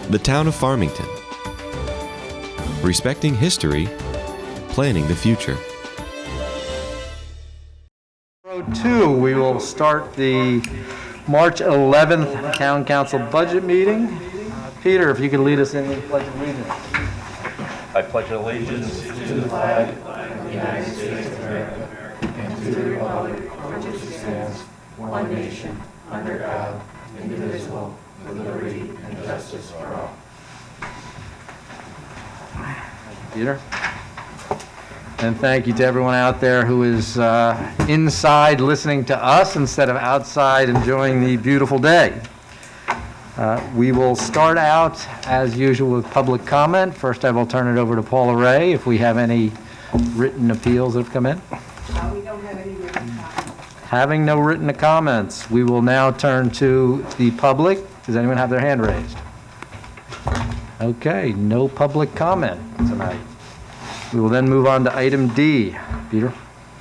The town of Farmington. Respecting history, planning the future. 2, we will start the March 11th Town Council budget meeting. Peter, if you could lead us in the Pledge of Allegiance. I pledge allegiance to the flag of the United States of America and to the republic for which it stands, one nation, under God, indivisible, with liberty and justice for all. Peter. And thank you to everyone out there who is inside listening to us instead of outside enjoying the beautiful day. We will start out, as usual, with public comment. First, I will turn it over to Paula Ray if we have any written appeals that have come in. We don't have any written comments. Having no written comments, we will now turn to the public. Does anyone have their hand raised? Okay, no public comment tonight. We will then move on to item D. Peter?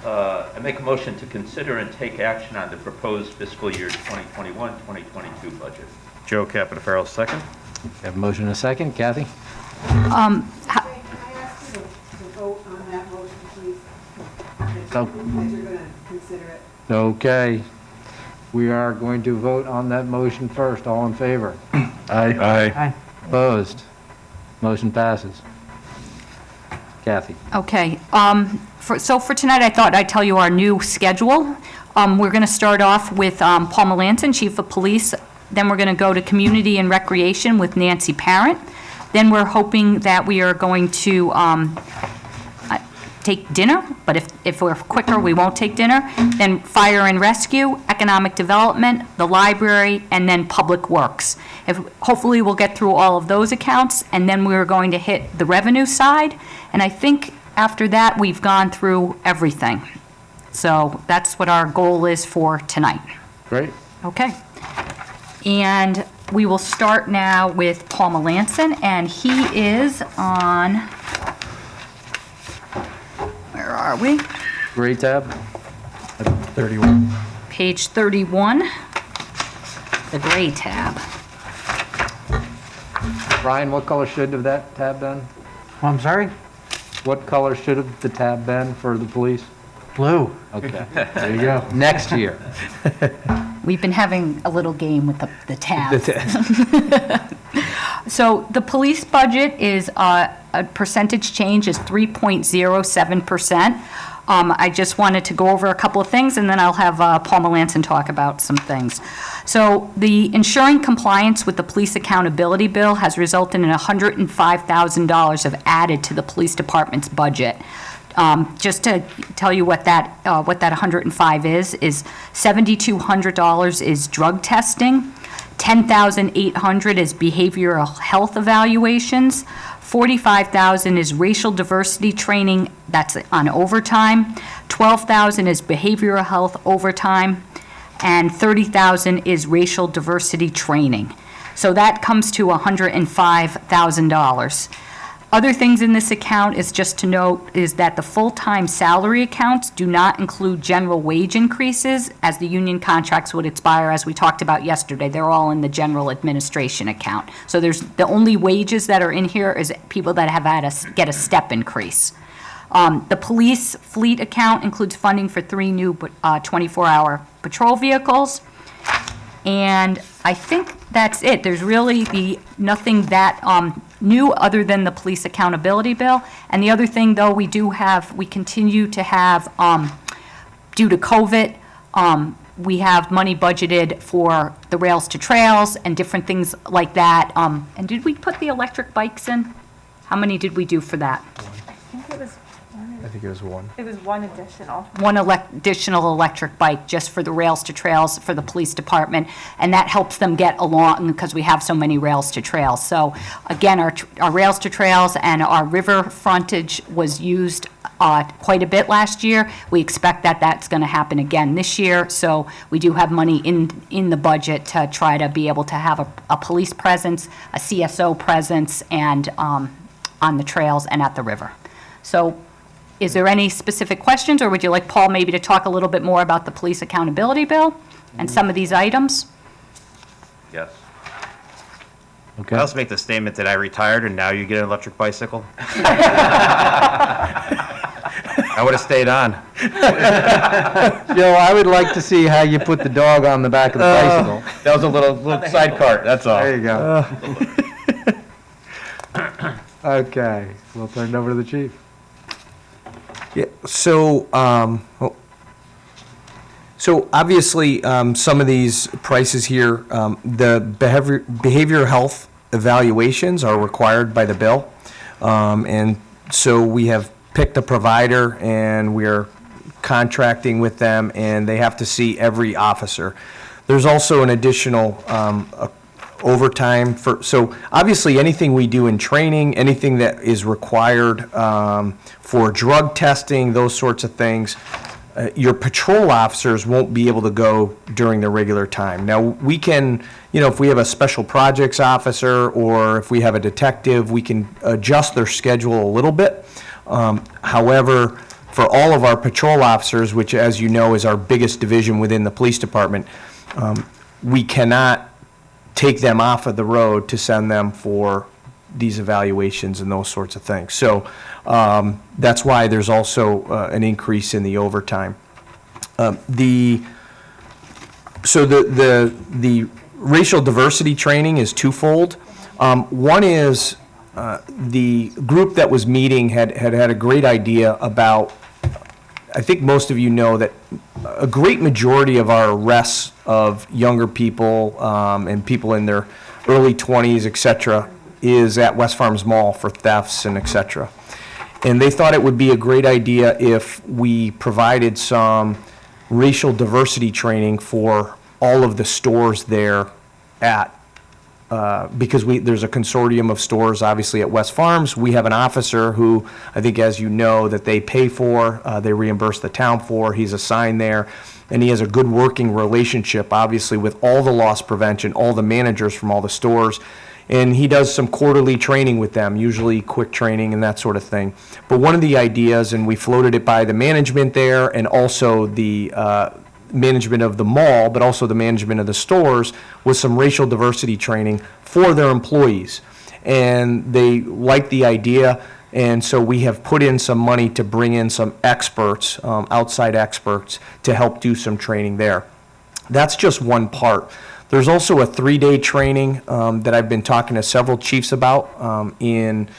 I make a motion to consider and take action on the proposed fiscal year 2021-2022 budget. Joe Capitaferro, second. We have a motion and a second. Kathy? Can I ask you to vote on that motion, please? So- As you're going to consider it. Okay. We are going to vote on that motion first. All in favor? Aye. Opposed? Motion passes. Kathy? Okay, so for tonight, I thought I'd tell you our new schedule. We're going to start off with Paul Melanson, Chief of Police. Then we're going to go to Community and Recreation with Nancy Parent. Then we're hoping that we are going to take dinner, but if we're quicker, we won't take dinner. Then Fire and Rescue, Economic Development, the Library, and then Public Works. Hopefully, we'll get through all of those accounts, and then we're going to hit the revenue side. And I think after that, we've gone through everything. So that's what our goal is for tonight. Great. Okay. And we will start now with Paul Melanson, and he is on, where are we? Gray tab? 31. Page 31, the gray tab. Brian, what color should have that tab been? I'm sorry? What color should have the tab been for the police? Blue. Okay, there you go. Next year. We've been having a little game with the tab. So the police budget is, a percentage change is 3.07%. I just wanted to go over a couple of things, and then I'll have Paul Melanson talk about some things. So the ensuring compliance with the police accountability bill has resulted in $105,000 of added to the police department's budget. Just to tell you what that 105 is $7,200 is drug testing, $10,800 is behavioral health evaluations, $45,000 is racial diversity training, that's on overtime, $12,000 is behavioral health overtime, and $30,000 is racial diversity training. So that comes to $105,000. Other things in this account is just to note is that the full-time salary accounts do not include general wage increases, as the union contracts would expire, as we talked about yesterday. They're all in the general administration account. So there's the only wages that are in here is people that have had get a step increase. The police fleet account includes funding for 3 new 24-hour patrol vehicles. And I think that's it. There's really nothing that new other than the police accountability bill. And the other thing, though, we continue to have, due to COVID, we have money budgeted for the Rails to Trails and different things like that. And did we put the electric bikes in? How many did we do for that? I think it was one. It was one additional. One additional electric bike just for the Rails to Trails for the police department, and that helps them get along because we have so many Rails to Trails. So again, our Rails to Trails and our river frontage was used quite a bit last year. We expect that that's going to happen again this year, so we do have money in the budget to try to be able to have a police presence, a CSO presence, and on the trails and at the river. So is there any specific questions, or would you like Paul maybe to talk a little bit more about the police accountability bill and some of these items? Yes. Okay. I also make the statement that I retired and now you get an electric bicycle. I would have stayed on. Joe, I would like to see how you put the dog on the back of the bicycle. That was a little side cart, that's all. There you go. Okay, we'll turn it over to the chief. Yeah, so obviously, some of these prices here, the behavioral health evaluations are required by the bill. And so we have picked a provider and we're contracting with them and they have to see every officer. There's also an additional overtime so obviously anything we do in training, anything that is required for drug testing, those sorts of things, your patrol officers won't be able to go during the regular time. Now, we can, if we have a special projects officer or if we have a detective, we can adjust their schedule a little bit. However, for all of our patrol officers, which as you know is our biggest division within the police department, we cannot take them off of the road to send them for these evaluations and those sorts of things. So that's why there's also an increase in the overtime. The racial diversity training is twofold. One is the group that was meeting had a great idea about, I think most of you know that a great majority of our arrests of younger people and people in their early 20s, et cetera, is at West Farms Mall for thefts and et cetera. And they thought it would be a great idea if we provided some racial diversity training for all of the stores there at, because there's a consortium of stores, obviously, at West Farms. We have an officer who, I think as you know, that they pay for, they reimburse the town for, he's assigned there, and he has a good working relationship, obviously, with all the loss prevention, all the managers from all the stores, and he does some quarterly training with them, usually quick training and that sort of thing. But one of the ideas, and we floated it by the management there and also the management of the mall, but also the management of the stores, was some racial diversity training for their employees. And they liked the idea, and so we have put in some money to bring in some experts, outside experts, to help do some training there. That's just one part. There's also a 3-day training that I've been talking to several chiefs about. It's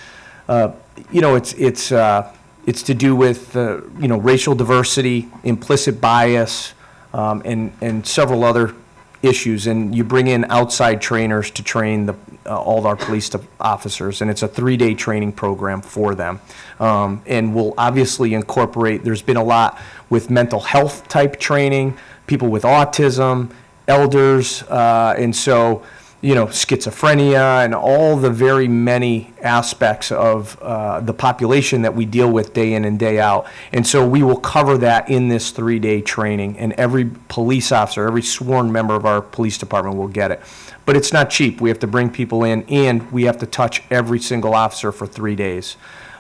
to do with racial diversity, implicit bias, and several other issues. And you bring in outside trainers to train all of our police officers, and it's a 3-day training program for them. And we'll obviously incorporate. There's been a lot with mental health type training, people with autism, elders, and so, schizophrenia and all the very many aspects of the population that we deal with day in and day out. And so we will cover that in this 3-day training, and every police officer, every sworn member of our police department will get it. But it's not cheap. We have to bring people in, and we have to touch every single officer for 3 days.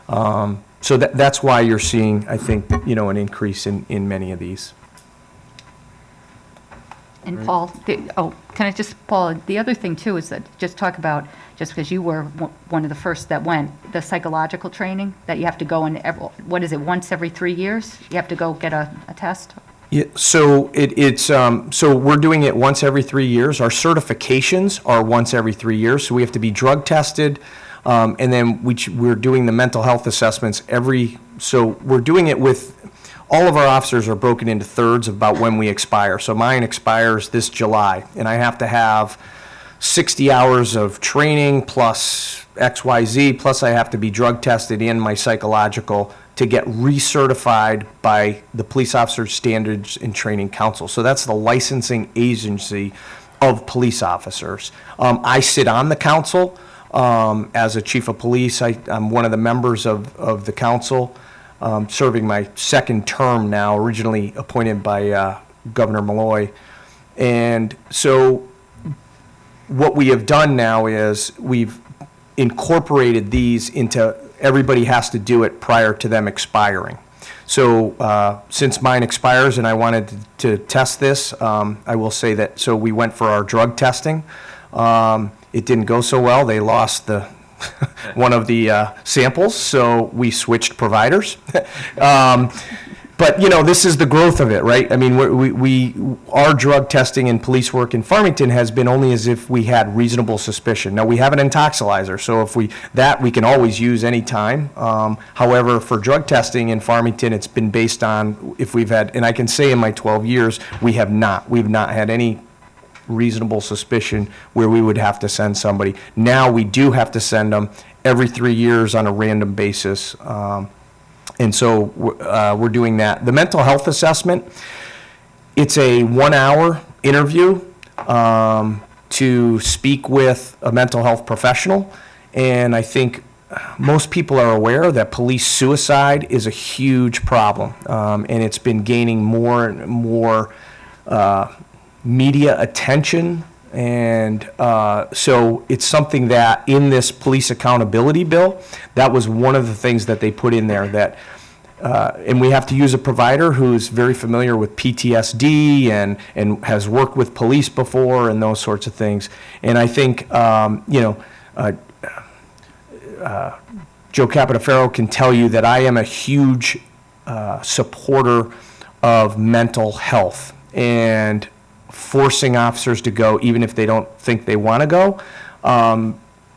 So that's why you're seeing, I think, an increase in many of these. And Paul, Paul, the other thing too is that, just talk about, just because you were one of the first that went, the psychological training that you have to go in, once every 3 years? You have to go get a test? Yeah, so so we're doing it once every 3 years. Our certifications are once every 3 years, so we have to be drug tested, and then we're doing the mental health assessments so we're doing it with. All of our officers are broken into thirds about when we expire. So mine expires this July, and I have to have 60 hours of training plus XYZ, plus I have to be drug tested in my psychological to get recertified by the Police Officers Standards and Training Council. So that's the licensing agency of police officers. I sit on the council as a chief of police. I'm one of the members of the council. Serving my second term now, originally appointed by Governor Malloy. And so what we have done now is we've incorporated these into, everybody has to do it prior to them expiring. So since mine expires and I wanted to test this, I will say that, so we went for our drug testing. it didn't go so well. They lost the one of the samples, so we switched providers. But, you know, this is the growth of it, right? I mean, our drug testing and police work in Farmington has been only as if we had reasonable suspicion. Now, we have an intoxilizer, so if we can always use any time. However, for drug testing in Farmington, it's been based on if we've had, and I can say in my 12 years, we've not had any reasonable suspicion where we would have to send somebody. Now, we do have to send them every 3 years on a random basis. And so we're doing that. The mental health assessment, it's a 1-hour interview to speak with a mental health professional. And I think most people are aware that police suicide is a huge problem. And it's been gaining more and more media attention. And so it's something that in this police accountability bill, that was one of the things that they put in there that, and we have to use a provider who's very familiar with PTSD and has worked with police before and those sorts of things. And I think, Joe Capitaferro can tell you that I am a huge supporter of mental health and forcing officers to go even if they don't think they want to go.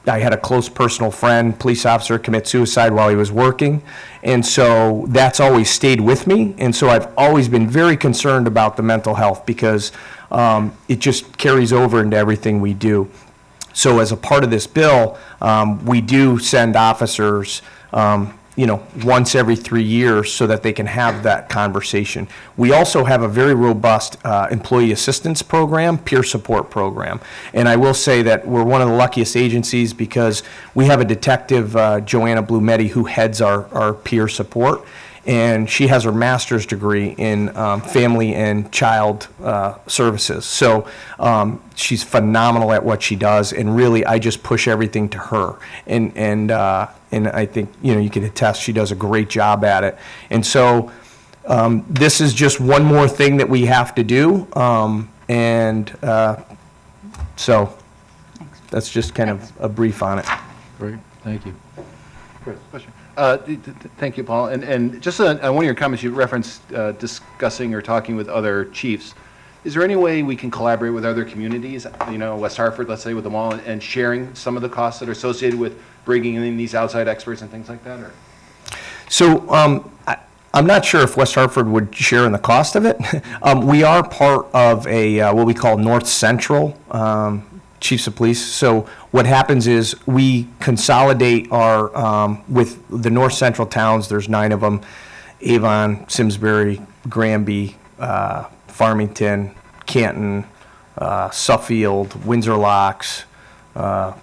I had a close personal friend, police officer, commit suicide while he was working, and so that's always stayed with me. And so I've always been very concerned about the mental health because it just carries over into everything we do. So as a part of this bill, we do send officers once every 3 years so that they can have that conversation. We also have a very robust employee assistance program, peer support program. And I will say that we're one of the luckiest agencies because we have a detective, Joanna Blumetti, who heads our peer support. And she has her master's degree in family and child services. So she's phenomenal at what she does, and really I just push everything to her. And I think, you can attest she does a great job at it. And so this is just one more thing that we have to do. So that's just kind of a brief on it. Great, thank you. Great, question. Thank you, Paul. And just on one of your comments, you referenced discussing or talking with other chiefs. Is there any way we can collaborate with other communities, West Hartford, let's say, with them all, and sharing some of the costs that are associated with bringing in these outside experts and things like that? Or? So I'm not sure if West Hartford would share in the cost of it. We are part of a what we call North Central Chiefs of Police. So what happens is we consolidate our, with the North Central towns, there's 9 of them, Avon, Simsbury, Granby, Farmington, Canton, Suffield, Windsor Locks,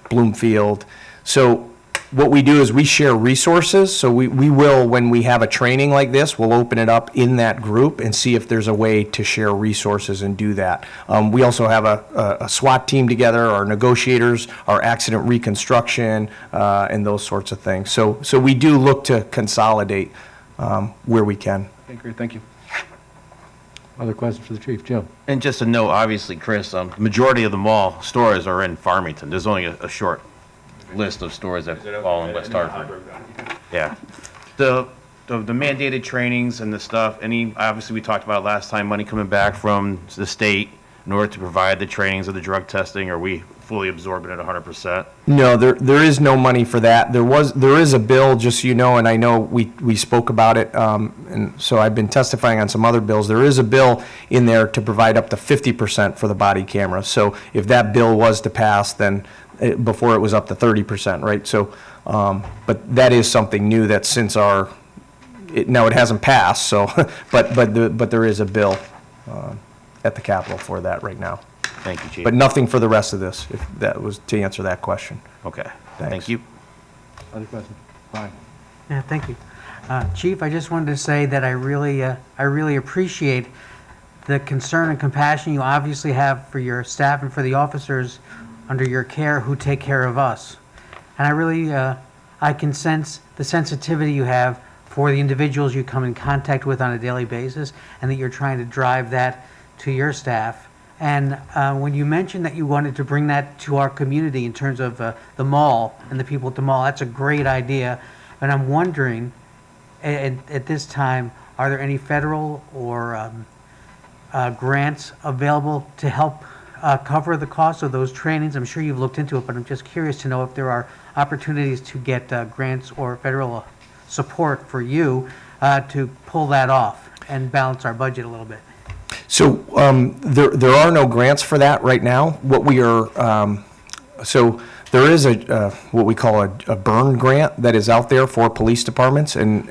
Bloomfield. So what we do is we share resources. So we will, when we have a training like this, we'll open it up in that group and see if there's a way to share resources and do that. We also have a SWAT team together, our negotiators, our accident reconstruction, and those sorts of things. So we do look to consolidate where we can. Okay, great, thank you. Other questions for the chief? Joe? And just to note, obviously, Chris, the majority of the mall stores are in Farmington. There's only a short list of stores that fall in West Hartford. Yeah. The mandated trainings and the stuff, obviously we talked about last time, money coming back from the state in order to provide the trainings of the drug testing. Are we fully absorbing it 100%? No, there is no money for that. There is a bill, just so you know, and I know we spoke about it, and so I've been testifying on some other bills. There is a bill in there to provide up to 50% for the body camera. So if that bill was to pass, then before it was up to 30%, right? So, but that is something new that since now it hasn't passed, so, but there is a bill at the Capitol for that right now. Thank you, Chief. But nothing for the rest of this, if that was to answer that question. Okay, Thanks. thank you. Other questions? Fine. Yeah, thank you. Chief, I just wanted to say that I really appreciate the concern and compassion you obviously have for your staff and for the officers under your care who take care of us. And I can sense the sensitivity you have for the individuals you come in contact with on a daily basis, and that you're trying to drive that to your staff And when you mentioned that you wanted to bring that to our community in terms of the mall and the people at the mall, that's a great idea. And I'm wondering, at this time, are there any federal or grants available to help cover the cost of those trainings? I'm sure you've looked into it, but I'm just curious to know if there are opportunities to get grants or federal support for you to pull that off and balance our budget a little bit. So there are no grants for that right now. What we are, so there is what we call a burn grant that is out there for police departments, and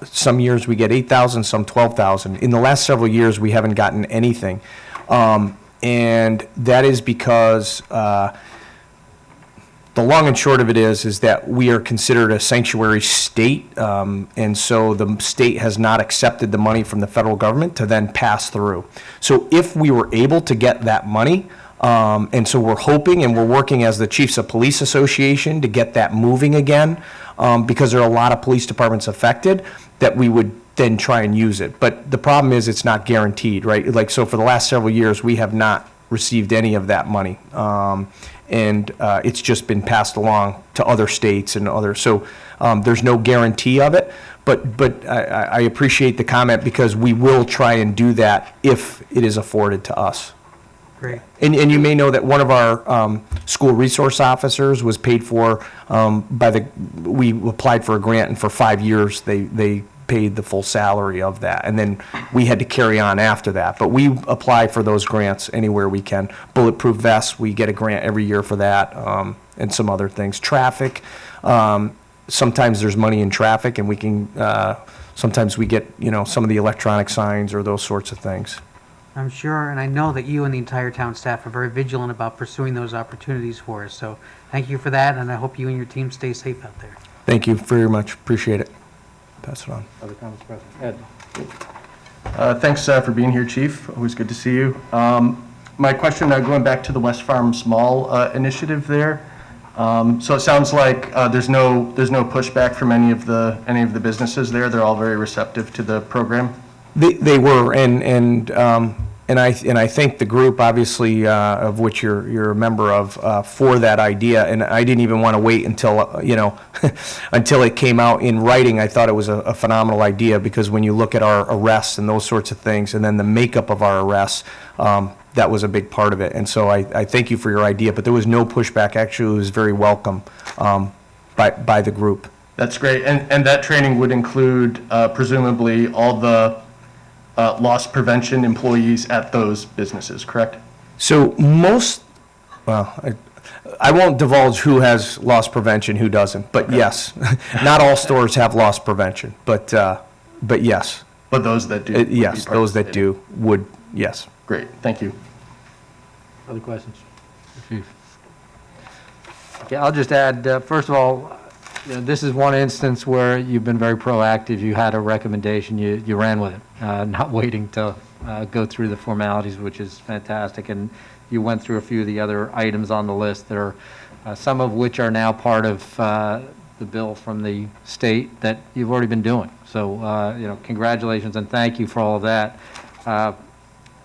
some years we get 8,000, some 12,000. In the last several years, we haven't gotten anything, and that is because the long and short of it is that we are considered a sanctuary state, and so the state has not accepted the money from the federal government to then pass through. So if we were able to get that money, and so we're hoping and we're working as the Chiefs of Police Association to get that moving again, because there are a lot of police departments affected, that we would then try and use it. But the problem is it's not guaranteed, right? Like, so for the last several years, we have not received any of that money. And it's just been passed along to other states and others. So there's no guarantee of it, but I appreciate the comment, because we will try and do that if it is afforded to us. Great. And you may know that one of our school resource officers was paid for we applied for a grant, and for 5 years they paid the full salary of that, and then we had to carry on after that. But we apply for those grants anywhere we can. Bulletproof vests, we get a grant every year for that, and some other things. Traffic, sometimes there's money in traffic, and we can, sometimes we get, some of the electronic signs or those sorts of things. I'm sure, and I know that you and the entire town staff are very vigilant about pursuing those opportunities for us. So thank you for that, and I hope you and your team stay safe out there. Thank you very much, appreciate it. Pass it on. Other comments, President? Ed? Thanks for being here, Chief. Always good to see you. My question, going back to the West Farms Mall initiative there. So it sounds like there's no pushback from any of the businesses there. They're all very receptive to the program. They were, and I thank the group, obviously, of which you're a member of, for that idea. And I didn't even want to wait until, until it came out in writing. I thought it was a phenomenal idea, because when you look at our arrests and those sorts of things, and then the makeup of our arrests, that was a big part of it. And so I thank you for your idea, but there was no pushback. Actually, it was very welcome by the group. That's great. And that training would include presumably all the loss prevention employees at those businesses, correct? So I won't divulge who has loss prevention, who doesn't, but okay. Yes. Not all stores have loss prevention, but yes. But those that do? Yes, those that do would, yes. Great, thank you. Other questions? Chief? Okay, I'll just add, first of all, this is one instance where you've been very proactive. You had a recommendation, you ran with it, not waiting to go through the formalities, which is fantastic. And you went through a few of the other items on the list. There are some of which are now part of the bill from the state that you've already been doing. So, congratulations and thank you for all of that.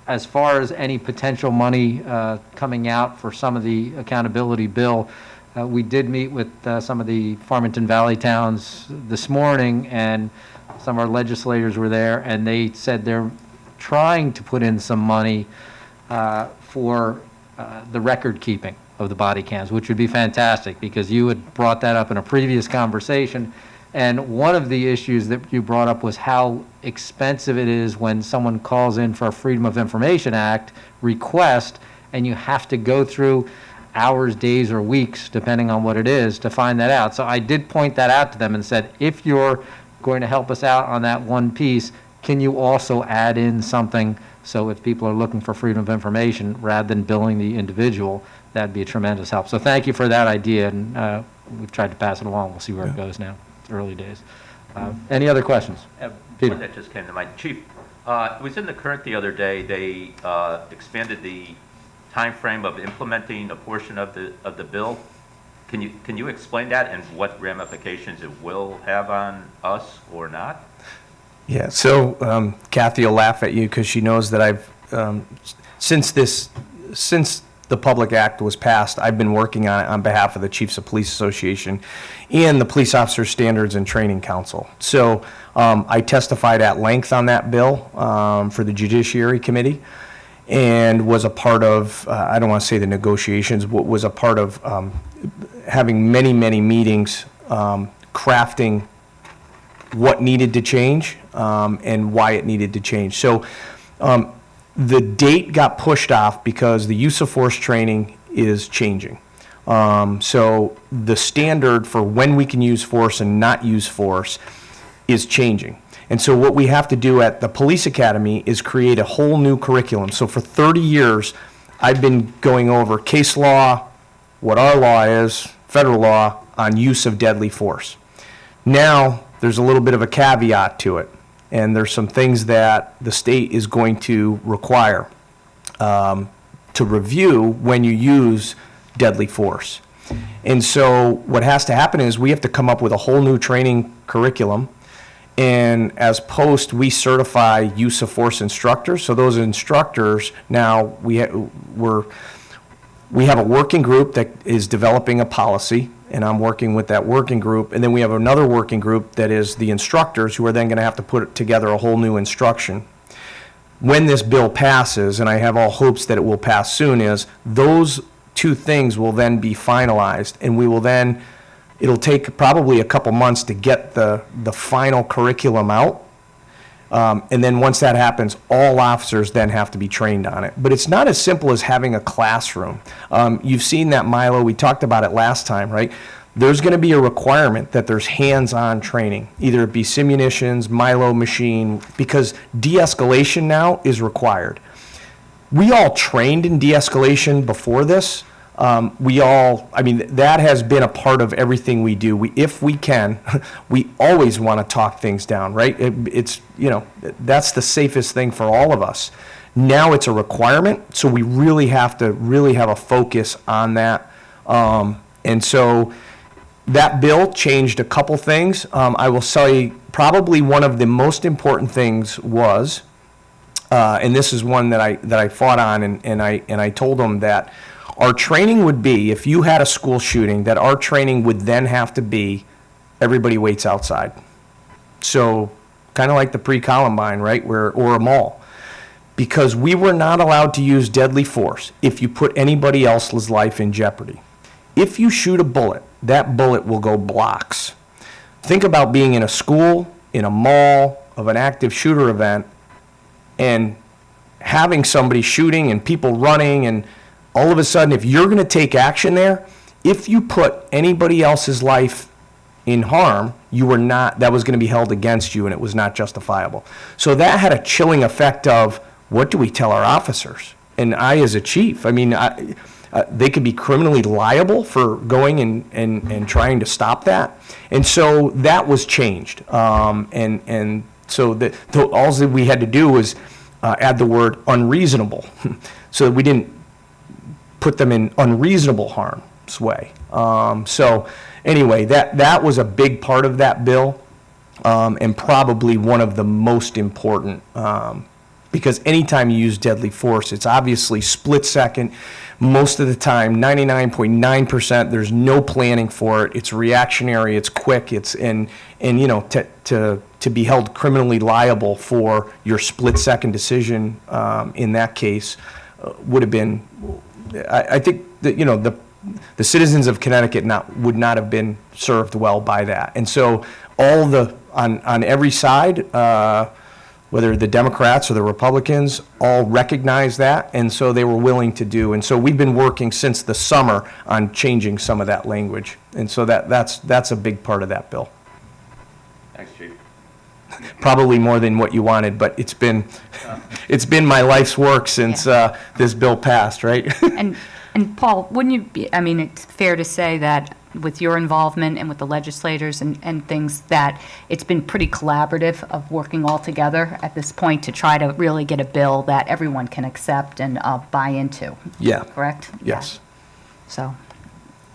As far as any potential money coming out for some of the accountability bill, we did meet with some of the Farmington Valley towns this morning, and some of our legislators were there, and they said they're trying to put in some money for the record keeping of the body cams, which would be fantastic, because you had brought that up in a previous conversation. And one of the issues that you brought up was how expensive it is when someone calls in for a Freedom of Information Act request, and you have to go through hours, days, or weeks, depending on what it is, to find that out. So I did point that out to them and said, if you're going to help us out on that one piece, can you also add in something so if people are looking for freedom of information, rather than billing the individual, that'd be a tremendous help. So thank you for that idea, and we've tried to pass it along. We'll see where it goes now. It's early days. Any other questions? Peter. One that just came to mind. Chief, it was in the Current the other day, they expanded the time frame of implementing a portion of the bill. Can you explain that and what ramifications it will have on us or not? Yeah, so Kathy will laugh at you, because she knows that I've, since this since the Public Act was passed, I've been working on it on behalf of the Chiefs of Police Association and the Police Officer Standards and Training Council. So I testified at length on that bill for the Judiciary Committee and was a part of, I don't want to say the negotiations, but was a part of having many, many meetings crafting what needed to change and why it needed to change. So the date got pushed off because the use of force training is changing. So the standard for when we can use force and not use force is changing. And so what we have to do at the police academy is create a whole new curriculum. So for 30 years, I've been going over case law, what our law is, federal law, on use of deadly force. Now, there's a little bit of a caveat to it, and there's some things that the state is going to require to review when you use deadly force. And so what has to happen is we have to come up with a whole new training curriculum, and as post, we certify use of force instructors. So those instructors, now we have a working group that is developing a policy, and I'm working with that working group. And then we have another working group that is the instructors who are then going to have to put together a whole new instruction. When this bill passes, and I have all hopes that it will pass soon, is those two things will then be finalized, and we will then, it'll take probably a couple months to get the final curriculum out. And then once that happens, all officers then have to be trained on it. But it's not as simple as having a classroom. You've seen that, Milo, we talked about it last time, right? There's going to be a requirement that there's hands-on training, either it be simunitions, Milo machine, because de-escalation now is required. We all trained in de-escalation before this. That has been a part of everything we do. If we can, we always want to talk things down, right? It's, that's the safest thing for all of us. Now it's a requirement, so we really have to have a focus on that. And so that bill changed a couple things. I will say probably one of the most important things was, and this is one that I fought on, and I told them that our training would be, if you had a school shooting, that our training would then have to be, everybody waits outside. So kind of like the pre-Columbine, right, or a mall. Because we were not allowed to use deadly force if you put anybody else's life in jeopardy. If you shoot a bullet, that bullet will go blocks. Think about being in a school, in a mall, of an active shooter event, and having somebody shooting and people running, and all of a sudden, if you're going to take action there, if you put anybody else's life in harm, that was going to be held against you, and it was not justifiable. So that had a chilling effect of, what do we tell our officers? And I, as a chief, they could be criminally liable for going and trying to stop that. And so that was changed. And so all that we had to do was add the word unreasonable, so that we didn't put them in unreasonable harm's way. So anyway, that was a big part of that bill, and probably one of the most important, because anytime you use deadly force, it's obviously split second. Most of the time, 99.9%, there's no planning for it. It's reactionary, it's quick, to be held criminally liable for your split second decision in that case would have been, I think that, the citizens of Connecticut would not have been served well by that. And so on every side, whether the Democrats or the Republicans, all recognize that, and so they were willing to do. And so we've been working since the summer on changing some of that language. And so that's a big part of that bill. Thanks, Chief. Probably more than what you wanted, but it's been my life's work since this bill passed, right? And Paul, wouldn't you be, it's fair to say that with your involvement and with the legislators and things, that it's been pretty collaborative of working all together at this point to try to really get a bill that everyone can accept and buy into? Yeah. Correct? Yes. So,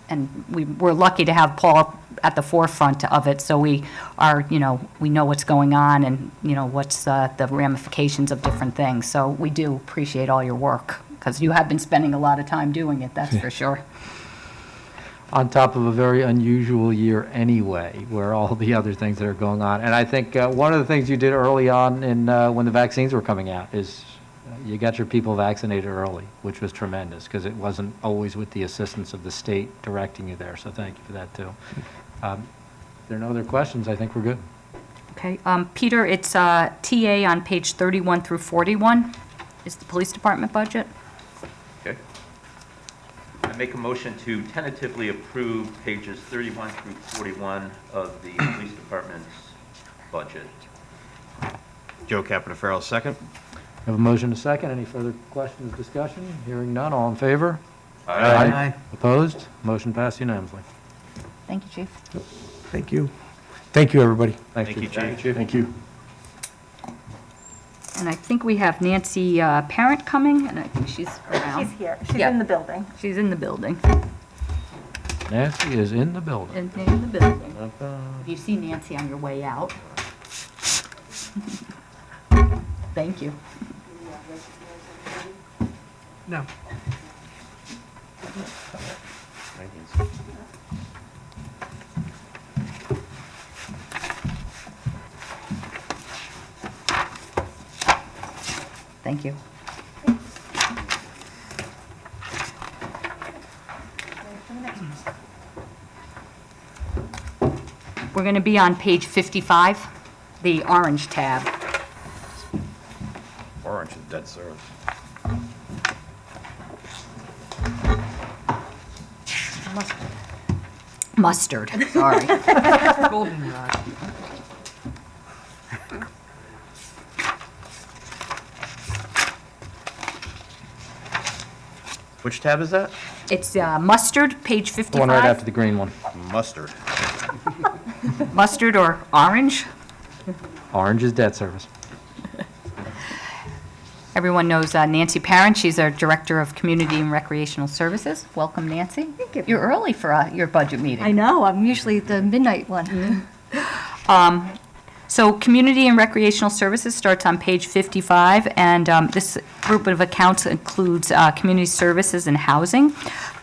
and we're lucky to have Paul at the forefront of it, so we know what's going on and, what's the ramifications of different things. So we do appreciate all your work because you have been spending a lot of time doing it, that's for sure. On top of a very unusual year anyway, where all the other things that are going on. And I think one of the things you did early on in when the vaccines were coming out is you got your people vaccinated early, which was tremendous, because it wasn't always with the assistance of the state directing you there. So thank you for that, too. If there are no other questions, I think we're good. Okay, Peter, it's TA on page 31 through 41 is the police department budget. Okay. I make a motion to tentatively approve pages 31 through 41 of the police department's budget. Joe Capitaferro, second. We have a motion to second. Any further questions, discussion? Hearing none, all in favor? Aye. Opposed? Motion passed unanimously. Thank you, Chief. Thank you. Thank you, everybody. Thank you, Chief. Thank you. And I think we have Nancy Parent coming, and I think she's around. She's here. She's Yeah. in the building. She's in the building. Nancy is in the building. In the building. If you see Nancy on your way out. Thank you. No. Thank you. We're going to be on page 55, the orange tab. Orange is dead service. Mustard, sorry. Goldenrod. Which tab is that? It's mustard, page The one right 55. after the green one. Mustard. Mustard or orange? Orange is debt service. Everyone knows Nancy Parent. She's our Director of Community and Recreational Services. Welcome, Nancy. Thank you. You're early for your budget meeting. I know, I'm usually the midnight one. So Community and Recreational Services starts on page 55, and this group of accounts includes community services and housing.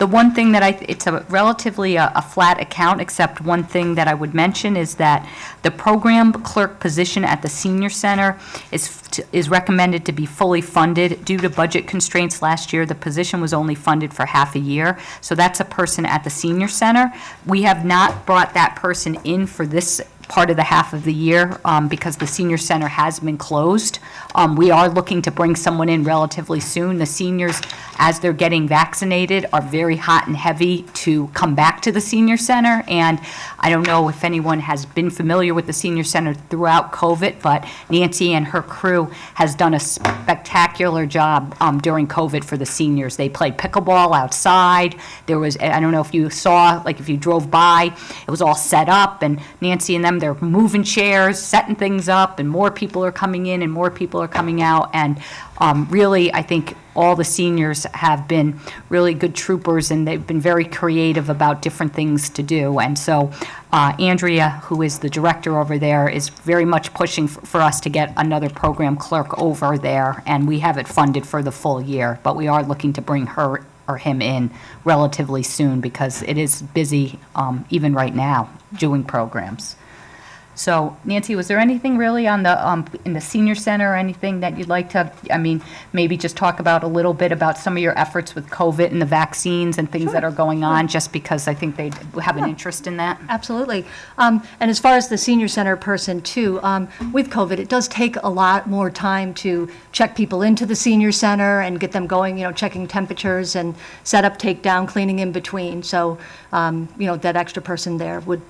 The one thing that it's a relatively a flat account, except one thing that I would mention is that the program clerk position at the senior center is recommended to be fully funded. Due to budget constraints last year, the position was only funded for half a year. So that's a person at the senior center. We have not brought that person in for this part of the half of the year because the senior center has been closed. We are looking to bring someone in relatively soon. The seniors, as they're getting vaccinated, are very hot and heavy to come back to the senior center. And I don't know if anyone has been familiar with the senior center throughout COVID, but Nancy and her crew has done a spectacular job during COVID for the seniors. They played pickleball outside. There was, I don't know if you saw, like if you drove by, it was all set up, and Nancy and them, they're moving chairs, setting things up, and more people are coming in and more people are coming out. And really, I think all the seniors have been really good troopers, and they've been very creative about different things to do. And so Andrea, who is the director over there, is very much pushing for us to get another program clerk over there, and we have it funded for the full year, but we are looking to bring her or him in relatively soon because it is busy even right now doing programs. So Nancy, was there anything really on the, in the senior center or anything that you'd like to, I mean, maybe just talk about a little bit about some of your efforts with COVID and the vaccines and things that are going on, just because I think they have an interest in that? Absolutely. And as far as the senior center person too, with COVID, it does take a lot more time to check people into the senior center and get them going, you know, checking temperatures and set up, take down, cleaning in between. So, you know, that extra person there would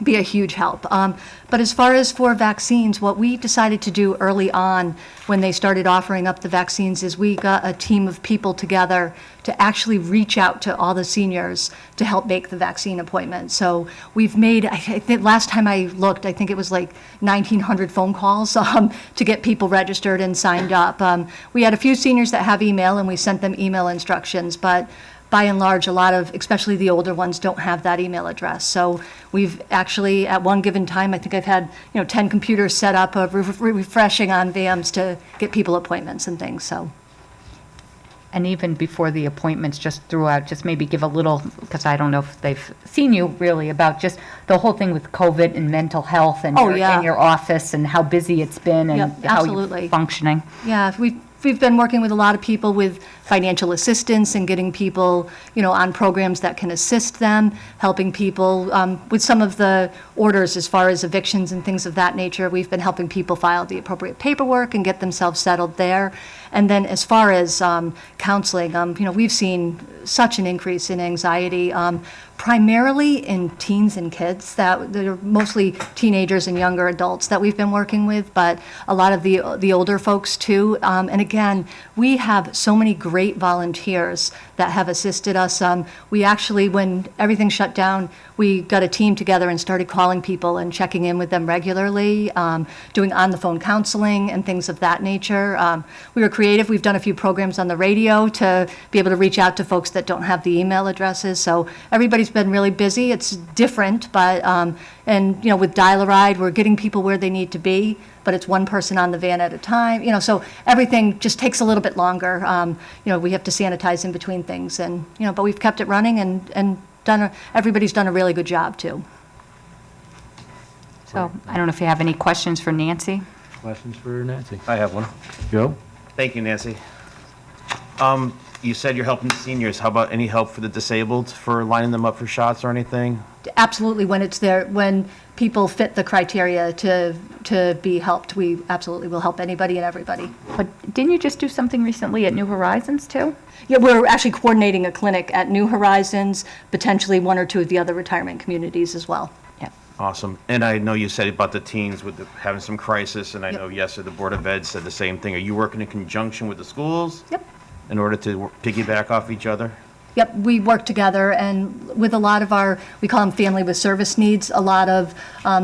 be a huge help. But as far as for vaccines, what we decided to do early on when they started offering up the vaccines is we got a team of people together to actually reach out to all the seniors to help make the vaccine appointment. So we've made, I think last time I looked, I think it was like 1,900 phone calls to get people registered and signed up. We had a few seniors that have email and we sent them email instructions, but by and large, a lot of, especially the older ones, don't have that email address. So we've actually, at one given time, I think I've had, 10 computers set up, refreshing on VMs to get people appointments and things, so. And even before the appointments, just throughout, just maybe give a little, because I don't know if they've seen you really, about just the whole thing with COVID and mental health and Oh, yeah. in your office and how busy it's been and Yep, how absolutely. you're functioning. Yeah, we've been working with a lot of people with financial assistance and getting people, on programs that can assist them, helping people with some of the orders as far as evictions and things of that nature. We've been helping people file the appropriate paperwork and get themselves settled there. And then as far as counseling, we've seen such an increase in anxiety, primarily in teens and kids, that they're mostly teenagers and younger adults that we've been working with, but a lot of the older folks too. And again, we have so many great volunteers that have assisted us. We actually, when everything shut down, we got a team together and started calling people and checking in with them regularly, doing on-the-phone counseling and things of that nature. We were creative. We've done a few programs on the radio to be able to reach out to folks that don't have the email addresses. So everybody's been really busy. It's different, but, with Dial-A-Ride, we're getting people where they need to be, but it's one person on the van at a time, so everything just takes a little bit longer. We have to sanitize in between things but we've kept it running and everybody's done a really good job too. So I don't know if you have any questions for Nancy? Questions for Nancy? I have one. Go. Thank you, Nancy. You said you're helping the seniors. How about any help for the disabled for lining them up for shots or anything? Absolutely, when it's there, when people fit the criteria to be helped, we absolutely will help anybody and everybody. But didn't you just do something recently at New Horizons too? Yeah, we're actually coordinating a clinic at New Horizons, potentially one or two of the other retirement communities as well. Yeah. Awesome. And I know you said about the teens with having some crisis, and I Yep. know yesterday the Board of Ed said the same thing. Are you working in conjunction with the schools? Yep. In order to piggyback off each other? Yep, we work together, and with a lot of we call them family with service needs, a lot of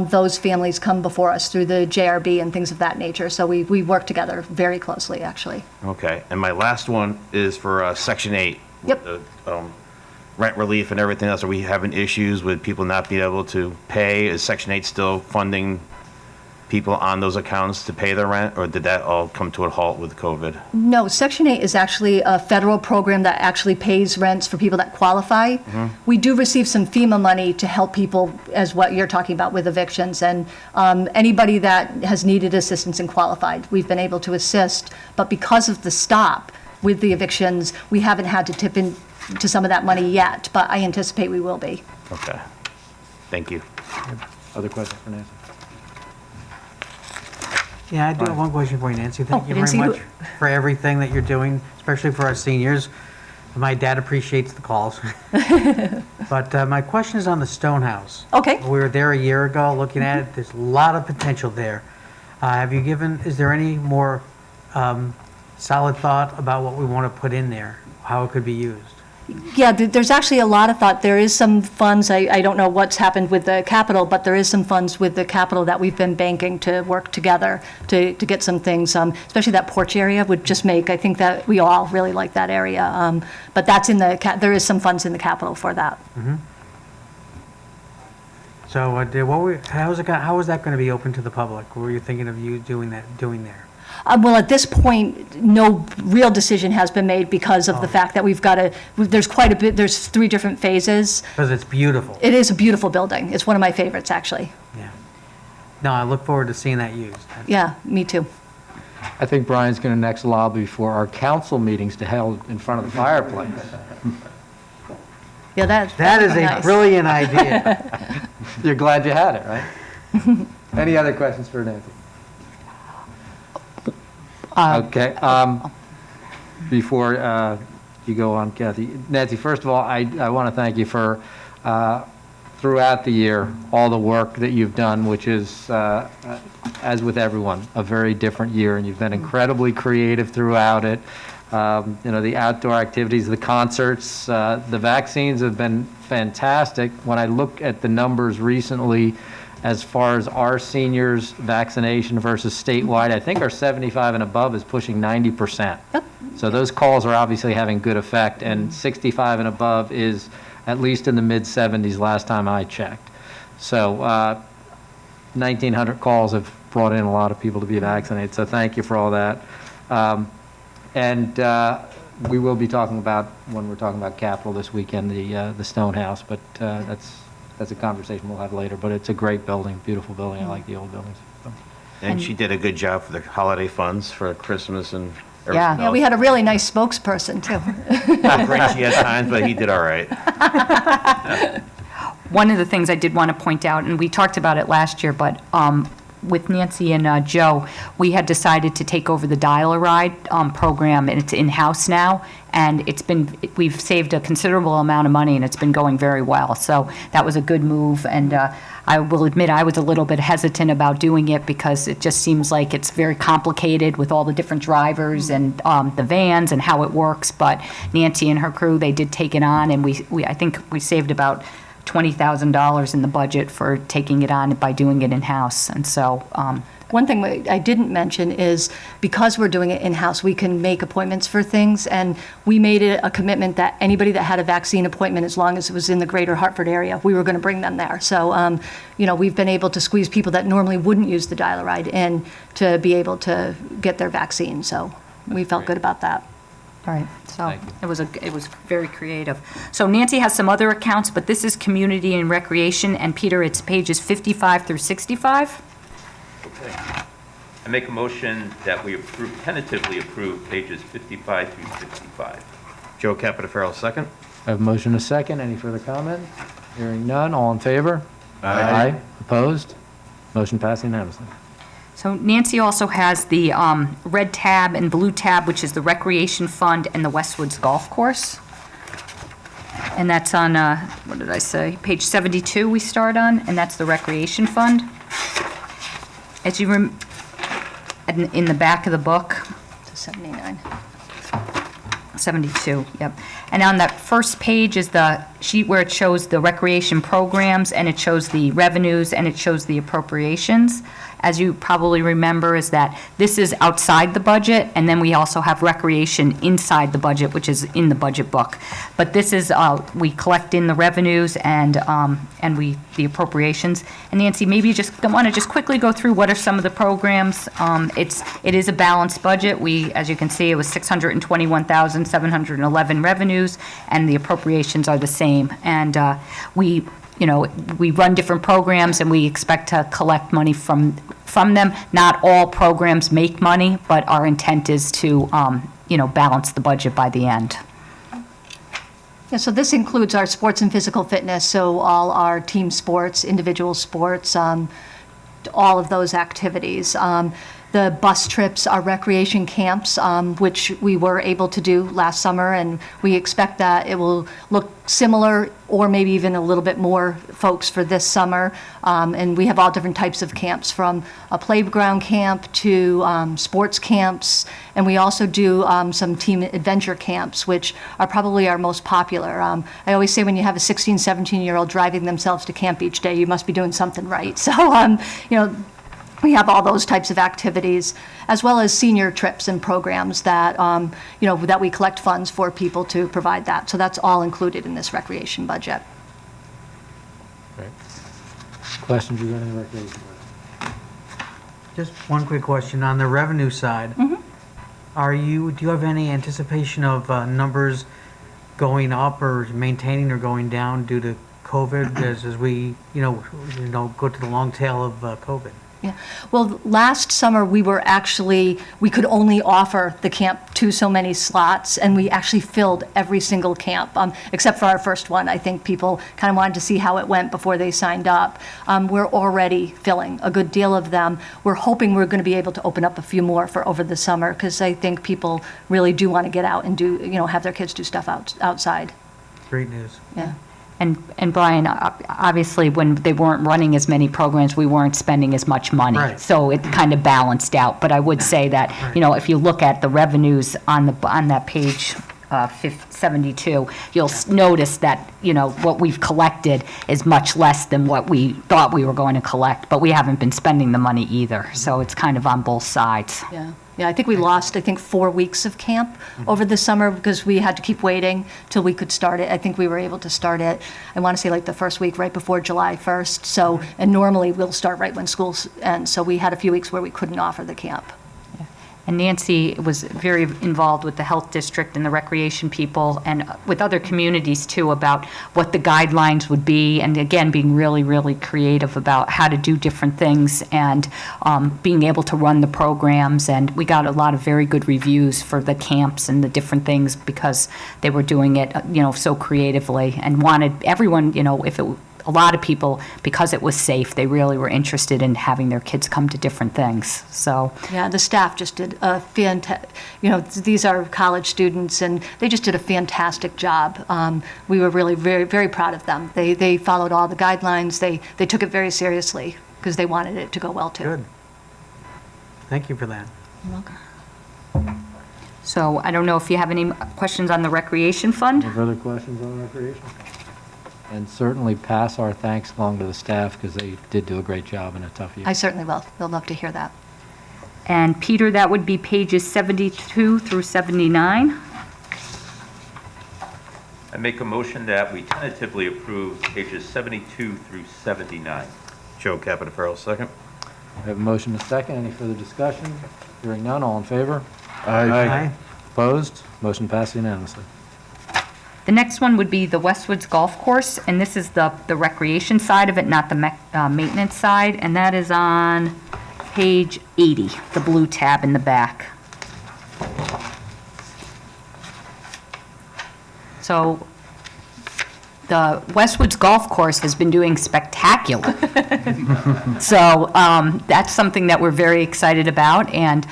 those families come before us through the JRB and things of that nature, so we work together very closely, actually. Okay. And my last one is for Section 8. Yep. The rent relief and everything else. Are we having issues with people not being able to pay? Is Section 8 still funding people on those accounts to pay their rent, or did that all come to a halt with COVID? No, Section 8 is actually a federal program that actually pays rents for people that qualify. We do receive some FEMA money to help people, as what you're talking about with evictions, and anybody that has needed assistance and qualified, we've been able to assist, but because of the stop with the evictions, we haven't had to tip into some of that money yet, but I anticipate we will be. Okay. Thank you. Other questions for Nancy? Yeah, I do have one question for you, Nancy. Thank Oh, you I didn't very see much for everything that you're doing, especially for our seniors. My dad appreciates the calls. But my question is on the stone house. Okay. We were there a year ago looking at it. There's a lot of potential there. Is there any more solid thought about what we want to put in there, how it could be used? Yeah, there's actually a lot of thought. There is some funds, I don't know what's happened with the capital, but there is some funds with the capital that we've been banking to work together to get some things, especially that porch area would just I think that we all really like that area. But that's there is some funds in the capital for that. So how is that going to be open to the public? What were you thinking of you doing there? Well, at this point, no real decision has been made because of the fact that there's quite a bit, there's 3 different phases. Because it's beautiful. It is a beautiful building. It's one of my favorites, actually. Yeah. No, I look forward to seeing that used. Yeah, me too. I think Brian's going to next lobby for our council meetings to held in front of the fireplace. Yeah, That is a nice. brilliant idea. You're glad you had it, right? Any other questions for Nancy? Okay. Before you go on, Kathy, Nancy, first of all, I want to thank you for, throughout the year, all the work that you've done, which is, as with everyone, a very different year, and you've been incredibly creative throughout it. The outdoor activities, the concerts, the vaccines have been fantastic. When I look at the numbers recently, as far as our seniors' vaccination versus statewide, I think our 75 and above is pushing 90%. Yep. So those calls are obviously having good effect, and 65 and above is at least in the mid-70s last time I checked. So 1,900 calls have brought in a lot of people to be vaccinated, so thank you for all that. And we will be talking about, when we're talking about capital this weekend, the Stone House, but that's a conversation we'll have later. But it's a great building, beautiful building. I like the old buildings. So. And she did a good job for the holiday funds for Christmas and everything else. Yeah, we had a really nice spokesperson, too. Not great at times, but he did all right. One of the things I did want to point out, and we talked about it last year, but with Nancy and Joe, we had decided to take over the Dial-A-Ride program, and it's in-house now, and we've saved a considerable amount of money, and it's been going very well. So that was a good move, and I will admit I was a little bit hesitant about doing it because it just seems like it's very complicated with all the different drivers and the vans and how it works. But Nancy and her crew, they did take it on, and I think we saved about $20,000 in the budget for taking it on by doing it in-house. And so One thing I didn't mention is because we're doing it in-house, we can make appointments for things, and we made it a commitment that anybody that had a vaccine appointment, as long as it was in the greater Hartford area, we were going to bring them there. So, we've been able to squeeze people that normally wouldn't use the Dial-A-Ride in to be able to get their vaccine. So we felt good about that. All right, so it was very creative. So Nancy has some other accounts, but this is community and recreation, and Peter, it's pages 55 through 65. Okay. I make a motion that we tentatively approve pages 55 through 65. Joe Capitaferro, second. I have a motion and a second. Any further comment? Hearing none. All in favor? Aye. Opposed? Motion passed unanimously. So Nancy also has the red tab and blue tab, which is the Recreation Fund and the Westwoods Golf Course. And that's on, what did I say, page 72 we start on, and that's the Recreation Fund. As you in the back of the book. To 79. 72, yep. And on that first page is the sheet where it shows the recreation programs, and it shows the revenues, and it shows the appropriations. As you probably remember, is that this is outside the budget, and then we also have recreation inside the budget, which is in the budget book. But this is, we collect in the revenues and the appropriations. And Nancy, maybe you just want to just quickly go through what are some of the programs. It is a balanced budget. As you can see, it was 621,711 revenues, and the appropriations are the same. And we run different programs, and we expect to collect money from them. Not all programs make money, but our intent is to, balance the budget by the end. Yeah, so this includes our sports and physical fitness, so all our team sports, individual sports, all of those activities. The bus trips, our recreation camps, which we were able to do last summer, and we expect that it will look similar or maybe even a little bit more folks for this summer. And we have all different types of camps, from a playground camp to sports camps, and we also do some team adventure camps, which are probably our most popular. I always say when you have a 16, 17-year-old driving themselves to camp each day, you must be doing something right. So, we have all those types of activities, as well as senior trips and programs that, that we collect funds for people to provide that. So that's all included in this recreation budget. Great. Questions regarding the recreation budget? Just one quick question on the revenue side. Mm-hmm. Do you have any anticipation of numbers going up or maintaining or going down due to COVID as we, go to the long tail of COVID? Yeah. Well, last summer, we could only offer the camp to so many slots, and we actually filled every single camp, except for our first one. I think people kind of wanted to see how it went before they signed up. We're already filling a good deal of them. We're hoping we're going to be able to open up a few more for over the summer, because I think people really do want to get out and do, have their kids do stuff outside. Great news. Yeah. And Brian, obviously, when they weren't running as many programs, we weren't spending as much money. Right. So it kind of balanced out. But I would say that, Right. If you look at the revenues on that page 72, you'll notice that, what we've collected is much less than what we thought we were going to collect. But we haven't been spending the money either. So it's kind of on both sides. Yeah. Yeah, I think we lost, 4 weeks of camp over the summer because we had to keep waiting till we could start it. I think we were able to start it, I want to say the first week right before July 1st. So, and normally we'll start right when school ends. So we had a few weeks where we couldn't offer the camp. And Nancy was very involved with the health district and the recreation people and with other communities too about what the guidelines would be. And again, being really, really creative about how to do different things and being able to run the programs. And we got a lot of very good reviews for the camps and the different things because they were doing it, so creatively and wanted everyone, a lot of people, because it was safe, they really were interested in having their kids come to different things, so. Yeah, the staff just did a fantastic, these are college students, and they just did a fantastic job. We were really very, very proud of them. They followed all the guidelines. They took it very seriously because they wanted it to go well, too. Good. Thank you for that. You're welcome. So I don't know if you have any questions on the recreation fund? Any further questions on recreation? And certainly pass our thanks along to the staff because they did do a great job in a tough year. I certainly will. They'll love to hear that. And Peter, that would be pages 72 through 79. I make a motion that we tentatively approve pages 72 through 79. Joe Capitaferro, second. We have a motion and a second. Any further discussion? Hearing none, all in favor? Aye. Opposed? Motion passed unanimously. The next one would be the Westwoods Golf Course, and this is the recreation side of it, not the maintenance side, and that is on page 80, the blue tab in the back. So the Westwoods Golf Course has been doing spectacular. So that's something that we're very excited about, and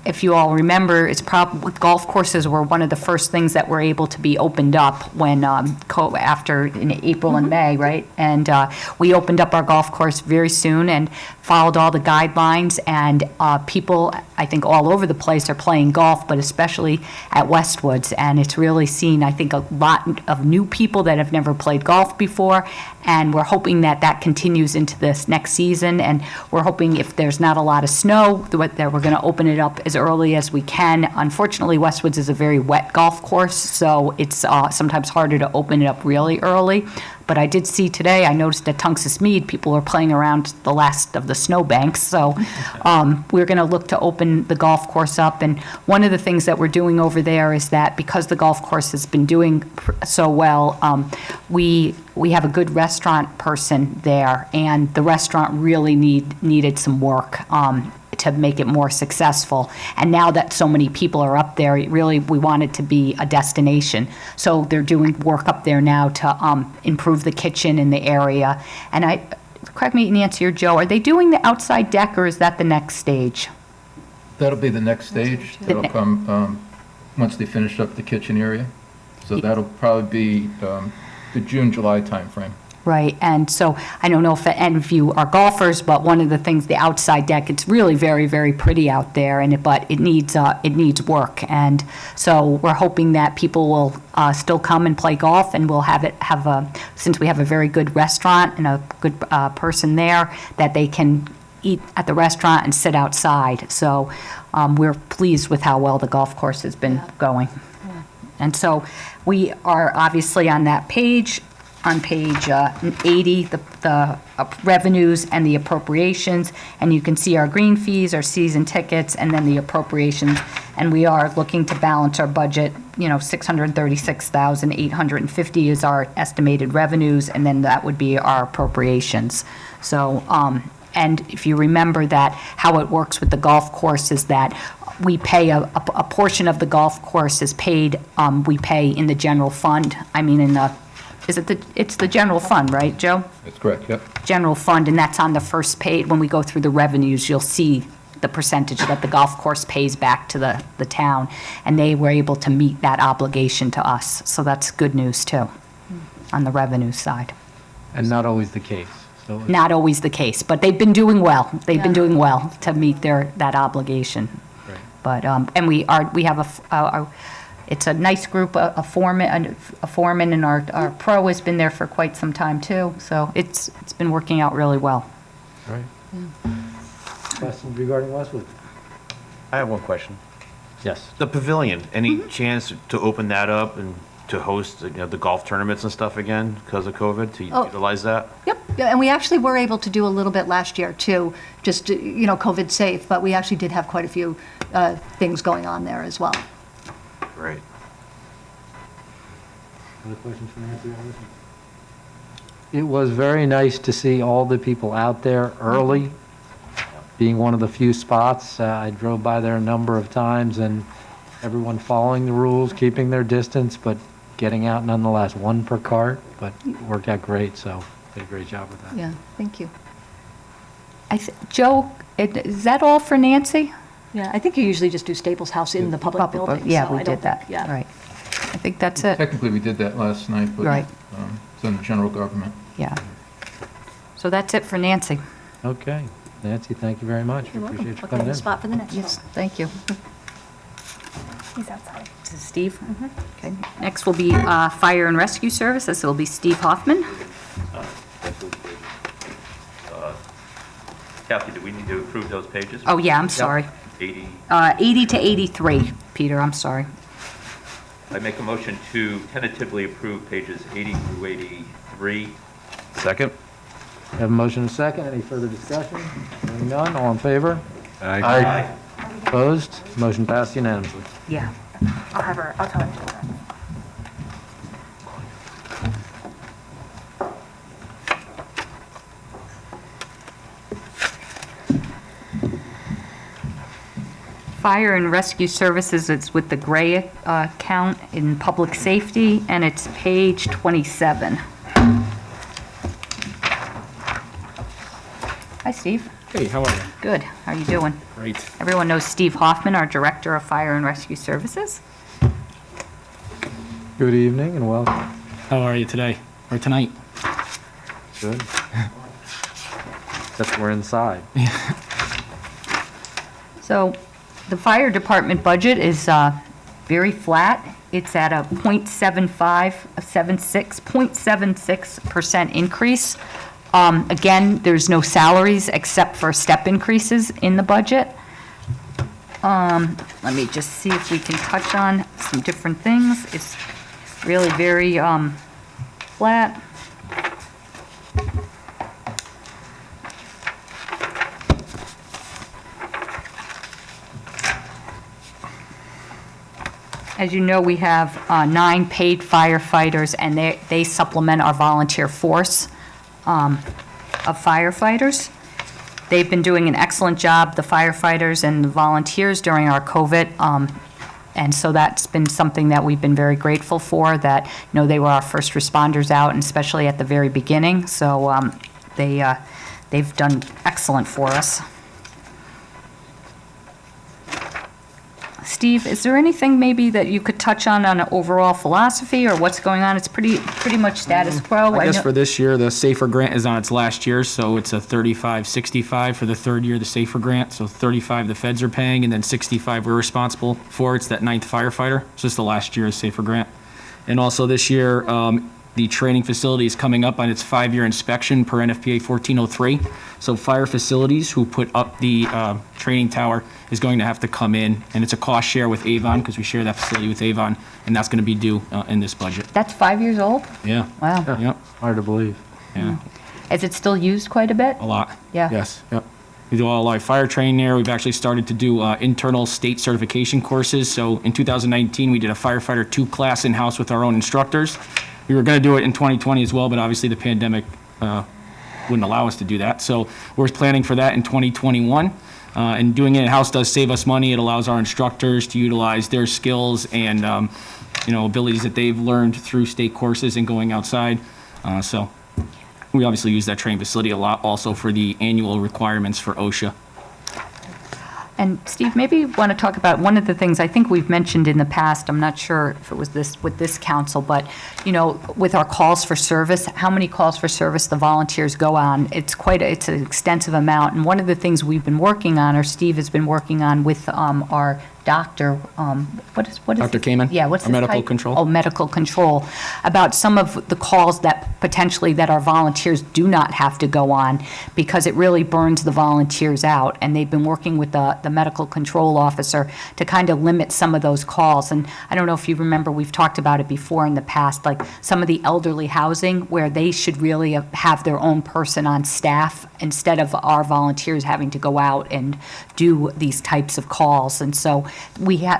if you all remember, it's probably golf courses were one of the first things that were able to be opened up when after in April and May, right? And we opened up our golf course very soon and followed all the guidelines. And people, I think, all over the place are playing golf, but especially at Westwoods. And it's really seen, I think, a lot of new people that have never played golf before. And we're hoping that that continues into this next season. And we're hoping if there's not a lot of snow, that we're going to open it up as early as we can. Unfortunately, Westwoods is a very wet golf course, so it's sometimes harder to open it up really early. But I did see today, I noticed at Tungus Mead, people are playing around the last of the snowbanks. So we're going to look to open the golf course up. And one of the things that we're doing over there is that because the golf course has been doing so well, we have a good restaurant person there, and the restaurant really needed some work to make it more successful. And now that so many people are up there, we want it to be a destination. So they're doing work up there now to improve the kitchen in the area. And correct me, Nancy or Joe, are they doing the outside deck, or is that the next stage? That'll be the next stage. That'll come once they finish up the kitchen area. So that'll probably be the June, July timeframe. Right, and so I don't know if any of you are golfers, but one of the things, the outside deck, it's really very, very pretty out there, but it needs work, and so we're hoping that people will still come and play golf, and we'll since we have a very good restaurant and a good person there, that they can eat at the restaurant and sit outside. So we're pleased with how well the golf course has been going, and so we are obviously on that page. On page 80, the revenues and the appropriations, and you can see our green fees, our season tickets, and then the appropriations. And we are looking to balance our budget, $636,850 is our estimated revenues, and then that would be our appropriations. So, and if you remember that, how it works with the golf course is that we pay a portion of the golf course is paid, we pay in the general fund, it's the general fund, right, Joe? That's correct, yep. General fund, and that's on the first page. When we go through the revenues, you'll see the percentage that the golf course pays back to the town, and they were able to meet that obligation to us. So that's good news, too, on the revenue side. And not always the case. So Not always the case, but they've been doing well. They've been doing well to meet that obligation. Right. But, and we have it's a nice group, a foreman, and our pro has been there for quite some time too. So it's been working out really well. Right. Questions regarding Westwood? I have one question. Yes. The pavilion, any chance to open that up and to host the golf tournaments and stuff again because of COVID, to utilize that? Yep, and we actually were able to do a little bit last year too, just, COVID safe, but we actually did have quite a few things going on there as well. Great. Other questions for Nancy? It was very nice to see all the people out there early, being one of the few spots. I drove by there a number of times, and everyone following the rules, keeping their distance, but getting out nonetheless, one per cart, but it worked out great, so did a great job with that. Yeah, thank you. Joe, is that all for Nancy? Yeah, I think you usually just do Staples House in the public building. Yeah, so we I don't did that, think- Yeah. right. I think that's it, Technically, we did that last night, but Right. it's in the general government. yeah. So that's it for Nancy. Okay. Nancy, thank you very much. You're welcome. Appreciate you I'll coming get in. a spot for the next one. Yes, thank you. He's outside. This is Steve? Okay. Next will be Fire and Rescue Services. It'll be Steve Hoffman. Kathy, do we need to approve those pages? Oh, yeah, I'm sorry. 80. 80 to 83, Peter, I'm sorry. I make a motion to tentatively approve pages 80 through 83. Second? Have a motion and a second. Any further discussion? Hearing none, all in favor? Aye. Opposed? Motion passed unanimously. Yeah. I'll tell her to do that. Fire and Rescue Services, it's with the gray account in public safety, and it's page 27. Hi, Steve. Hey, how are you? Good. How are you doing? Great. Everyone knows Steve Hoffman, our Director of Fire and Rescue Services. Good evening and welcome. How are you today, or tonight? Good. Except we're inside. So the fire department budget is very flat. It's at a 0.76% increase. Again, there's no salaries except for step increases in the budget. Let me just see if we can touch on some different things. It's really very flat. As you know, we have 9 paid firefighters, and they supplement our volunteer force of firefighters. They've been doing an excellent job, the firefighters and the volunteers, during our COVID. And so that's been something that we've been very grateful for, that, they were our first responders out, and especially at the very beginning. So they've done excellent for us. Steve, is there anything maybe that you could touch on an overall philosophy or what's going on? It's pretty much status quo. I guess know- for this year, the SAFER grant is on its last year, so it's a 35-65 for the third year, the SAFER grant. So 35 the feds are paying, and then 65 we're responsible for. It's that 9th firefighter. So it's the last year's SAFER grant. And also this year, the training facility is coming up on its 5-year inspection per NFPA 1403. So fire facilities who put up the training tower is going to have to come in, and it's a cost share with Avon, because we share that facility with Avon, and that's going to be due in this budget. That's 5 years old? Yeah. Wow. Yep. Hard to believe. Yeah. Is it still used quite a bit? A lot. Yeah. Yes. Yep. We do all our fire training there. We've actually started to do internal state certification courses. So in 2019, we did a firefighter 2 class in-house with our own instructors. We were going to do it in 2020 as well, but obviously the pandemic wouldn't allow us to do that. So we're planning for that in 2021. And doing it in-house does save us money. It allows our instructors to utilize their skills and abilities that they've learned through state courses and going outside. So we obviously use that training facility a lot also for the annual requirements for OSHA. And Steve, maybe you want to talk about one of the things I think we've mentioned in the past. I'm not sure if it was with this council, but, with our calls for service, how many calls for service the volunteers go on. It's an extensive amount. And one of the things we've been working on, or Steve has been working on with our doctor, what is? Dr. Kamen? Yeah, what's Our his medical title? control. Oh, medical control, about some of the calls that potentially that our volunteers do not have to go on, because it really burns the volunteers out. And they've been working with the medical control officer to kind of limit some of those calls. And I don't know if you remember, we've talked about it before in the past, like some of the elderly housing where they should really have their own person on staff instead of our volunteers having to go out and do these types of calls. And so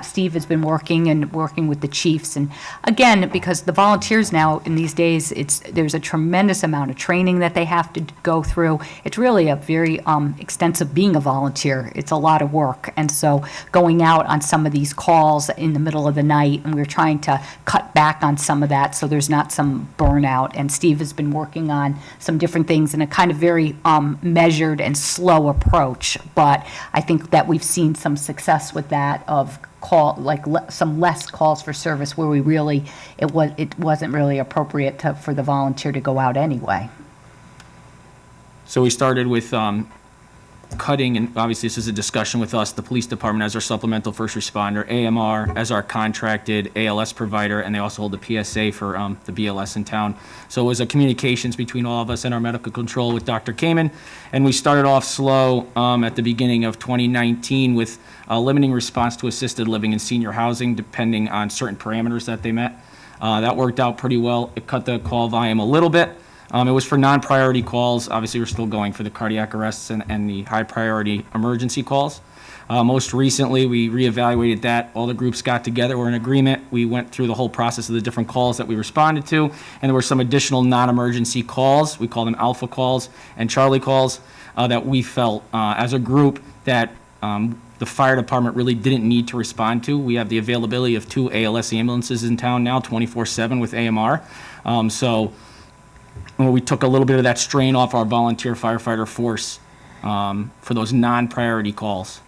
Steve has been working with the chiefs. And again, because the volunteers now in these days, there's a tremendous amount of training that they have to go through. It's really a very extensive being a volunteer. It's a lot of work. And so going out on some of these calls in the middle of the night, and we're trying to cut back on some of that so there's not some burnout. And Steve has been working on some different things in a kind of very measured and slow approach. But I think that we've seen some success with that of some less calls for service where it wasn't really appropriate for the volunteer to go out anyway. So we started with cutting, and obviously this is a discussion with us, the police department as our supplemental first responder, AMR as our contracted ALS provider, and they also hold the PSA for the BLS in town. So it was a communications between all of us and our medical control with Dr. Kamen, and we started off slow at the beginning of 2019 with limiting response to assisted living and senior housing depending on certain parameters that they met. That worked out pretty well. It cut the call volume a little bit. It was for non-priority calls. Obviously, we're still going for the cardiac arrests and the high-priority emergency calls. Most recently, we reevaluated that. All the groups got together. We're in agreement. We went through the whole process of the different calls that we responded to, and there were some additional non-emergency calls. We call them alpha calls and Charlie calls that we felt as a group that the fire department really didn't need to respond to. We have the availability of 2 ALS ambulances in town now, 24/7 with AMR. We took a little bit of that strain off our volunteer firefighter force for those non-priority calls.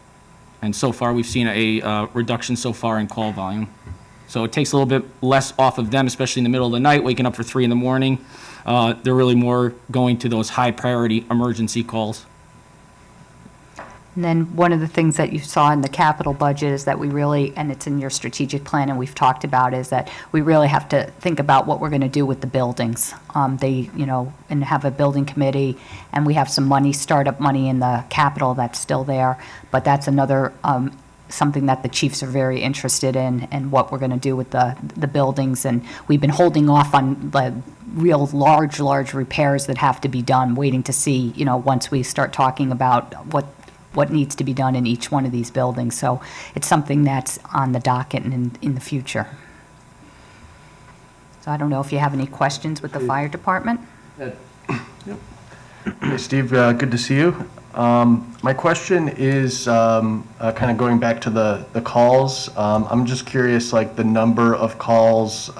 And so far, we've seen a reduction so far in call volume. So it takes a little bit less off of them, especially in the middle of the night, waking up for 3 in the morning. They're really more going to those high-priority emergency calls. And then one of the things that you saw in the capital budget is that we really, and it's in your strategic plan and we've talked about, is that we really have to think about what we're going to do with the buildings. And have a building committee, and we have some money, startup money in the capital that's still there. But that's another something that the chiefs are very interested in, and what we're going to do with the buildings. And we've been holding off on the real large repairs that have to be done, waiting to see, once we start talking about what needs to be done in each one of these buildings. So it's something that's on the docket and in the future. So I don't know if you have any questions with the fire department? Hey, Steve, good to see you. My question is kind of going back to the calls. I'm just curious, like the number of calls,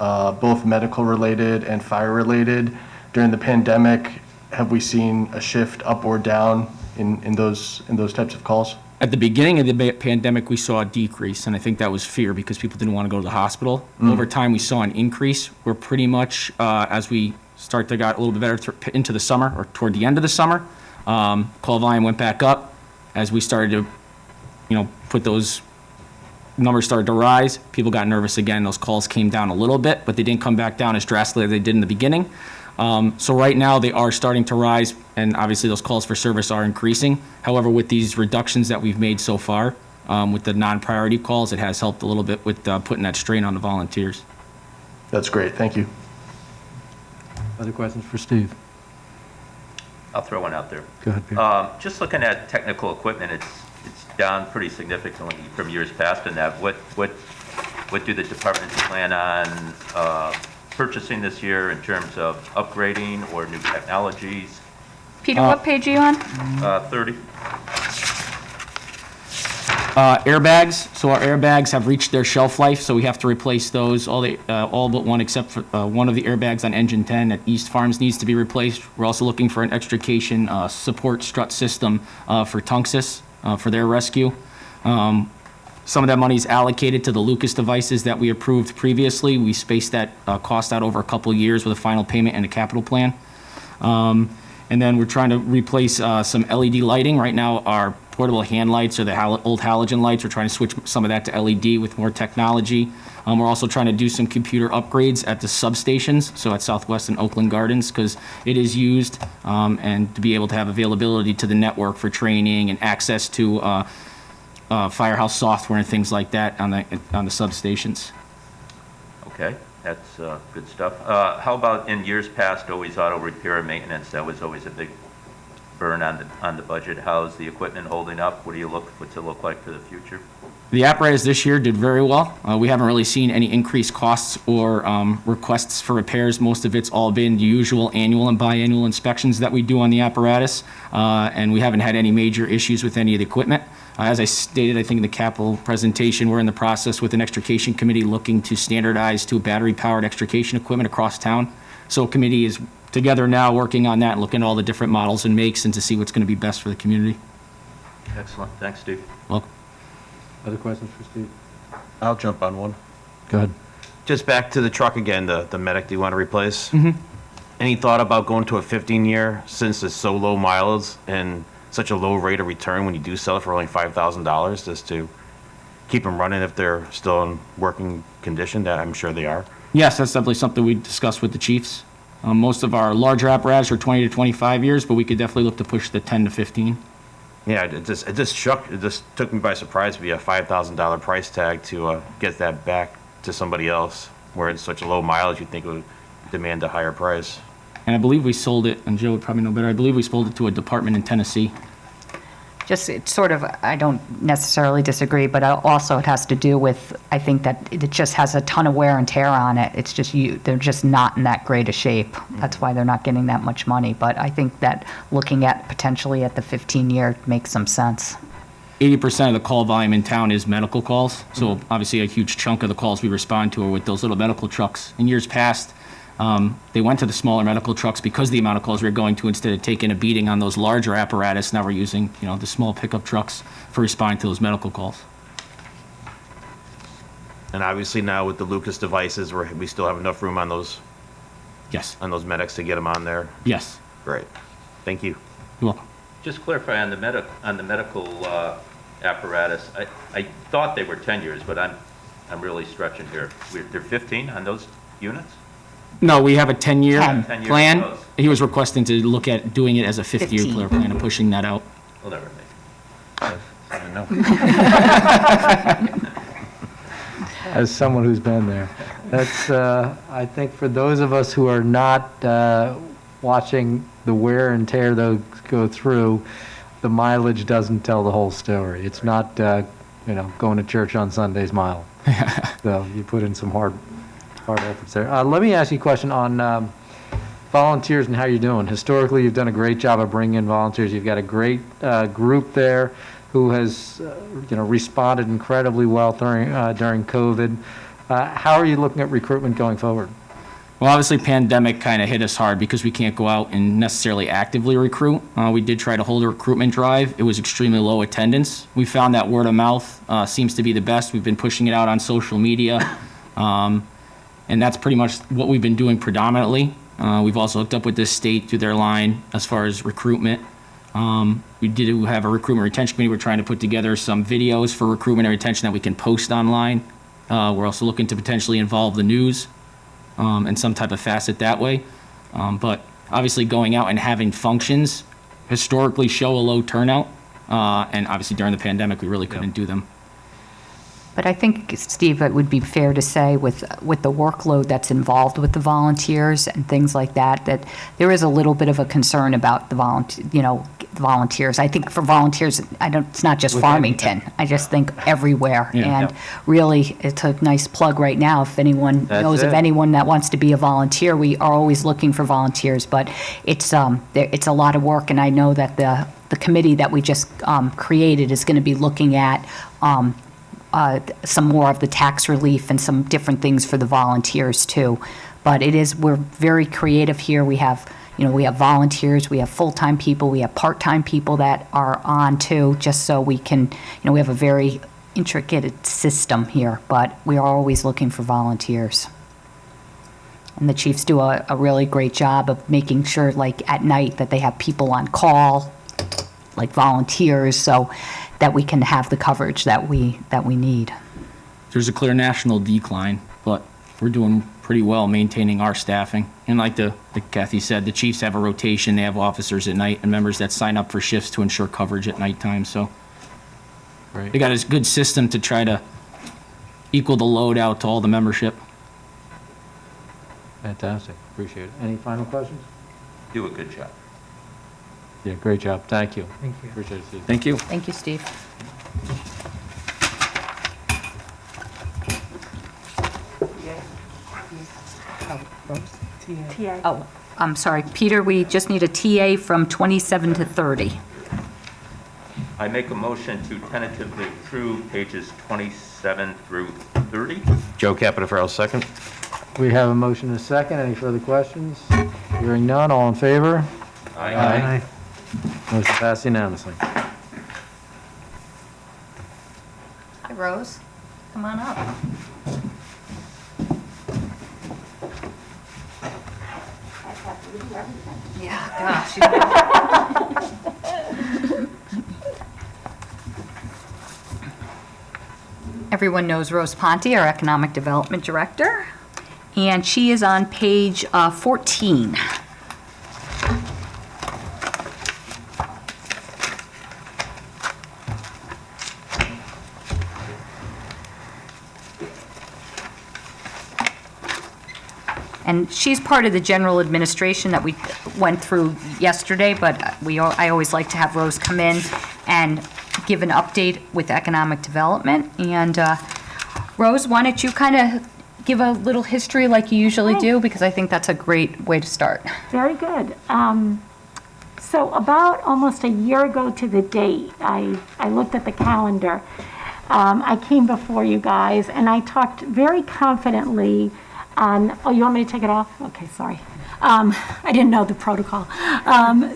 both medical related and fire related during the pandemic. Have we seen a shift up or down in those types of calls? At the beginning of the pandemic, we saw a decrease, and I think that was fear because people didn't want to go to the hospital. Over time, we saw an increase. We're pretty much, as we start to get a little bit better into the summer or toward the end of the summer, call volume went back up. As we started to, put those numbers started to rise, people got nervous again. Those calls came down a little bit, but they didn't come back down as drastically as they did in the beginning. So right now they are starting to rise, and obviously those calls for service are increasing. However, with these reductions that we've made so far, with the non-priority calls, it has helped a little bit with putting that strain on the volunteers. That's great. Thank you. Other questions for Steve? I'll throw one out there. Go ahead, Peter. Just looking at technical equipment, it's down pretty significantly from years past in that. What do the departments plan on purchasing this year in terms of upgrading or new technologies? Peter, what page are you on? 30. Airbags. So our airbags have reached their shelf life, so we have to replace those. All but one, except for one of the airbags on engine 10 at East Farms needs to be replaced. We're also looking for an extrication support strut system for Tunxus for their rescue. Some of that money is allocated to the Lucas devices that we approved previously. We spaced that cost out over a couple of years with a final payment and a capital plan. And then we're trying to replace some LED lighting. Right now, our portable hand lights or the old halogen lights. We're trying to switch some of that to LED with more technology. We're also trying to do some computer upgrades at the substations, so at Southwest and Oakland Gardens, because it is used, and to be able to have availability to the network for training and access to firehouse software and things like that on the substations. Okay, that's good stuff. How about in years past, always auto repair and maintenance? That was always a big burn on the budget. How's the equipment holding up? What's it look like for the future? The apparatus this year did very well. We haven't really seen any increased costs or requests for repairs. Most of it's all been the usual annual and biannual inspections that we do on the apparatus, and we haven't had any major issues with any of the equipment. As I stated, I think in the capital presentation, we're in the process with an extrication committee looking to standardize to battery-powered extrication equipment across town. So a committee is together now working on that and looking at all the different models and makes and to see what's going to be best for the community. Excellent. Thanks, Steve. Welcome. Other questions for Steve? I'll jump on one. Go ahead. Just back to the truck again, the medic you want to replace. Any thought about going to a 15-year since it's so low mileage and such a low rate of return when you do sell it for only $5,000, just to keep them running if they're still in working condition? That I'm sure they are. Yes, that's definitely something we discussed with the chiefs. Most of our larger apparatus are 20 to 25 years, but we could definitely look to push the 10 to 15. Yeah, it just took me by surprise to be a $5,000 price tag to get that back to somebody else, where it's such a low mileage. You'd think it would demand a higher price. And I believe we sold it, and Joe would probably know better, I believe we sold it to a department in Tennessee. Just, it's sort of, I don't necessarily disagree, but also it has to do with, I think that it just has a ton of wear and tear on it. It's just they're just not in that great a shape. That's why they're not getting that much money. But I think that looking at potentially at the 15-year makes some sense. 80% of the call volume in town is medical calls. So obviously a huge chunk of the calls we respond to are with those little medical trucks. In years past, they went to the smaller medical trucks because of the amount of calls we were going to instead of taking a beating on those larger apparatus. Now we're using, the small pickup trucks for responding to those medical calls. And obviously now with the Lucas devices, we still have enough room on those. Yes. On those medics to get them on there. Yes. Great. Thank you. You're welcome. Just clarify on the medical apparatus. I thought they were 10 years, but I'm really stretching here. They're 15 on those units? No, we have a 10-year 10-year plan. close. He was requesting to look at doing it as a 50-year 15. plan and pushing that out. Well, never mind. I know. As someone who's been there, that's, I think for those of us who are not watching the wear and tear those go through, the mileage doesn't tell the whole story. It's not, going to church on Sundays mile. So you put in some hard efforts there. Let me ask you a question on volunteers and how you're doing. Historically, you've done a great job of bringing in volunteers. You've got a great group there who has, responded incredibly well during COVID. How are you looking at recruitment going forward? Well, obviously, pandemic kind of hit us hard because we can't go out and necessarily actively recruit. We did try to hold a recruitment drive. It was extremely low attendance. We found that word of mouth seems to be the best. We've been pushing it out on social media. And that's pretty much what we've been doing predominantly. We've also hooked up with this state through their line as far as recruitment. We did have a recruitment retention committee. We're trying to put together some videos for recruitment and retention that we can post online. We're also looking to potentially involve the news in some type of facet that way. But obviously going out and having functions historically show a low turnout. And obviously during the pandemic, we really couldn't do them. But I think, Steve, it would be fair to say with the workload that's involved with the volunteers and things like that, that there is a little bit of a concern about the volunteers. I think for volunteers, it's not just Farmington. I just think everywhere. Yeah. And really, it's a nice plug right now. If anyone knows of anyone that wants to be a volunteer, we are always looking for volunteers. But it's a lot of work, and I know that the committee that we just created is going to be looking at some more of the tax relief and some different things for the volunteers too. But we're very creative here. We have volunteers, we have full-time people, we have part-time people that are on too, just so we can, we have a very intricate system here, but we are always looking for volunteers. And the chiefs do a really great job of making sure, like at night, that they have people on call like volunteers, so that we can have the coverage that we need. There's a clear national decline, but we're doing pretty well maintaining our staffing. And like Kathy said, the chiefs have a rotation. They have officers at night and members that sign up for shifts to ensure coverage at nighttime. So Great. they got a good system to try to equal the load out to all the membership. Fantastic. Appreciate it. Any final questions? Do a good job. Yeah, great job. Thank you. Thank you. Appreciate it, Steve. Thank you. Thank you, Steve. TA. Oh, I'm sorry, Peter, we just need a TA from 27 to 30. I make a motion to tentatively approve pages 27 through 30. Joe Capitaferro, second. We have a motion and a second. Any further questions? Hearing none, all in favor? Aye. Motion passed unanimously. Hi, Rose. Come on up. Yeah, gosh. Everyone knows Rose Ponte, our Economic Development Director, and she is on page 14. And she's part of the general administration that we went through yesterday, but I always like to have Rose come in and give an update with economic development. And Rose, why don't you kind of give a little history like you usually do, because I think that's a great way to start. Very good. So about almost a year ago to the date, I looked at the calendar. I came before you guys and I talked very confidently on, oh, you want me to take it off? Okay, sorry. I didn't know the protocol.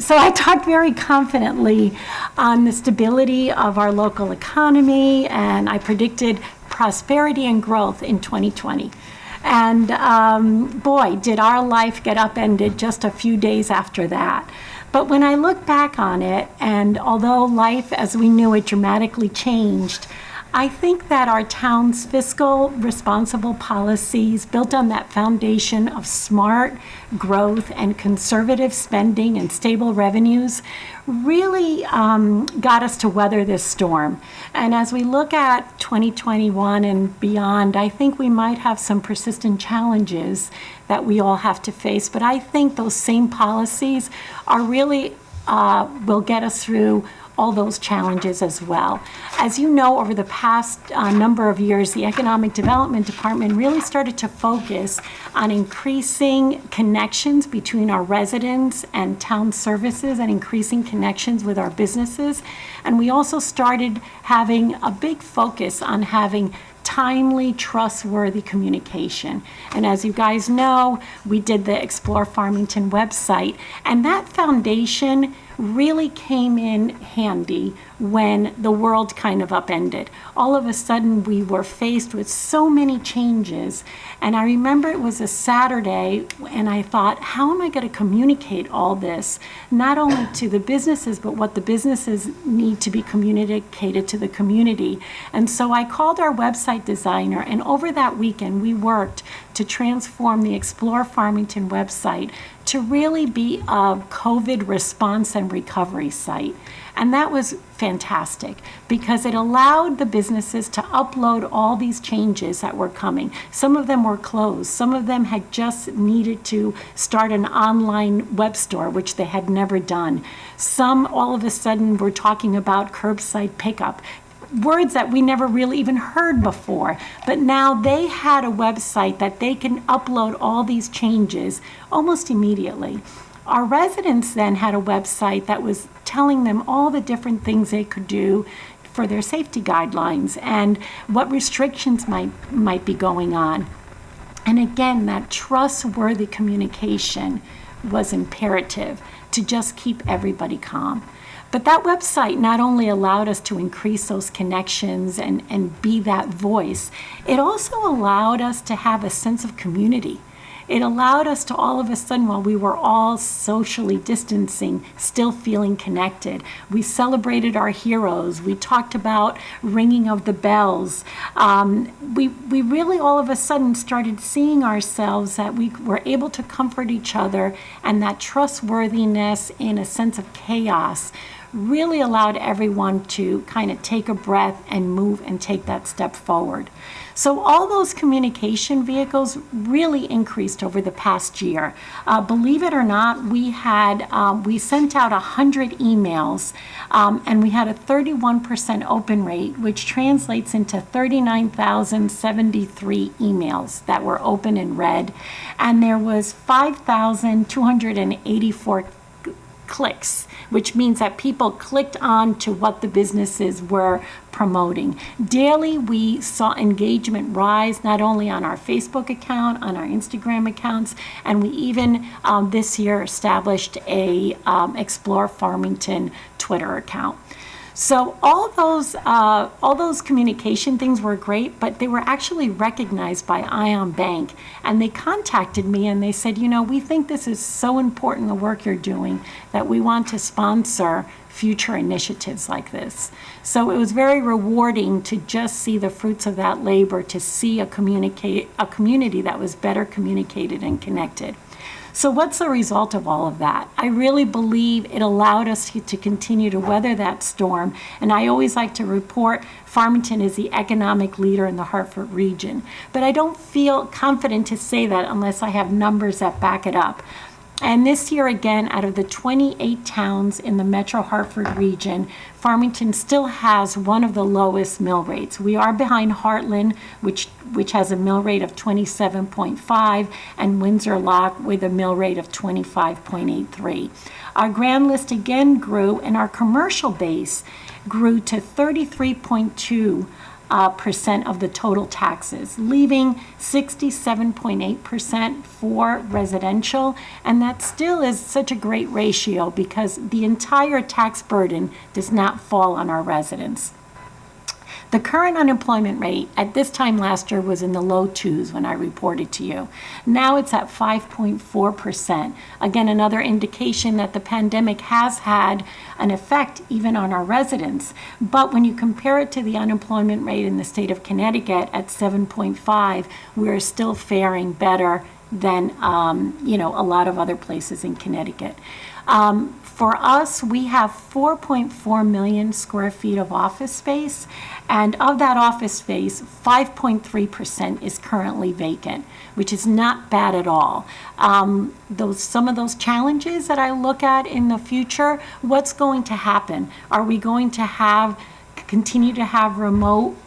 So I talked very confidently on the stability of our local economy, and I predicted prosperity and growth in 2020. And boy, did our life get upended just a few days after that. But when I look back on it, and although life as we knew it dramatically changed, I think that our town's fiscal responsible policies built on that foundation of smart growth and conservative spending and stable revenues really got us to weather this storm. And as we look at 2021 and beyond, I think we might have some persistent challenges that we all have to face. But I think those same policies are really will get us through all those challenges as well. As you know, over the past number of years, the Economic Development Department really started to focus on increasing connections between our residents and town services and increasing connections with our businesses. And we also started having a big focus on having timely, trustworthy communication. And as you guys know, we did the Explore Farmington website, and that foundation really came in handy when the world kind of upended. All of a sudden, we were faced with so many changes. And I remember it was a Saturday, and I thought, how am I going to communicate all this, not only to the businesses, but what the businesses need to be communicated to the community. And so I called our website designer, and over that weekend, we worked to transform the Explore Farmington website to really be a COVID response and recovery site. And that was fantastic because it allowed the businesses to upload all these changes that were coming. Some of them were closed. Some of them had just needed to start an online web store, which they had never done. Some all of a sudden were talking about curbside pickup, words that we never really even heard before. But now they had a website that they can upload all these changes almost immediately. Our residents then had a website that was telling them all the different things they could do for their safety guidelines and what restrictions might be going on. And again, that trustworthy communication was imperative to just keep everybody calm. But that website not only allowed us to increase those connections and be that voice, it also allowed us to have a sense of community. It allowed us to all of a sudden, while we were all socially distancing, still feeling connected. We celebrated our heroes. We talked about ringing of the bells. We really all of a sudden started seeing ourselves that we were able to comfort each other, and that trustworthiness in a sense of chaos really allowed everyone to kind of take a breath and move and take that step forward. So all those communication vehicles really increased over the past year. Believe it or not, we sent out 100 emails, and we had a 31% open rate, which translates into 39,073 emails that were open and read, and there was 5,284 clicks, which means that people clicked on to what the businesses were promoting. Daily, we saw engagement rise, not only on our Facebook account, on our Instagram accounts, and we even this year established a Explore Farmington Twitter account. So all those communication things were great, but they were actually recognized by Ion Bank, and they contacted me and they said, we think this is so important, the work you're doing, that we want to sponsor future initiatives like this. So it was very rewarding to just see the fruits of that labor, to see a community that was better communicated and connected. So what's the result of all of that? I really believe it allowed us to continue to weather that storm. And I always like to report Farmington is the economic leader in the Hartford region. But I don't feel confident to say that unless I have numbers that back it up. And this year, again, out of the 28 towns in the Metro Hartford region, Farmington still has one of the lowest mill rates. We are behind Heartland, which has a mill rate of 27.5, and Windsor Lock with a mill rate of 25.83. Our grand list again grew, and our commercial base grew to 33.2% of the total taxes, leaving 67.8% for residential, and that still is such a great ratio because the entire tax burden does not fall on our residents. The current unemployment rate at this time last year was in the low 2s when I reported to you. Now it's at 5.4%. Again, another indication that the pandemic has had an effect even on our residents. But when you compare it to the unemployment rate in the state of Connecticut at 7.5, we're still faring better than a lot of other places in Connecticut. For us, we have 4.4 million square feet of office space, and of that office space, 5.3% is currently vacant, which is not bad at all. Some of those challenges that I look at in the future, what's going to happen? Are we going to continue to have remote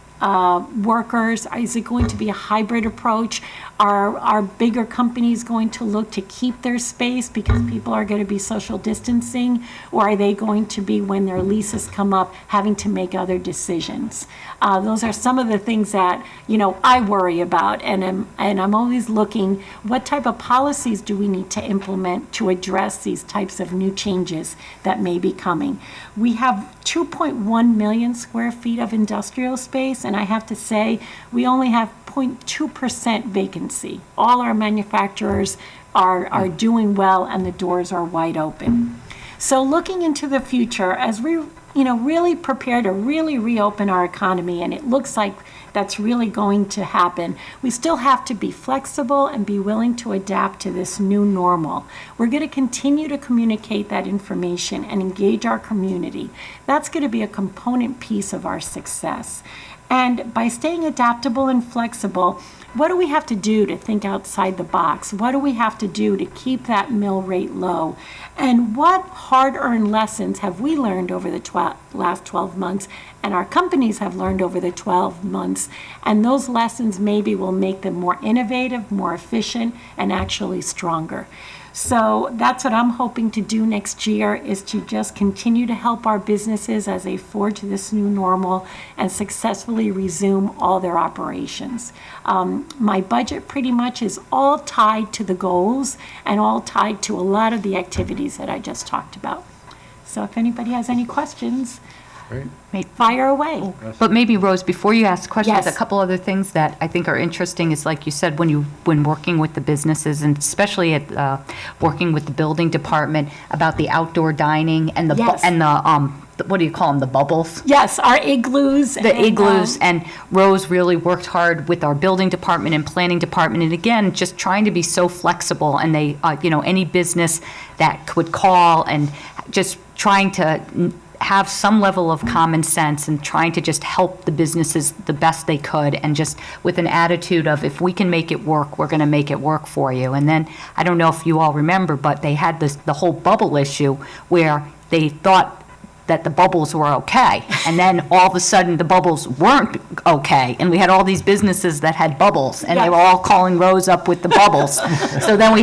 workers? Is it going to be a hybrid approach? Are bigger companies going to look to keep their space because people are going to be social distancing? Or are they going to be, when their leases come up, having to make other decisions? Those are some of the things that, I worry about. And I'm always looking, what type of policies do we need to implement to address these types of new changes that may be coming? We have 2.1 million square feet of industrial space, and I have to say, we only have 0.2% vacancy. All our manufacturers are doing well, and the doors are wide open. So looking into the future, as we really prepare to really reopen our economy, and it looks like that's really going to happen, we still have to be flexible and be willing to adapt to this new normal. We're going to continue to communicate that information and engage our community. That's going to be a component piece of our success. And by staying adaptable and flexible, what do we have to do to think outside the box? What do we have to do to keep that mill rate low? And what hard-earned lessons have we learned over the last 12 months, and our companies have learned over the 12 months? And those lessons maybe will make them more innovative, more efficient, and actually stronger. So that's what I'm hoping to do next year, is to just continue to help our businesses as they forge this new normal and successfully resume all their operations. My budget pretty much is all tied to the goals and all tied to a lot of the activities that I just talked about. So if anybody has any questions. Fire away. But maybe, Rose, before you ask questions, Yes. a couple other things that I think are interesting is, like you said, when working with the businesses, and especially at working with the building department, about the outdoor dining and the, Yes. what do you call them, the bubbles? Yes, our igloos. The and, igloos, and Rose really worked hard with our building department and planning department, and again, just trying to be so flexible, and they, any business that could call, and just trying to have some level of common sense and trying to just help the businesses the best they could, and just with an attitude of, if we can make it work, we're going to make it work for you. And then, I don't know if you all remember, but they had the whole bubble issue where they thought that the bubbles were okay, and then all of a sudden the bubbles weren't okay, and we had all these businesses that had bubbles, and they were all calling Rose up with the bubbles. So then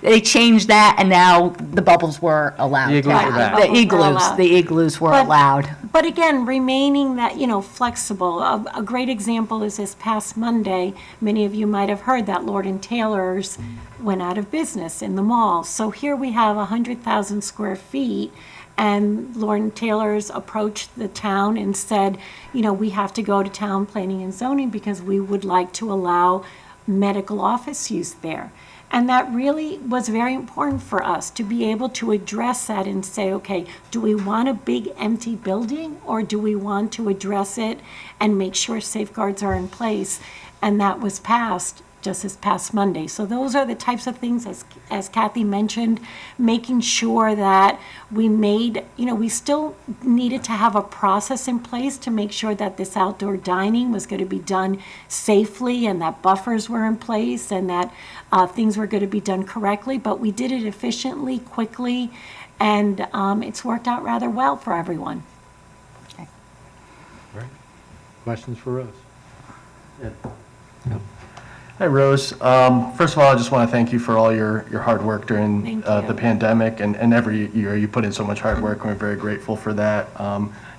they changed that, and now the bubbles were allowed. The igloos are back. The igloos were allowed. But again, remaining that, flexible. A great example is this past Monday, many of you might have heard that Lord & Taylor's went out of business in the mall. So here we have 100,000 square feet, and Lord & Taylor's approached the town and said, we have to go to town planning and zoning because we would like to allow medical office use there. And that really was very important for us to be able to address that and say, okay, do we want a big empty building, or do we want to address it and make sure safeguards are in place? And that was passed just this past Monday. So those are the types of things, as Kathy mentioned, making sure that we we still needed to have a process in place to make sure that this outdoor dining was going to be done safely, and that buffers were in place, and that things were going to be done correctly. But we did it efficiently, quickly, and it's worked out rather well for everyone. Questions for Rose? Hi, Rose. First of all, I just want to thank you for all your hard work during Thank the you. pandemic, and every year you put in so much hard work, and we're very grateful for that.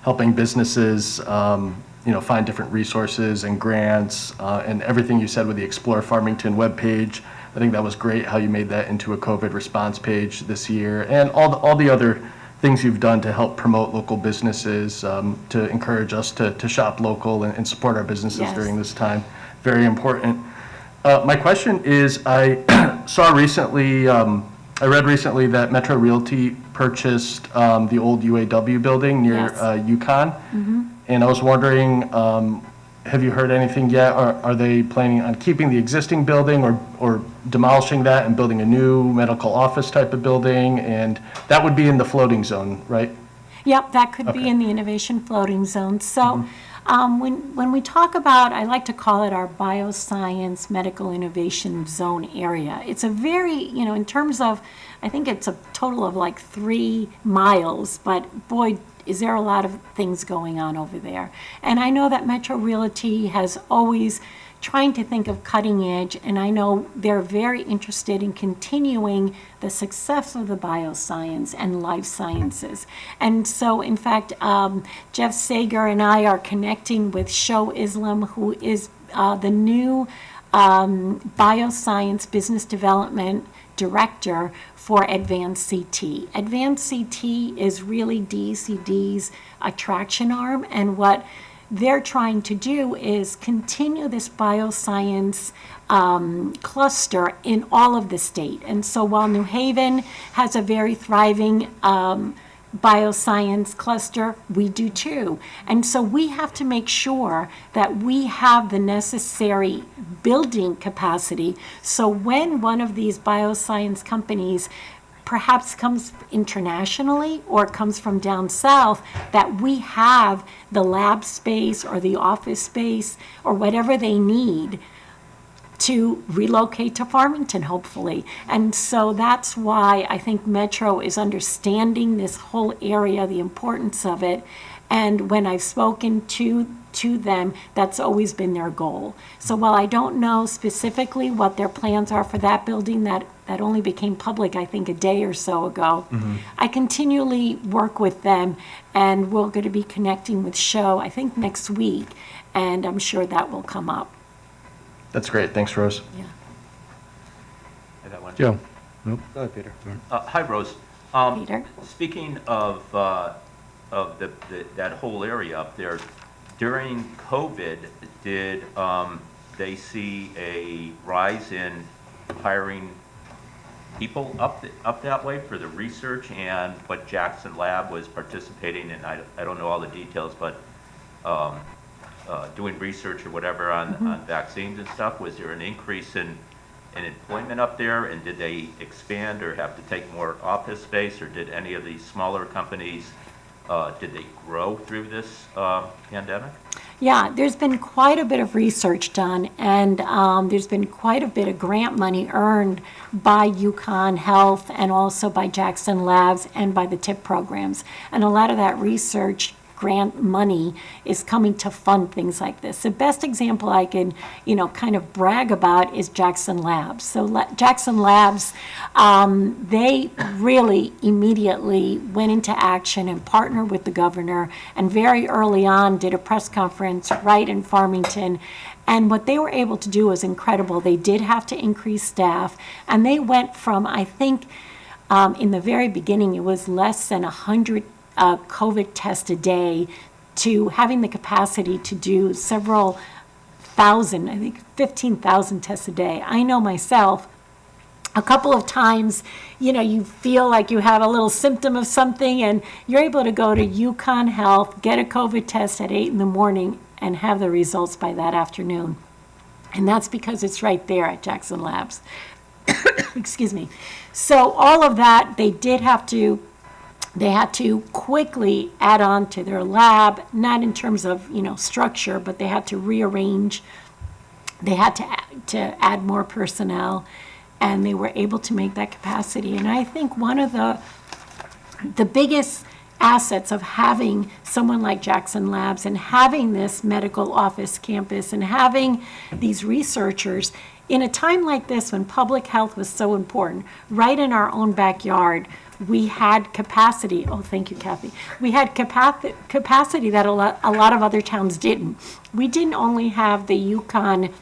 Helping businesses, find different resources and grants, and everything you said with the Explore Farmington webpage. I think that was great how you made that into a COVID response page this year, and all the other things you've done to help promote local businesses, to encourage us to shop local and support our businesses Yes. during this time. Very important. My question is, I read recently that Metro Realty purchased the old UAW building near Yes. Yukon. And I was wondering, have you heard anything yet? Are they planning on keeping the existing building, or demolishing that and building a new medical office type of building? And that would be in the floating zone, right? Yep, that could be Okay. in the innovation floating zone. So when we talk about, I like to call it our bioscience medical innovation zone area. It's a very, in terms of, I think it's a total of like 3 miles, but boy, is there a lot of things going on over there. And I know that Metro Realty has always trying to think of cutting edge, and I know they're very interested in continuing the success of the bioscience and life sciences. And so, in fact, Jeff Sager and I are connecting with Sho Islam, who is the new bioscience business development director for Advanced CT. Advanced CT is really DCD's attraction arm, and what they're trying to do is continue this bioscience cluster in all of the state. And so while New Haven has a very thriving bioscience cluster, we do too. And so we have to make sure that we have the necessary building capacity, so when one of these bioscience companies perhaps comes internationally or comes from down south, that we have the lab space or the office space or whatever they need to relocate to Farmington, hopefully. And so that's why I think Metro is understanding this whole area, the importance of it. And when I've spoken to them, that's always been their goal. So while I don't know specifically what their plans are for that building that only became public, I think, a day or so ago, I continually work with them, and we're going to be connecting with Sho, I think, next week, and I'm sure that will come up. That's great. Thanks, Rose. Yeah. I got one. Joe? Nope. Go ahead, Peter. Hi, Rose. Peter? Speaking of of that whole area up there, during COVID, did they see a rise in hiring people up that way for the research and what Jackson Lab was participating in? I don't know all the details, but doing research or whatever on vaccines and stuff. Was there an increase in employment up there, and did they expand or have to take more office space, or did any of these smaller companies, did they grow through this pandemic? Yeah, there's been quite a bit of research done, and there's been quite a bit of grant money earned by Yukon Health and also by Jackson Labs and by the TIP programs. And a lot of that research grant money is coming to fund things like this. The best example I can, kind of brag about is Jackson Labs. So Jackson Labs, they really immediately went into action and partnered with the governor, and very early on did a press conference right in Farmington. And what they were able to do was incredible. They did have to increase staff, and they went from, I think, in the very beginning, it was less than 100 COVID tests a day to having the capacity to do several thousand, I think 15,000 tests a day. I know myself, a couple of times, you feel like you have a little symptom of something, and you're able to go to Yukon Health, get a COVID test at 8 in the morning, and have the results by that afternoon. And that's because it's right there at Jackson Labs. Excuse me. So all of that, they had to quickly add on to their lab, not in terms of, structure, but they had to rearrange. They had to add more personnel, and they were able to make that capacity. And I think one of the biggest assets of having someone like Jackson Labs and having this medical office campus and having these researchers in a time like this when public health was so important, right in our own backyard, we had capacity. Oh, thank you, Kathy. We had capacity that a lot of other towns didn't. We didn't only have the Yukon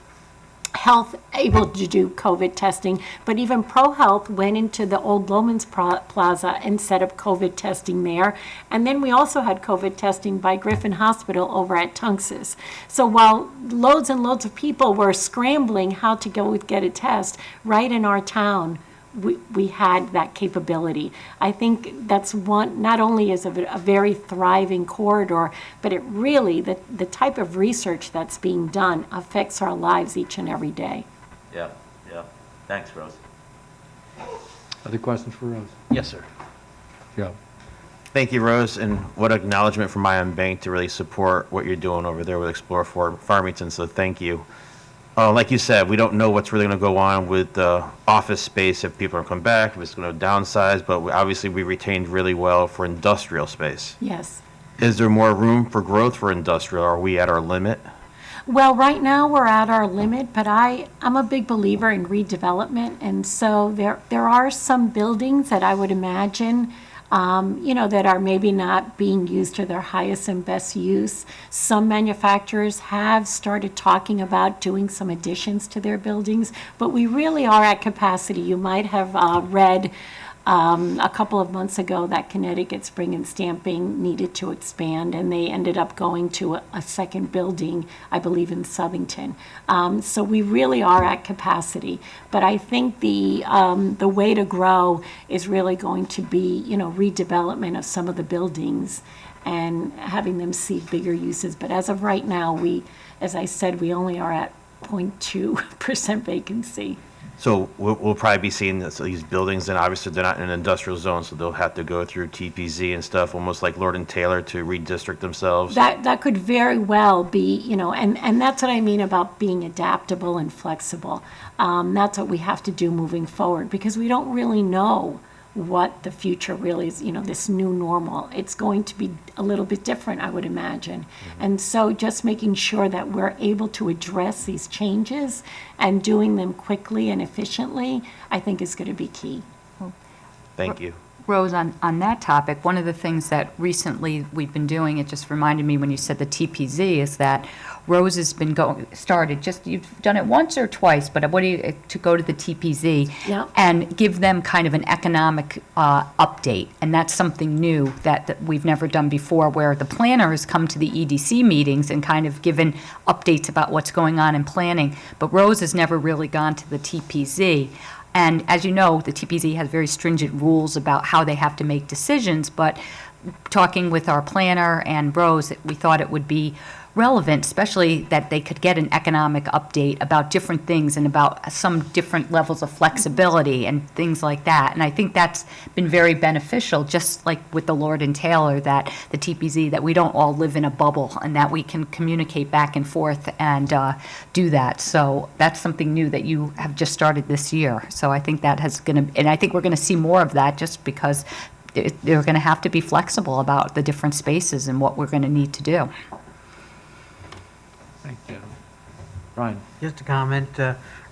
Health able to do COVID testing, but even ProHealth went into the old Loman's Plaza and set up COVID testing there. And then we also had COVID testing by Griffin Hospital over at Tunx's. So while loads and loads of people were scrambling how to go get a test, right in our town, we had that capability. I think that's one, not only is it a very thriving corridor, but it really, the type of research that's being done affects our lives each and every day. Yeah. Thanks, Rose. Other questions for Rose? Yes, sir. Joe. Thank you, Rose, and what acknowledgement from Ion Bank to really support what you're doing over there with Explore Farmington, so thank you. Like you said, we don't know what's really going to go on with the office space, if people are going to come back, if it's going to downsize, but obviously we retained really well for industrial space. Yes. Is there more room for growth for industrial? Are we at our limit? Well, right now we're at our limit, but I'm a big believer in redevelopment, and so there are some buildings that I would imagine that are maybe not being used to their highest and best use. Some manufacturers have started talking about doing some additions to their buildings, but we really are at capacity. You might have read a couple of months ago that Connecticut Spring and Stamping needed to expand, and they ended up going to a second building, I believe, in Southington. So we really are at capacity. But I think the way to grow is really going to be, redevelopment of some of the buildings and having them see bigger uses. But as of right now, as I said, we only are at 0.2% vacancy. So we'll probably be seeing these buildings, and obviously they're not in an industrial zone, so they'll have to go through TPZ and stuff, almost like Lord and Taylor, to redistrict themselves. That could very well be, and that's what I mean about being adaptable and flexible. That's what we have to do moving forward, because we don't really know what the future really is, this new normal. It's going to be a little bit different, I would imagine. Mm-hmm. And so just making sure that we're able to address these changes and doing them quickly and efficiently, I think is going to be key. Thank you. Rose, on that topic, one of the things that recently we've been doing, it just reminded me when you said the TPZ, is that Rose has been you've done it once or twice, but to go to the TPZ Yeah. and give them kind of an economic update. And that's something new that we've never done before, where the planners come to the EDC meetings and kind of given updates about what's going on in planning. But Rose has never really gone to the TPZ. And as you know, the TPZ has very stringent rules about how they have to make decisions, but talking with our planner and Rose, we thought it would be relevant, especially that they could get an economic update about different things and about some different levels of flexibility and things like that. And I think that's been very beneficial, just like with the Lord and Taylor, that the TPZ, that we don't all live in a bubble and that we can communicate back and forth and do that. So that's something new that you have just started this year. So I think that and I think we're going to see more of that, just because they're going to have to be flexible about the different spaces and what we're going to need to do. Thank you. Brian? Just a comment,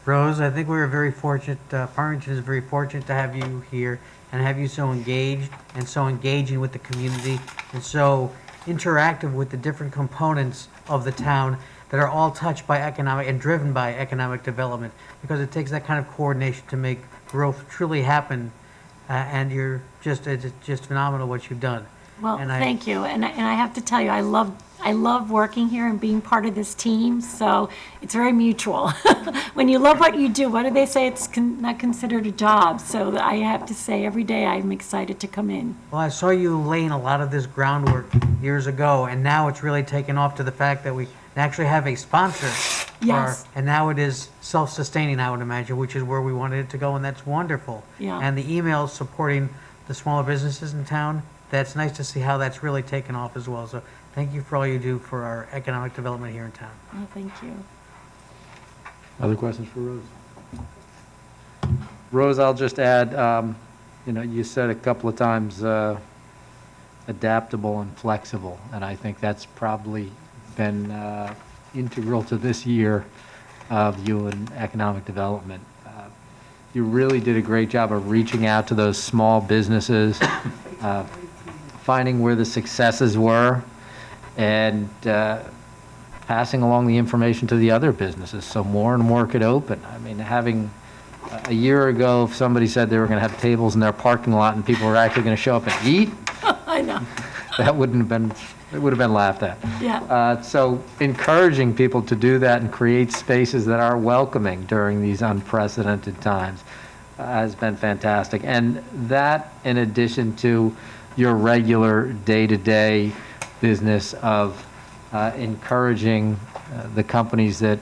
Rose, I think we were very fortunate, Farmington is very fortunate to have you here and have you so engaged and so engaging with the community and so interactive with the different components of the town that are all touched by economic and driven by economic development, because it takes that kind of coordination to make growth truly happen, and it's just phenomenal what you've done. Well, And thank you. And I have to tell you, I love working here and being part of this team, so it's very mutual. When you love what you do, what do they say? It's not considered a job. So I have to say, every day I'm excited to come in. Well, I saw you laying a lot of this groundwork years ago, and now it's really taken off to the fact that we actually have a sponsor. Yes. And now it is self-sustaining, I would imagine, which is where we wanted it to go, and that's wonderful. Yeah. And the emails supporting the smaller businesses in town, that's nice to see how that's really taken off as well. So thank you for all you do for our economic development here in town. Oh, thank you. Other questions for Rose? Rose, I'll just add, you said a couple of times adaptable and flexible, and I think that's probably been integral to this year of you in economic development. You really did a great job of reaching out to those small businesses, finding where the successes were, and passing along the information to the other businesses so more and more could open. I mean, having a year ago, if somebody said they were going to have tables in their parking lot and people were actually going to show up and eat, I know. that wouldn't have been, it would have been laughed at. Yeah. So encouraging people to do that and create spaces that are welcoming during these unprecedented times has been fantastic. And that, in addition to your regular day-to-day business of encouraging the companies that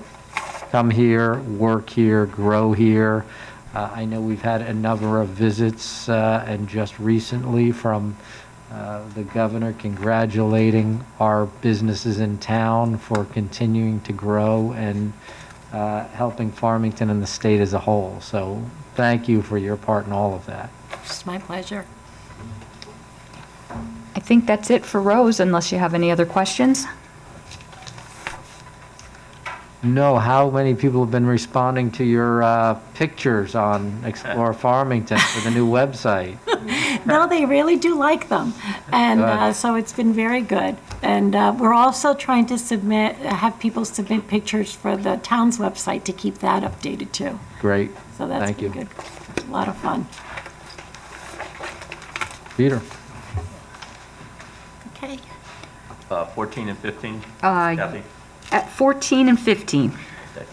come here, work here, grow here. I know we've had a number of visits, and just recently from the governor congratulating our businesses in town for continuing to grow and helping Farmington and the state as a whole. So thank you for your part in all of that. It's my pleasure. I think that's it for Rose, unless you have any other questions. No, how many people have been responding to your pictures on Explore Farmington for the new website? No, they really do like them. And Good. so it's been very good. And we're also trying to have people submit pictures for the town's website to keep that updated too. Great. So that's Thank been you. good. A lot of fun. Peter? Okay. 14 and 15, Kathy? At 14 and 15. Okay.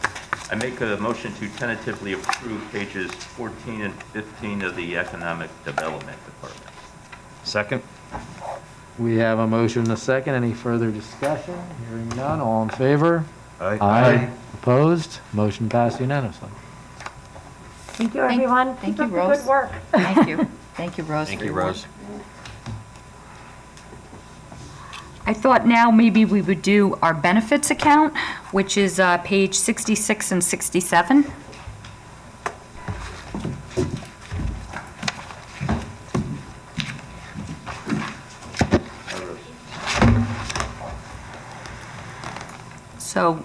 I make a motion to tentatively approve pages 14 and 15 of the Economic Development Department. Second? We have a motion and a second. Any further discussion? Hearing none, all in favor? Aye. Opposed? Motion passed unanimously. Thank you, everyone. Thank Keep you, up the Rose. good work. Thank you. Thank you, Rose. Thank for you, your work. Rose. I thought now maybe we would do our benefits account, which is page 66 and 67. So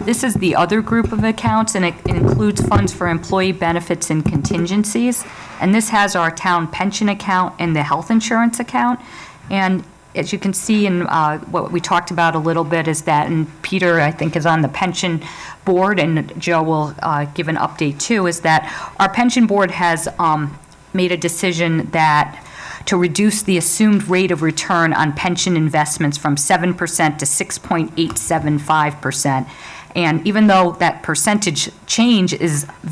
this is the other group of accounts, and it includes funds for employee benefits and contingencies. And this has our town pension account and the health insurance account. And as you can see in what we talked about a little bit is that, and Peter, I think, is on the pension board, and Joe will give an update too, is that our pension board has made a decision that to reduce the assumed rate of return on pension investments from 7% to 6.875%. And even though that percentage change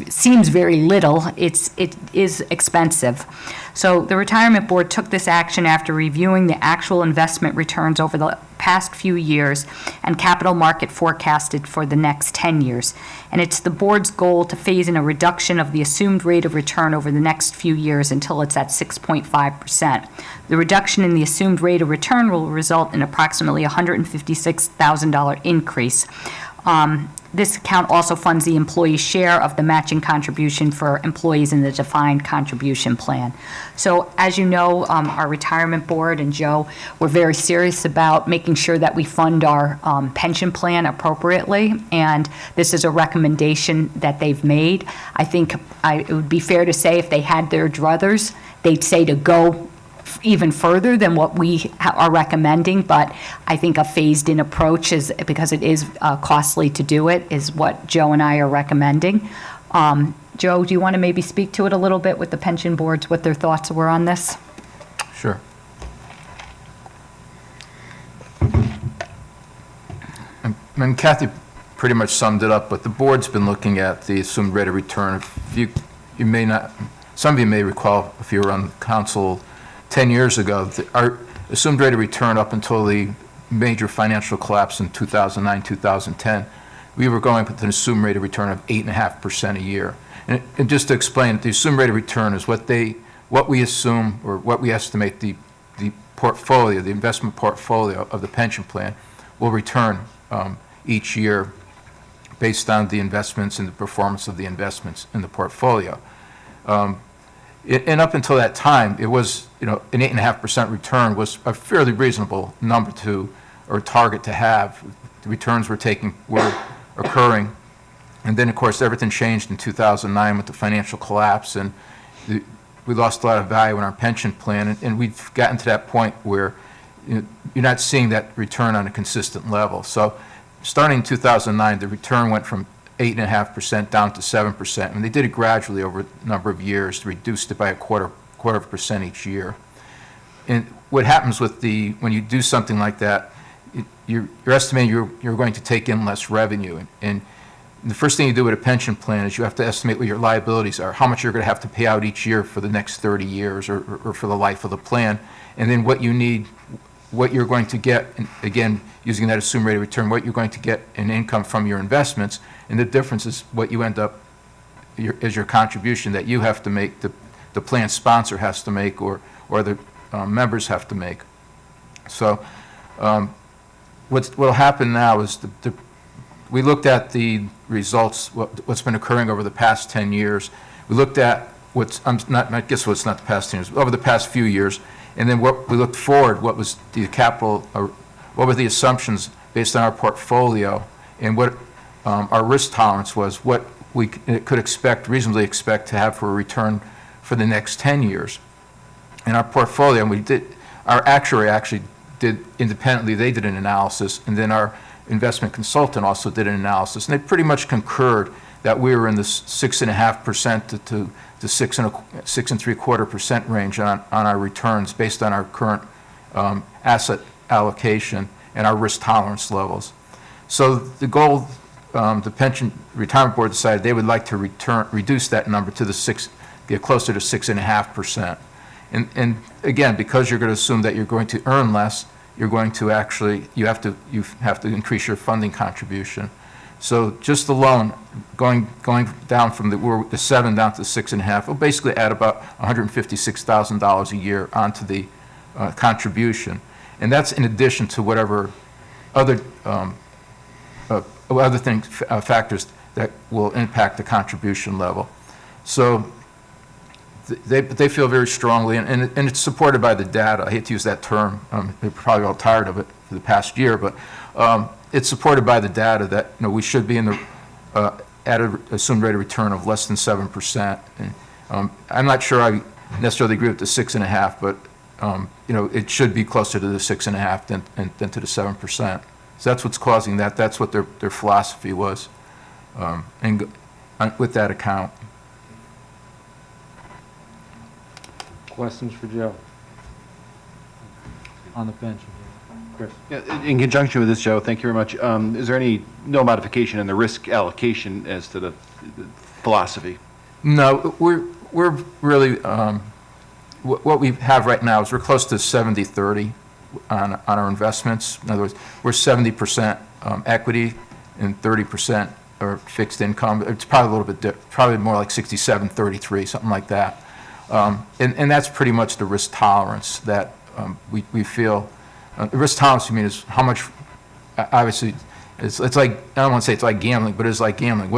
seems very little, it is expensive. So the retirement board took this action after reviewing the actual investment returns over the past few years and capital market forecasted for the next 10 years. And it's the board's goal to phase in a reduction of the assumed rate of return over the next few years until it's at 6.5%. The reduction in the assumed rate of return will result in approximately $156,000 increase. This account also funds the employee share of the matching contribution for employees in the defined contribution plan. So as you know, our retirement board and Joe, we're very serious about making sure that we fund our pension plan appropriately, and this is a recommendation that they've made. I think it would be fair to say if they had their druthers, they'd say to go even further than what we are recommending, but I think a phased-in approach is, because it is costly to do it, is what Joe and I are recommending. Joe, do you want to maybe speak to it a little bit with the pension boards, what their thoughts were on this? Sure. And Kathy pretty much summed it up, but the board's been looking at the assumed rate of return. You may not, some of you may recall, if you were on council 10 years ago, our assumed rate of return up until the major financial collapse in 2009, 2010, we were going with an assumed rate of return of 8.5% a year. And just to explain, the assumed rate of return is what we assume, or what we estimate the portfolio, the investment portfolio of the pension plan will return each year based on the investments and the performance of the investments in the portfolio. And up until that time, it was, an 8.5% return was a fairly reasonable number or target to have. The returns were occurring. And then, of course, everything changed in 2009 with the financial collapse, and we lost a lot of value in our pension plan. And we've gotten to that point where you're not seeing that return on a consistent level. So starting in 2009, the return went from 8.5% down to 7%, and they did it gradually over a number of years, reduced it by a quarter of a percent each year. And what happens with when you do something like that, you're estimating you're going to take in less revenue, and the first thing you do with a pension plan is you have to estimate what your liabilities are, how much you're going to have to pay out each year for the next 30 years or for the life of the plan, and then what you need, what you're going to get, and again, using that assumed rate of return, what you're going to get in income from your investments, and the difference is what you end up is your contribution that you have to make, the plan sponsor has to make, or the members have to make. So what'll happen now is we looked at the results, what's been occurring over the past 10 years. We looked at I guess what's not the past 10 years, over the past few years, and then what we looked forward, what was the capital, what were the assumptions based on our portfolio, and what our risk tolerance was, what we could reasonably expect to have for a return for the next 10 years. In our portfolio, and our actuary actually did independently, they did an analysis, and then our investment consultant also did an analysis, and they pretty much concurred that we were in the 6.5% to 6.75% range on our returns based on our current asset allocation and our risk tolerance levels. So the goal, the pension retirement board decided they would like to reduce that number to get closer to 6.5%. And again, because you're going to assume that you're going to earn less, you're going to you have to increase your funding contribution. So just the loan going down from the 7 down to 6.5 will basically add about $156,000 a year onto the contribution, and that's in addition to whatever other factors that will impact the contribution level. So they feel very strongly, and it's supported by the data. I hate to use that term. They're probably all tired of it for the past year, but it's supported by the data that, we should be in the at an assumed rate of return of less than 7%. And, I'm not sure I necessarily agree with the 6.5, but it should be closer to the 6.5 than to the 7%. So that's what's causing that. That's what their philosophy was, and with that account. Questions for Joe? On the pension. Chris? Yeah, in conjunction with this, Joe, thank you very much. Is there no modification in the risk allocation as to the philosophy? No, we're really, what we have right now is we're close to 70-30 on our investments. In other words, we're 70% equity and 30% or fixed income. It's probably a little bit, probably more like 67-33, something like that. And that's pretty much the risk tolerance that we feel. The risk tolerance to me is how much, obviously, it's like, I don't want to say it's like gambling, but it's like gambling.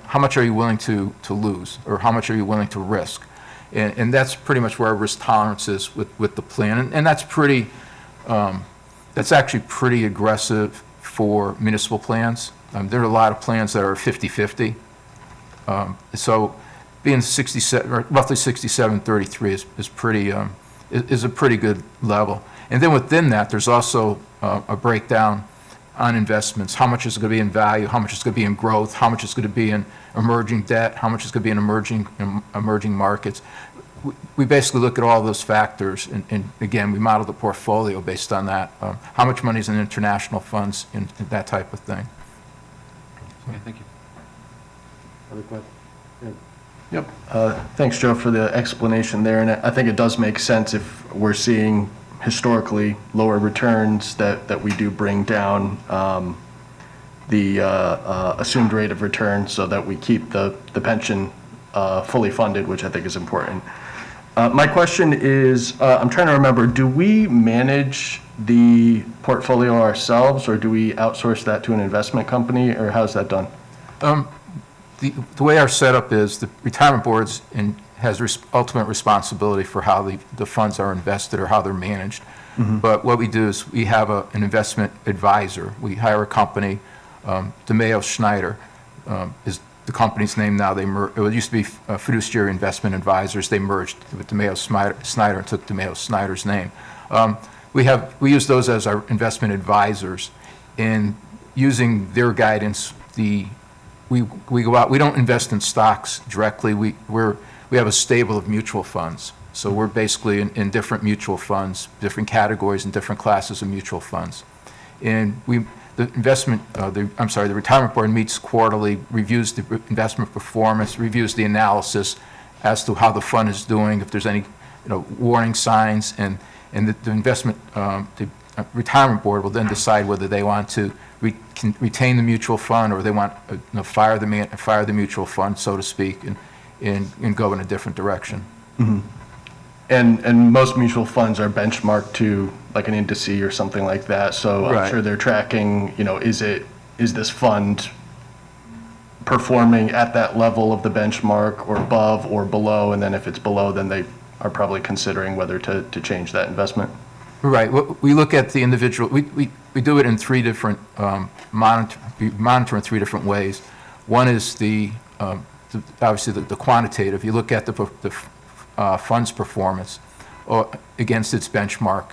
How much are you willing to lose, or how much are you willing to risk? And that's pretty much where our risk tolerance is with the plan. And that's pretty, that's actually pretty aggressive for municipal plans. There are a lot of plans that are 50-50. So being 67, or roughly 67-33 is pretty, is a pretty good level. And then within that, there's also a breakdown on investments. How much is going to be in value? How much is going to be in growth? How much is going to be in emerging debt? How much is going to be in emerging markets? We basically look at all those factors, and again, we model the portfolio based on that. How much money is in international funds and that type of thing. Okay, thank you. Other questions? Yep. Thanks, Joe, for the explanation there. And I think it does make sense if we're seeing historically lower returns that we do bring down the assumed rate of return so that we keep the pension fully funded, which I think is important. My question is, I'm trying to remember, do we manage the portfolio ourselves, or do we outsource that to an investment company, or how's that done? The way our setup is, the retirement boards has ultimate responsibility for how the funds are invested or how they're managed. Mm-hmm. But what we do is we have an investment advisor. We hire a company, DeMayo Schneider is the company's name now. It used to be Fiduciary Investment Advisors. They merged with DeMayo Schneider and took DeMayo Schneider's name. We use those as our investment advisors, and using their guidance, we go out. We don't invest in stocks directly. We have a stable of mutual funds. So we're basically in different mutual funds, different categories and different classes of mutual funds. And the retirement board meets quarterly, reviews the investment performance, reviews the analysis as to how the fund is doing, if there's any warning signs, and the retirement board will then decide whether they want to retain the mutual fund, or they want to fire the mutual fund, so to speak, and go in a different direction. Mm-hmm. And most mutual funds are benchmarked to like an indice or something like that. So I'm sure they're tracking, is this fund performing at that level of the benchmark, or above or below? And then if it's below, then they are probably considering whether to change that investment. Right. We look at the individual. We do it in three different monitor in three different ways. One is obviously the quantitative. You look at the fund's performance against its benchmark,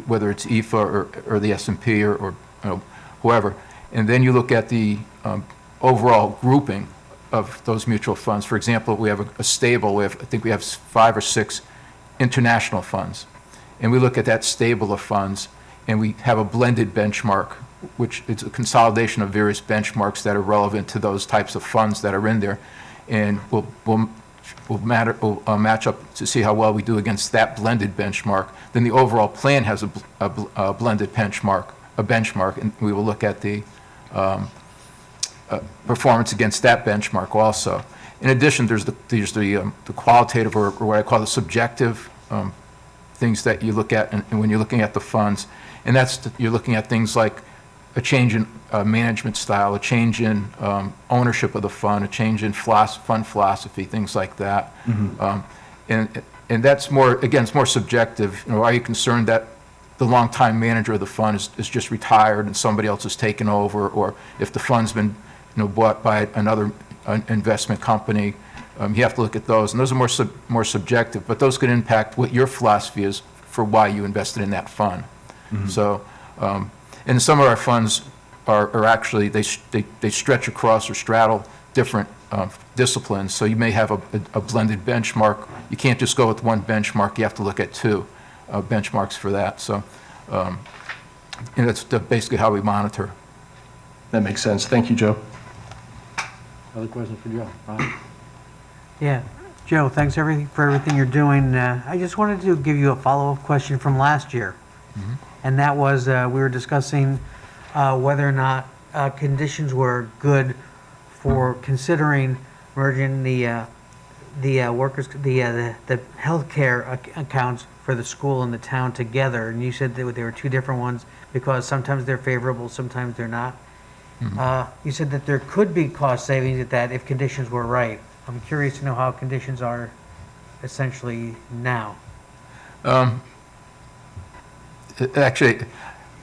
whether it's IFA or the S&P or whoever, and then you look at the overall grouping of those mutual funds. For example, we have a stable. I think we have 5 or 6 international funds, and we look at that stable of funds, and we have a blended benchmark, which is a consolidation of various benchmarks that are relevant to those types of funds that are in there, and we'll match up to see how well we do against that blended benchmark. Then the overall plan has a blended benchmark, and we will look at the performance against that benchmark also. In addition, there's the qualitative, or what I call the subjective things that you look at when you're looking at the funds, and you're looking at things like a change in management style, a change in ownership of the fund, a change in fund philosophy, things like that. Mm-hmm. And that's more, again, it's more subjective. Are you concerned that the longtime manager of the fund is just retired and somebody else has taken over, or if the fund's been, bought by another investment company? You have to look at those, and those are more subjective, but those could impact what your philosophy is for why you invested in that fund. So, and some of our funds are actually, they stretch across or straddle different disciplines. So you may have a blended benchmark. You can't just go with one benchmark. You have to look at two benchmarks for that. So, and that's basically how we monitor. That makes sense. Thank you, Joe. Other questions for Joe? Ron? Yeah, Joe, thanks for everything you're doing. I just wanted to give you a follow-up question from last year. And that was, we were discussing whether or not conditions were good for considering merging the healthcare accounts for the school and the town together. And you said that there were two different ones because sometimes they're favorable, sometimes they're not. You said that there could be cost savings at that if conditions were right. I'm curious to know how conditions are essentially now. Actually,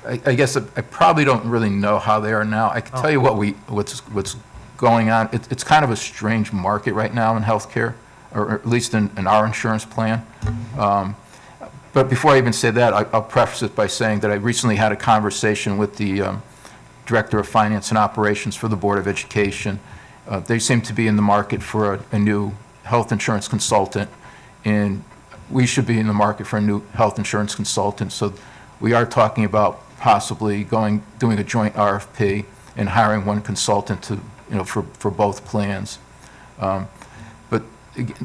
I guess I probably don't really know how they are now. I can tell you what's going on. It's kind of a strange market right now in healthcare, or at least in our insurance plan. But before I even say that, I'll preface it by saying that I recently had a conversation with the Director of Finance and Operations for the Board of Education. They seem to be in the market for a new health insurance consultant, and we should be in the market for a new health insurance consultant. So we are talking about possibly doing a joint RFP and hiring one consultant to, for both plans. But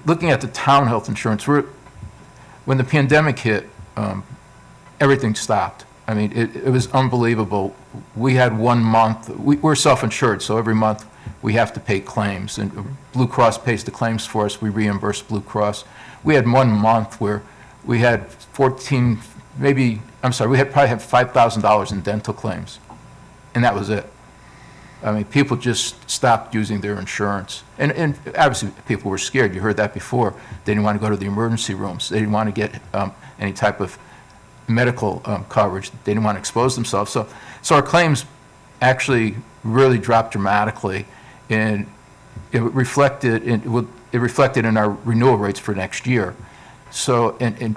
looking at the town health insurance, when the pandemic hit, everything stopped. I mean, it was unbelievable. We had 1 month, we're self-insured, so every month we have to pay claims, and Blue Cross pays the claims for us. We reimburse Blue Cross. We had 1 month where we had we probably had $5,000 in dental claims, and that was it. I mean, people just stopped using their insurance. And obviously, people were scared. You heard that before. They didn't want to go to the emergency rooms. They didn't want to get any type of medical coverage. They didn't want to expose themselves. So our claims actually really dropped dramatically, and it reflected in our renewal rates for next year. So, in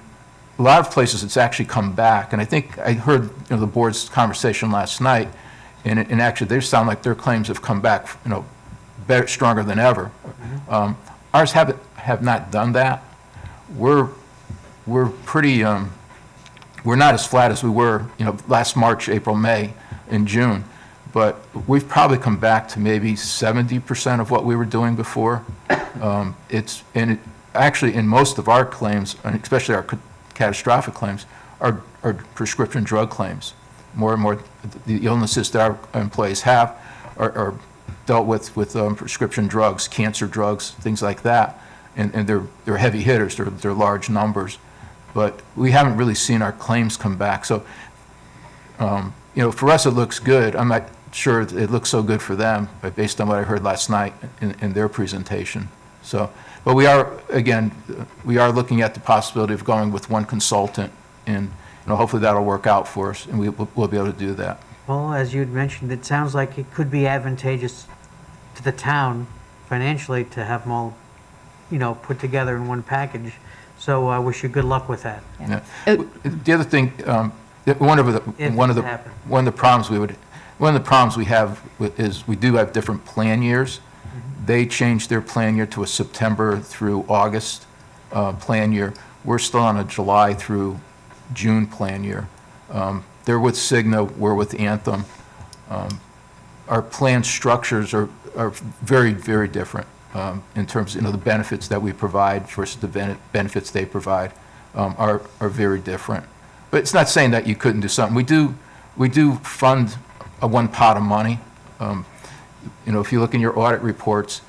a lot of places, it's actually come back. And I think I heard the board's conversation last night, and actually they sound like their claims have come back, better, stronger than ever. Ours have not done that. We're pretty. We're not as flat as we were, last March, April, May, and June, but we've probably come back to maybe 70% of what we were doing before. Actually, in most of our claims, and especially our catastrophic claims, are prescription drug claims. More and more, the illnesses that our employees have are dealt with prescription drugs, cancer drugs, things like that, and they're heavy hitters. They're large numbers. But we haven't really seen our claims come back. So, for us, it looks good. I'm not sure it looks so good for them, but based on what I heard last night in their presentation. So, but we are looking at the possibility of going with one consultant, and hopefully that'll work out for us, and we'll be able to do that. Well, as you had mentioned, it sounds like it could be advantageous to the town financially to have them all, put together in one package. So I wish you good luck with that. Yeah. The other thing, one of the problems we have is we do have different plan years. They changed their plan year to a September through August plan year. We're still on a July through June plan year. They're with Cigna, we're with Anthem. Our plan structures are very, very different. In terms of the benefits that we provide versus the benefits they provide are very different. But it's not saying that you couldn't do something. We do fund one pot of money. If you look in your audit reports,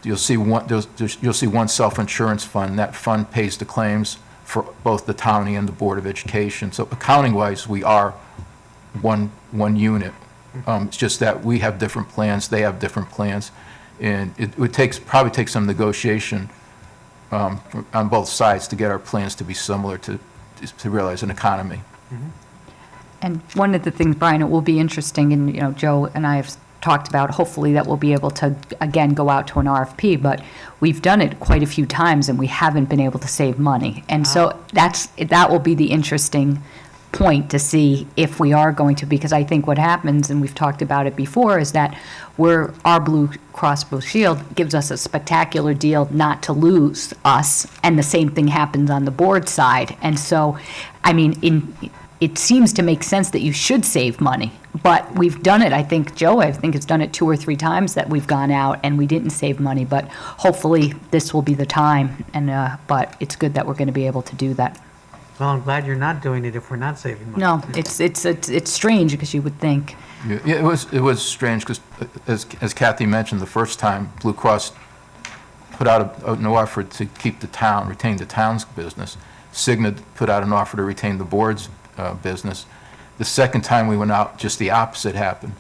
you'll see one self-insurance fund. That fund pays the claims for both the county and the Board of Education. So accounting-wise, we are one unit. It's just that we have different plans. They have different plans. And it would probably take some negotiation on both sides to get our plans to be similar to realize an economy. And one of the things, Brian, it will be interesting, and, Joe and I have talked about, hopefully that we'll be able to, again, go out to an RFP, but we've done it quite a few times and we haven't been able to save money. And so that will be the interesting point to see if we are going to, because I think what happens, and we've talked about it before, is that our Blue Cross Blue Shield gives us a spectacular deal not to lose us, and the same thing happens on the board side. And so, I mean, it seems to make sense that you should save money, but we've done it, I think, Joe, has done it 2 or 3 times that we've gone out and we didn't save money, but hopefully this will be the time, and, but it's good that we're going to be able to do that. Well, I'm glad you're not doing it if we're not saving money. No, it's strange because you would think. Yeah, it was strange because, as Kathy mentioned, the first time Blue Cross put out an offer to keep the town, retain the town's business. Cigna put out an offer to retain the board's business. The second time we went out, just the opposite happened.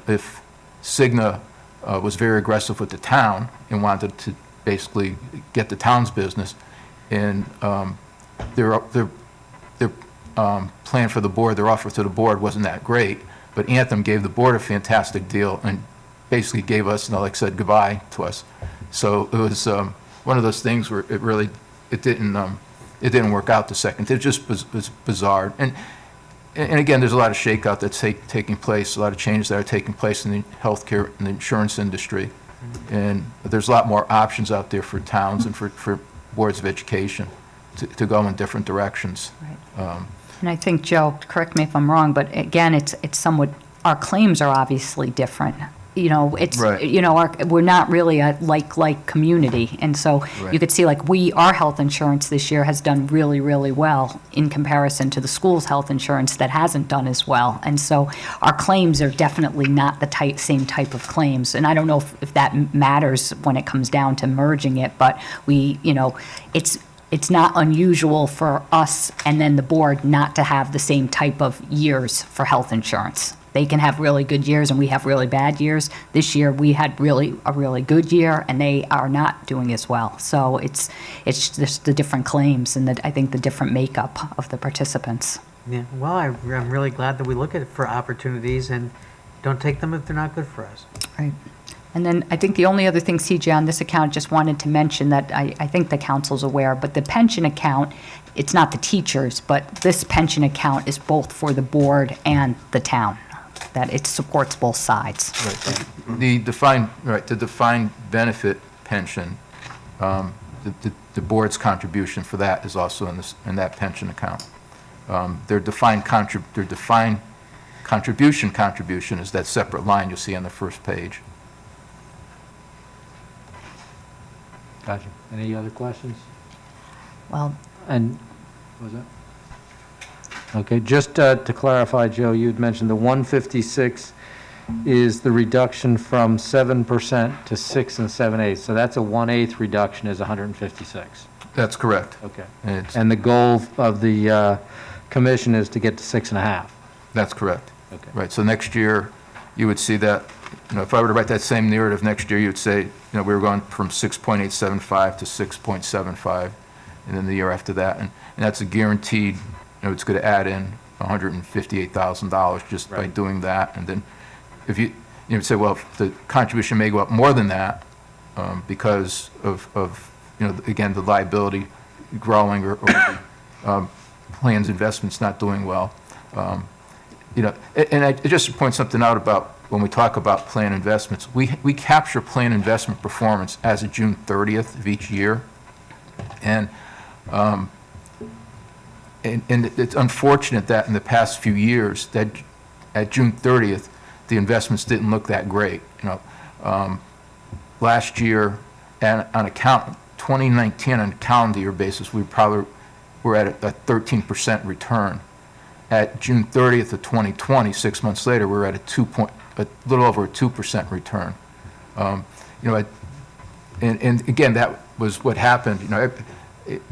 If Cigna was very aggressive with the town and wanted to basically get the town's business, and their plan for the board, their offer to the board wasn't that great, but Anthem gave the board a fantastic deal and basically gave us, like I said, goodbye to us. So it was one of those things where it didn't work out the second. It just was bizarre. And again, there's a lot of shakeout that's taking place, a lot of changes that are taking place in the healthcare and the insurance industry. And there's a lot more options out there for towns and for boards of education to go in different directions. Right. And I think, Joe, correct me if I'm wrong, but again, it's somewhat, our claims are obviously different. It's, right. We're not really a like community. And so Right. you could see our health insurance this year has done really, really well in comparison to the school's health insurance that hasn't done as well. And so our claims are definitely not the same type of claims. And I don't know if that matters when it comes down to merging it, but it's not unusual for us and then the board not to have the same type of years for health insurance. They can have really good years and we have really bad years. This year, we had a really good year and they are not doing as well. So it's just the different claims and I think the different makeup of the participants. Yeah, well, I'm really glad that we look at it for opportunities and don't take them if they're not good for us. Right. And then I think the only other thing, CJ, on this account, just wanted to mention that I think the council's aware, but the pension account, it's not the teachers, but this pension account is both for the board and the town, that it supports both sides. Right. The defined benefit pension, the board's contribution for that is also in that pension account. Their defined contribution is that separate line you'll see on the first page. Gotcha. Any other questions? Well, And, what was that? Okay, just to clarify, Joe, you had mentioned the 156 is the reduction from 7% to 6 7/8. So that's a 1/8 reduction is 156. That's correct. Okay. And the goal of the commission is to get to 6.5. that's correct. Okay. Right, so next year, you would see that, if I were to write that same narrative next year, you'd say, we were going from 6.875 to 6.75, and then the year after that, and that's a guaranteed, it's going to add in $158,000 just by Right. doing that, and then if you say, well, if the contribution may go up more than that because of again, the liability growing or plans investments not doing well. And I just to point something out about when we talk about plan investments, we capture plan investment performance as of June 30th of each year. And it's unfortunate that in the past few years that at June 30th, the investments didn't look that great. Last year, and on 2019 on a calendar year basis, we probably were at a 13% return. At June 30th of 2020, 6 months later, we're at a little over a 2% return. And again, that was what happened.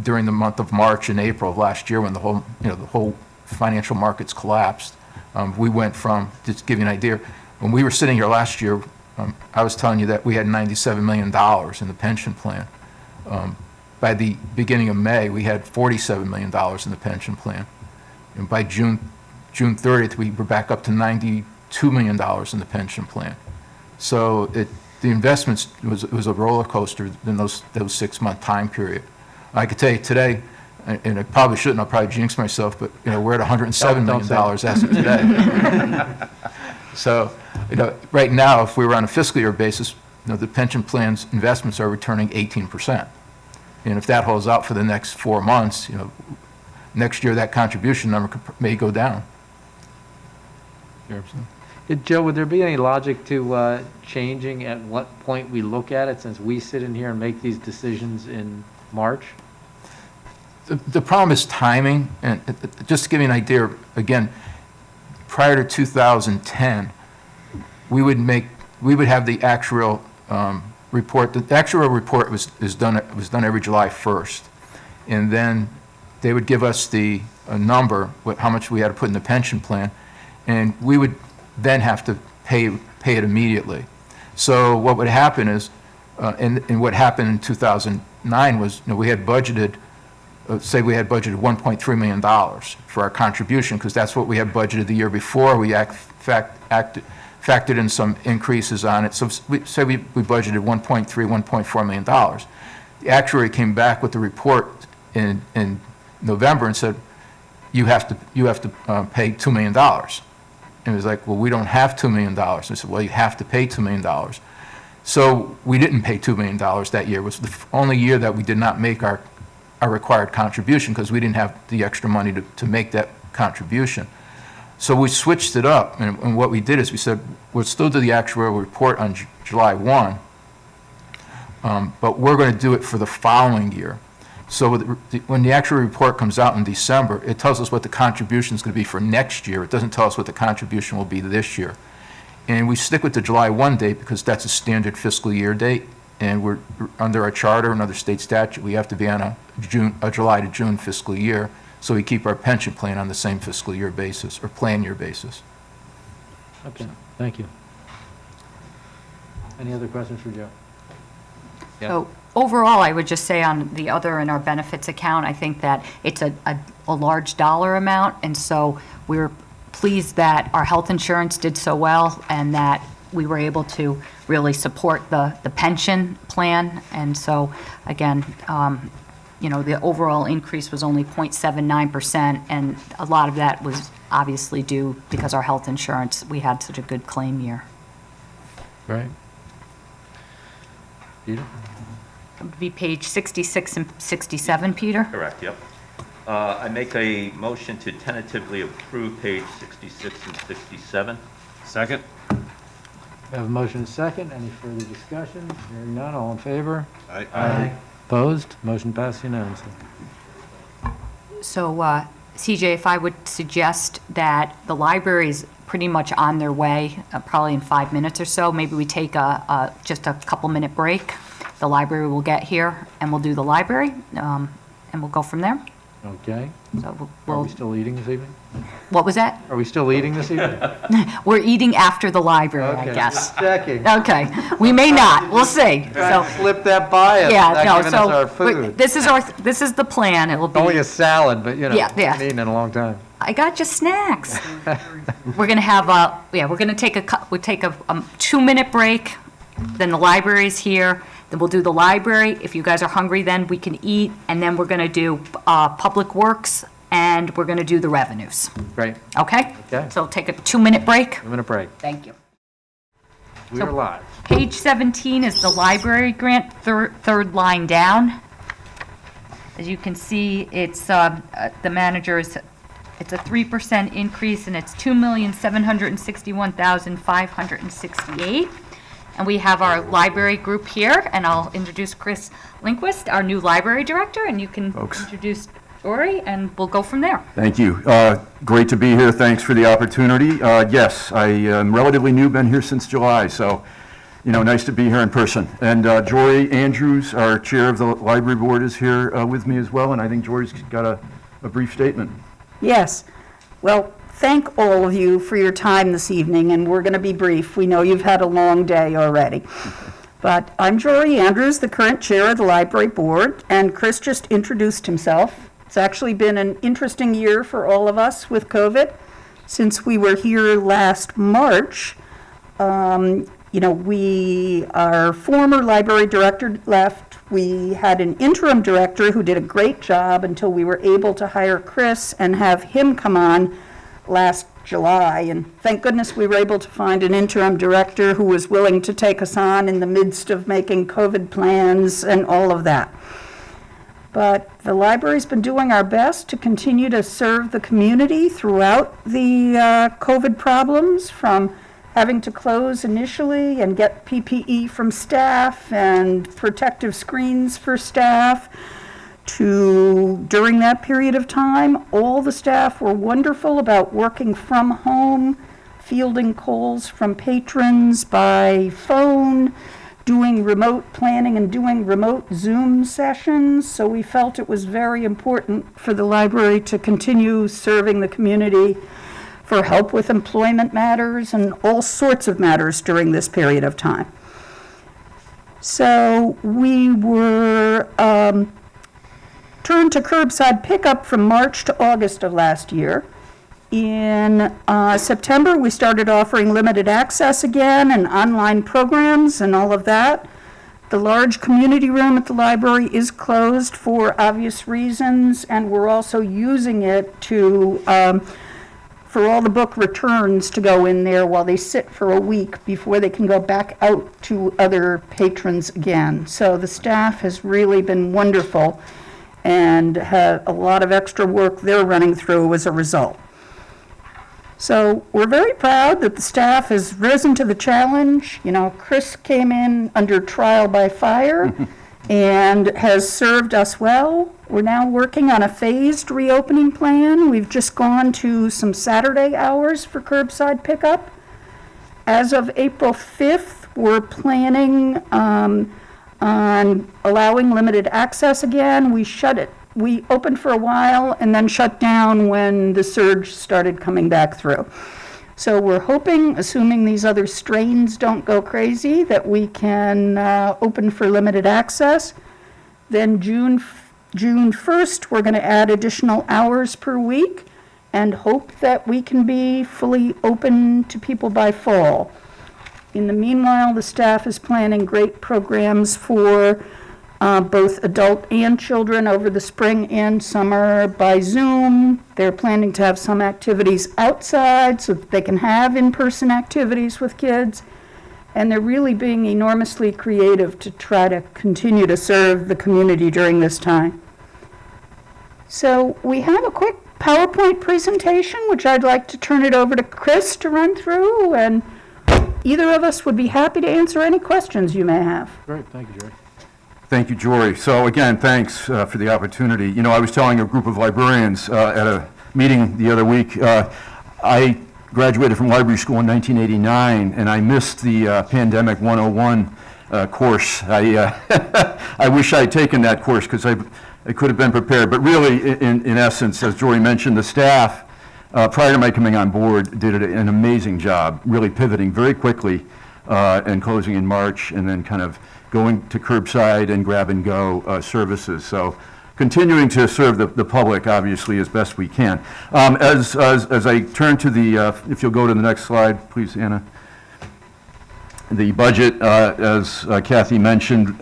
During the month of March and April of last year, when the whole financial markets collapsed, we went from, just to give you an idea, when we were sitting here last year, I was telling you that we had $97 million in the pension plan. by the beginning of May, we had $47 million in the pension plan. And by June 30th, we were back up to $92 million in the pension plan. So the investments was a roller coaster in those 6-month time period. I could tell you today, and I probably shouldn't, I'll probably jinx myself, but, we're at $107 million as of today. So, right now, if we were on a fiscal year basis, the pension plan's investments are returning 18%. And if that holds out for the next 4 months, next year that contribution number may go down. Joe, would there be any logic to changing at what point we look at it, since we sit in here and make these decisions in March? The problem is timing, and just to give you an idea, again, prior to 2010, we would have the actual report. The actual report was done every July 1st, and then they would give us the number, how much we had to put in the pension plan, and we would then have to pay it immediately. So what would happen is, and what happened in 2009 was, we had budgeted, say we had budgeted $1.3 million for our contribution, because that's what we had budgeted the year before. We factored in some increases on it. So we budgeted $1.3, $1.4 million. The actuary came back with the report in November and said, you have to pay $2 million. And it was like, well, we don't have $2 million. I said, well, you have to pay $2 million. So we didn't pay $2 million that year. It was the only year that we did not make our required contribution, because we didn't have the extra money to make that contribution. So we switched it up, and what we did is we said, we'll still do the actuarial report on July 1, but we're going to do it for the following year. So when the actual report comes out in December, it tells us what the contribution is going to be for next year. It doesn't tell us what the contribution will be this year. And we stick with the July 1 date because that's a standard fiscal year date, and we're under our charter and other state statute, we have to be on a July to June fiscal year, so we keep our pension plan on the same fiscal year basis or plan year basis. Okay, thank you. Any other questions for Joe? Yeah. So overall, I would just say on the other in our benefits account, I think that it's a large dollar amount, and so we're pleased that our health insurance did so well and that we were able to really support the pension plan. And so, again, the overall increase was only 0.79%, and a lot of that was obviously due because our health insurance, we had such a good claim year. Right. Peter? It would be page 66 and 67, Peter? Correct, yep. I make a motion to tentatively approve page 66 and 67. Second? We have a motion and a second. Any further discussion? Hearing none, all in favor? Aye. Opposed? Motion passed unanimously. So, CJ, if I would suggest that the library is pretty much on their way, probably in 5 minutes or so. Maybe we take just a couple-minute break. The library will get here, and we'll do the library, and we'll go from there. Okay. So Are we'll, we still eating this evening? what was that? Are we still eating this evening? We're eating after the library, I Okay, guess. just checking. Okay, we may not, we'll see. So, Slip that by us, yeah, not no, giving us our so, food. this is the plan, it will Only be, a salad, but Yeah, yeah. haven't eaten in a long time. I got you snacks. We're gonna have we're gonna take a 2-minute break, then the library's here, then we'll do the library. If you guys are hungry, then we can eat, and then we're gonna do Public Works, and we're gonna do the revenues, Great. okay? Okay. So take a 2-minute break. 2-minute break. Thank you. We are live. Page 17 is the library grant, third line down. As you can see, it's, the manager's, it's a 3% increase, and it's $2,761,568. And we have our library group here, and I'll introduce Chris Lindquist, our new library director, and you can introduce Dory, and we'll go from there. Thank you. Great to be here. Thanks for the opportunity. Yes, I am relatively new, been here since July, so, nice to be here in person. And Jory Andrews, our chair of the library board, is here with me as well, and I think Jory's got a brief statement. Yes. Well, thank all of you for your time this evening, and we're going to be brief. We know you've had a long day already. But I'm Jory Andrews, the current chair of the library board, and Chris just introduced himself. It's actually been an interesting year for all of us with COVID. Since we were here last March, our former library director left. We had an interim director who did a great job until we were able to hire Chris and have him come on last July. And thank goodness we were able to find an interim director who was willing to take us on in the midst of making COVID plans and all of that. But the library's been doing our best to continue to serve the community throughout the COVID problems, from having to close initially and get PPE from staff and protective screens for staff, to during that period of time, all the staff were wonderful about working from home, fielding calls from patrons by phone, doing remote planning and doing remote Zoom sessions. So we felt it was very important for the library to continue serving the community for help with employment matters and all sorts of matters during this period of time. So we were turned to curbside pickup from March to August of last year. In September, we started offering limited access again and online programs and all of that. The large community room at the library is closed for obvious reasons, and we're also using it to for all the book returns to go in there while they sit for a week before they can go back out to other patrons again. So the staff has really been wonderful and had a lot of extra work they're running through as a result. So we're very proud that the staff has risen to the challenge. You know, Chris came in under trial by fire and has served us well. We're now working on a phased reopening plan. We've just gone to some Saturday hours for curbside pickup. As of April 5th, we're planning on allowing limited access again. We opened for a while and then shut down when the surge started coming back through. So we're hoping, assuming these other strains don't go crazy, that we can open for limited access. Then June 1st, we're going to add additional hours per week and hope that we can be fully open to people by fall. In the meanwhile, the staff is planning great programs for both adult and children over the spring and summer by Zoom. They're planning to have some activities outside so that they can have in-person activities with kids. And they're really being enormously creative to try to continue to serve the community during this time. So we have a quick PowerPoint presentation, which I'd like to turn it over to Chris to run through, and either of us would be happy to answer any questions you may have. Great, thank you, Jory. Thank you, Jory. So again, thanks for the opportunity. You know, I was telling a group of librarians at a meeting the other week, I graduated from library school in 1989, and I missed the Pandemic 101 course. I wish I had taken that course because I could have been prepared. But really, in essence, as Jory mentioned, the staff, prior to my coming on board, did an amazing job, really pivoting very quickly and closing in March, and then kind of going to curbside and grab-and-go services. So continuing to serve the public, obviously, as best we can. As I turn to the, if you'll go to the next slide, please, Anna. The budget, as Kathy mentioned,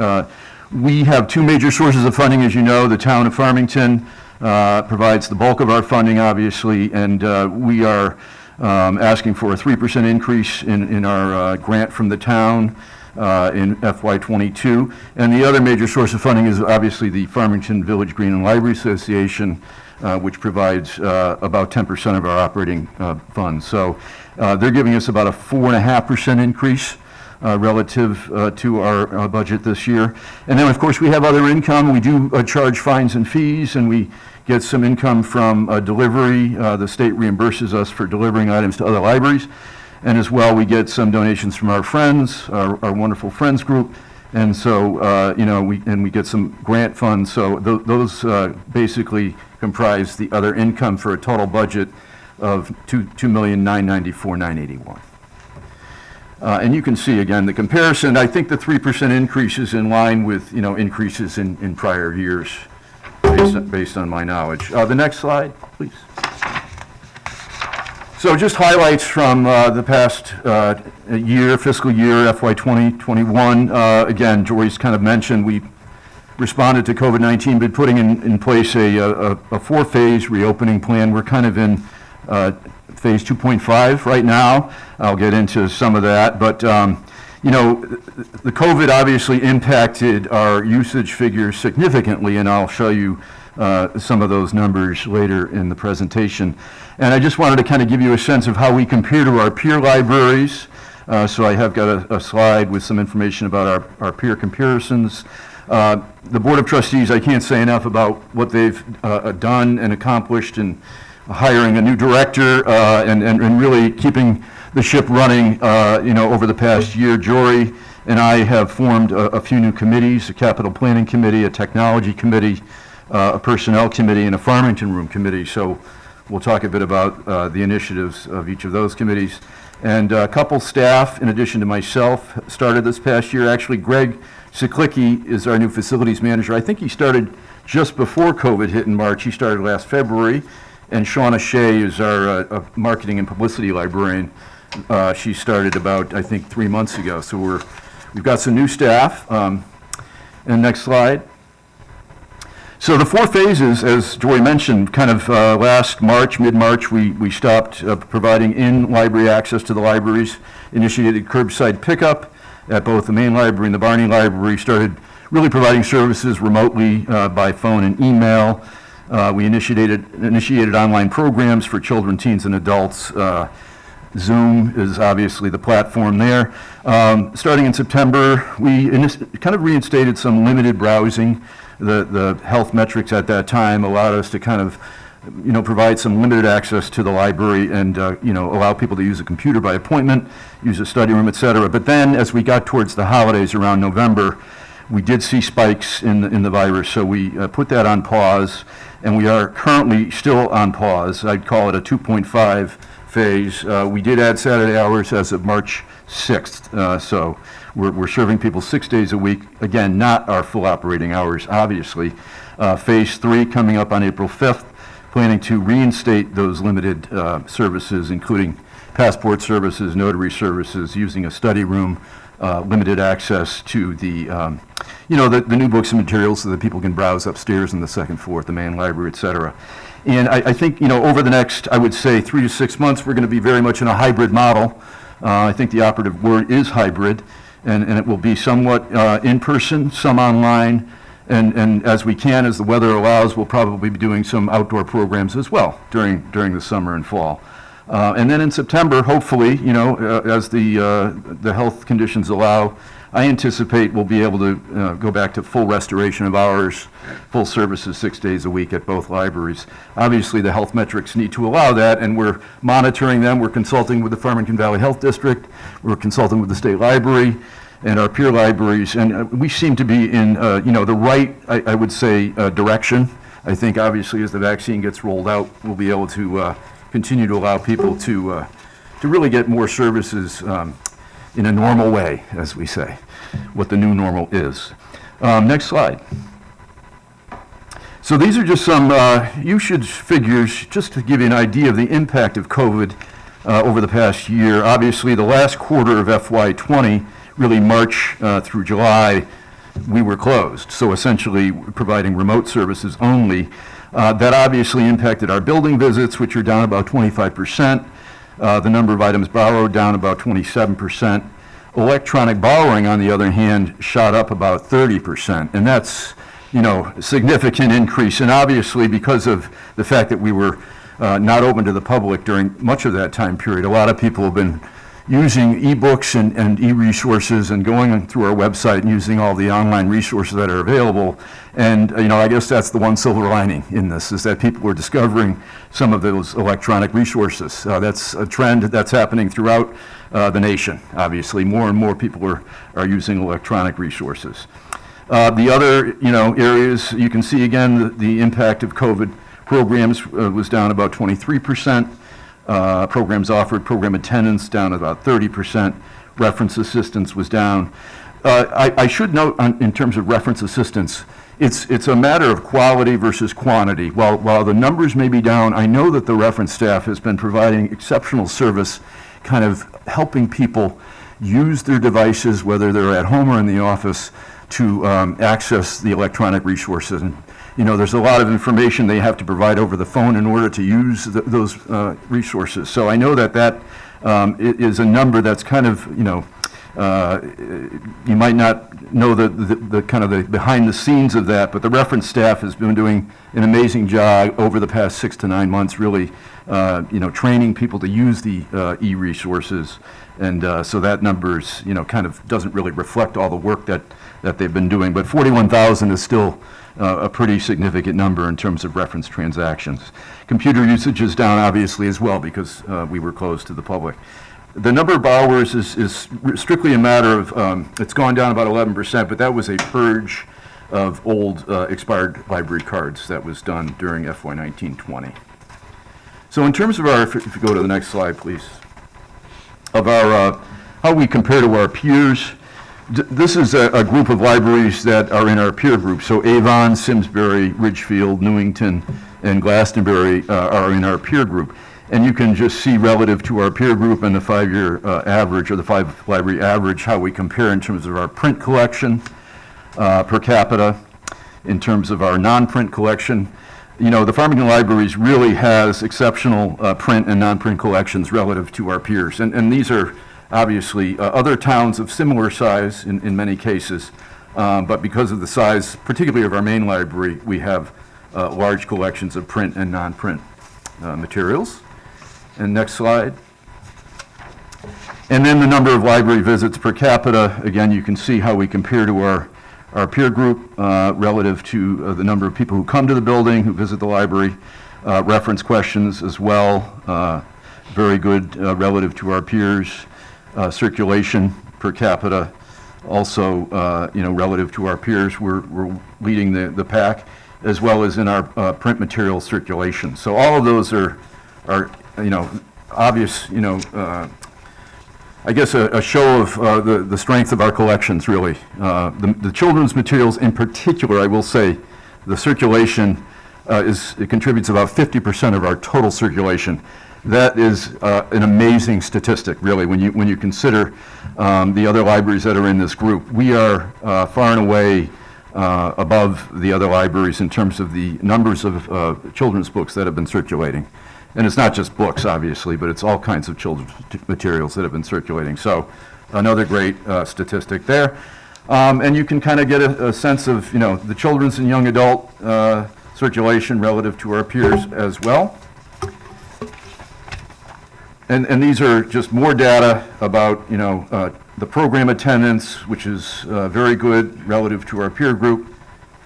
we have two major sources of funding, as you know. The town of Farmington provides the bulk of our funding, obviously, and we are asking for a 3% increase in our grant from the town in FY22. And the other major source of funding is obviously the Farmington Village Green and Library Association, which provides about 10% of our operating funds. So they're giving us about a 4.5% increase relative to our budget this year. And then, of course, we have other income. We do charge fines and fees, and we get some income from delivery. The state reimburses us for delivering items to other libraries. And as well, we get some donations from our friends, our wonderful friends group. And so, we get some grant funds. So those basically comprise the other income for a total budget of $2,994,981. And you can see, again, the comparison. I think the 3% increase is in line with, increases in prior years, based on my knowledge. The next slide, please. So just highlights from the past year, fiscal year, FY 2021. Again, Joyce kind of mentioned we responded to COVID-19, been putting in place a 4-phase reopening plan. We're kind of in phase 2.5 right now. I'll get into some of that, but the COVID obviously impacted our usage figures significantly, and I'll show you some of those numbers later in the presentation. And I just wanted to kind of give you a sense of how we compare to our peer libraries. So I have got a slide with some information about our peer comparisons. The Board of Trustees, I can't say enough about what they've done and accomplished in hiring a new director and really keeping the ship running, over the past year. Jory and I have formed a few new committees: a capital planning committee, a technology committee, a personnel committee, and a Farmington room committee. So we'll talk a bit about the initiatives of each of those committees. And a couple staff, in addition to myself, started this past year. Actually, Greg Siklicki is our new facilities manager. I think he started just before COVID hit in March. He started last February. And Shauna Shea is our marketing and publicity librarian. She started about, I think, 3 months ago. So we've got some new staff. And next slide. So the 4 phases, as Joy mentioned, kind of last March, mid-March, we stopped providing in-library access to the libraries, initiated curbside pickup at both the main library and the Barney Library, started really providing services remotely by phone and email. We initiated online programs for children, teens, and adults. Zoom is obviously the platform there. Starting in September, we kind of reinstated some limited browsing. The health metrics at that time allowed us to kind of, provide some limited access to the library and, allow people to use a computer by appointment, use a study room, et cetera. But then as we got towards the holidays around November, we did see spikes in the virus, so we put that on pause, and we are currently still on pause. I'd call it a 2.5 phase. We did add Saturday hours as of March 6th, so we're serving people 6 days a week. Again, not our full operating hours, obviously. Phase 3 coming up on April 5th, planning to reinstate those limited services, including passport services, notary services, using a study room, limited access to the, the new books and materials so that people can browse upstairs on the second floor at the main library, et cetera. And I think, over the next, I would say, 3 to 6 months, we're going to be very much in a hybrid model. I think the operative word is hybrid, and it will be somewhat in person, some online, and as we can, as the weather allows, we'll probably be doing some outdoor programs as well during the summer and fall. And then in September, hopefully, as the health conditions allow, I anticipate we'll be able to go back to full restoration of hours, full services 6 days a week at both libraries. Obviously, the health metrics need to allow that, and we're monitoring them. We're consulting with the Farmington Valley Health District. We're consulting with the State Library and our peer libraries, and we seem to be in, the right, I would say, direction. I think, obviously, as the vaccine gets rolled out, we'll be able to continue to allow people to really get more services in a normal way, as we say, what the new normal is. Next slide. So these are just some usage figures, just to give you an idea of the impact of COVID over the past year. Obviously, the last quarter of FY20, really March through July, we were closed. So essentially providing remote services only. That obviously impacted our building visits, which are down about 25%. The number of items borrowed down about 27%. Electronic borrowing, on the other hand, shot up about 30%. And that's, a significant increase. And obviously, because of the fact that we were not open to the public during much of that time period, a lot of people have been using e-books and e-resources and going through our website and using all the online resources that are available. And, I guess that's the one silver lining in this, is that people are discovering some of those electronic resources. That's a trend that's happening throughout the nation, obviously. More and more people are using electronic resources. The other, areas, you can see again the impact of COVID programs was down about 23%. Programs offered, program attendance down about 30%. reference assistance was down. I should note in terms of reference assistance, it's a matter of quality versus quantity. While the numbers may be down, I know that the reference staff has been providing exceptional service, kind of helping people use their devices, whether they're at home or in the office, to access the electronic resources. And, there's a lot of information they have to provide over the phone in order to use those resources. So I know that is a number that's kind of, you might not know the kind of the behind the scenes of that, but the reference staff has been doing an amazing job over the past 6 to 9 months, really, training people to use the e-resources. And so that number's, kind of doesn't really reflect all the work that they've been doing. But 41,000 is still a pretty significant number in terms of reference transactions. Computer usage is down, obviously, as well, because we were closed to the public. The number of borrowers is strictly a matter of, it's gone down about 11%, but that was a purge of old expired library cards that was done during FY 19-20. So in terms of if you go to the next slide, please, of our, how we compare to our peers, this is a group of libraries that are in our peer group. So Avon, Simsbury, Ridgefield, Newington, and Glastonbury are in our peer group. And you can just see relative to our peer group and the 5-year average, or the 5-library average, how we compare in terms of our print collection per capita, in terms of our non-print collection. The Farmington Libraries really has exceptional print and non-print collections relative to our peers. And these are obviously other towns of similar size in many cases, but because of the size, particularly of our main library, we have large collections of print and non-print materials. And next slide. And then the number of library visits per capita, again, you can see how we compare to our peer group relative to the number of people who come to the building, who visit the library, reference questions as well, very good relative to our peers, circulation per capita, also, relative to our peers, we're leading the pack, as well as in our print material circulation. So all of those are obvious, I guess a show of the strength of our collections, really. The children's materials in particular, I will say, the circulation it contributes about 50% of our total circulation. That is an amazing statistic, really, when you consider the other libraries that are in this group. We are far and away above the other libraries in terms of the numbers of children's books that have been circulating. And it's not just books, obviously, but it's all kinds of children's materials that have been circulating. So another great statistic there. And you can kind of get a sense of, the children's and young adult circulation relative to our peers as well. And these are just more data about, the program attendance, which is very good relative to our peer group,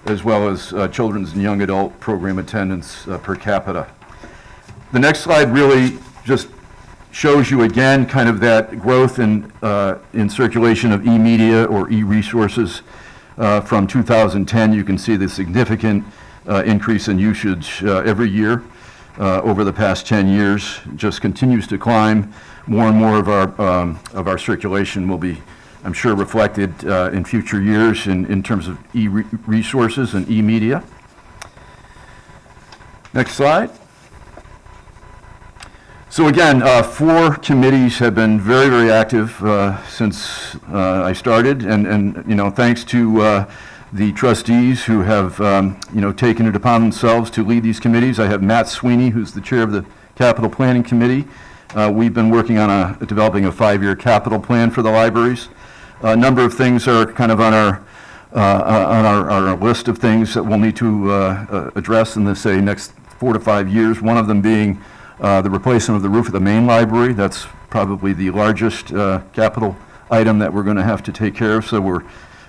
as well as children's and young adult program attendance per capita. The next slide really just shows you again kind of that growth in circulation of e-media or e-resources from 2010. You can see the significant increase in usage every year. Over the past 10 years, just continues to climb. More and more of our circulation will be, I'm sure, reflected in future years in terms of e-resources and e-media. Next slide. So again, 4 committees have been very, very active since I started, and thanks to the trustees who have, taken it upon themselves to lead these committees. I have Matt Sweeney, who's the chair of the Capital Planning Committee. We've been working on developing a 5-year capital plan for the libraries. A number of things are kind of on our list of things that we'll need to address in the, say, next 4 to 5 years. One of them being the replacement of the roof of the main library. That's probably the largest capital item that we're going to have to take care of. So we're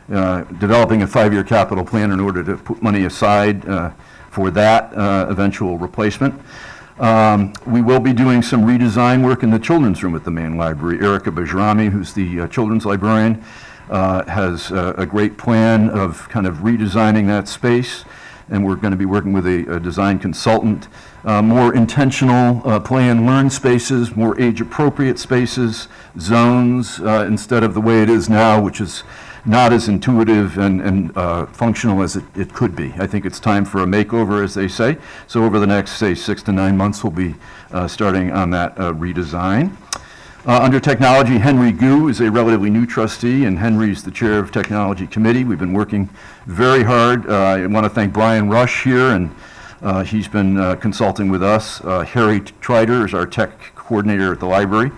developing a 5-year capital plan in order to put money aside for that eventual replacement. We will be doing some redesign work in the children's room at the main library. Erica Bajrami, who's the children's librarian, has a great plan of kind of redesigning that space. and we're going to be working with a design consultant. More intentional play and learn spaces, more age-appropriate spaces, zones, instead of the way it is now, which is not as intuitive and functional as it could be. I think it's time for a makeover, as they say. So over the next, say, 6 to 9 months, we'll be starting on that redesign. Under technology, Henry Gu is a relatively new trustee, and Henry's the chair of Technology Committee. We've been working very hard. I want to thank Brian Rush here, and he's been consulting with us. Harry Trider is our tech coordinator at the library.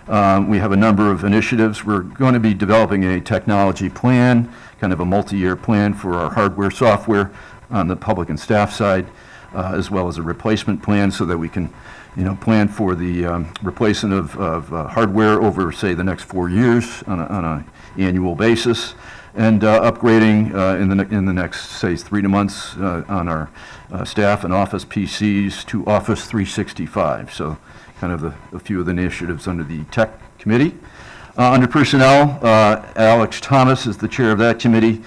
We have a number of initiatives. We're going to be developing a technology plan, kind of a multi-year plan for our hardware, software on the public and staff side, as well as a replacement plan so that we can plan for the replacement of hardware over, say, the next 4 years on an annual basis, and upgrading in the next, say, 3 months on our staff and office PCs to Office 365. So kind of a few of the initiatives under the Tech Committee. Under Personnel, Alex Thomas is the chair of that committee.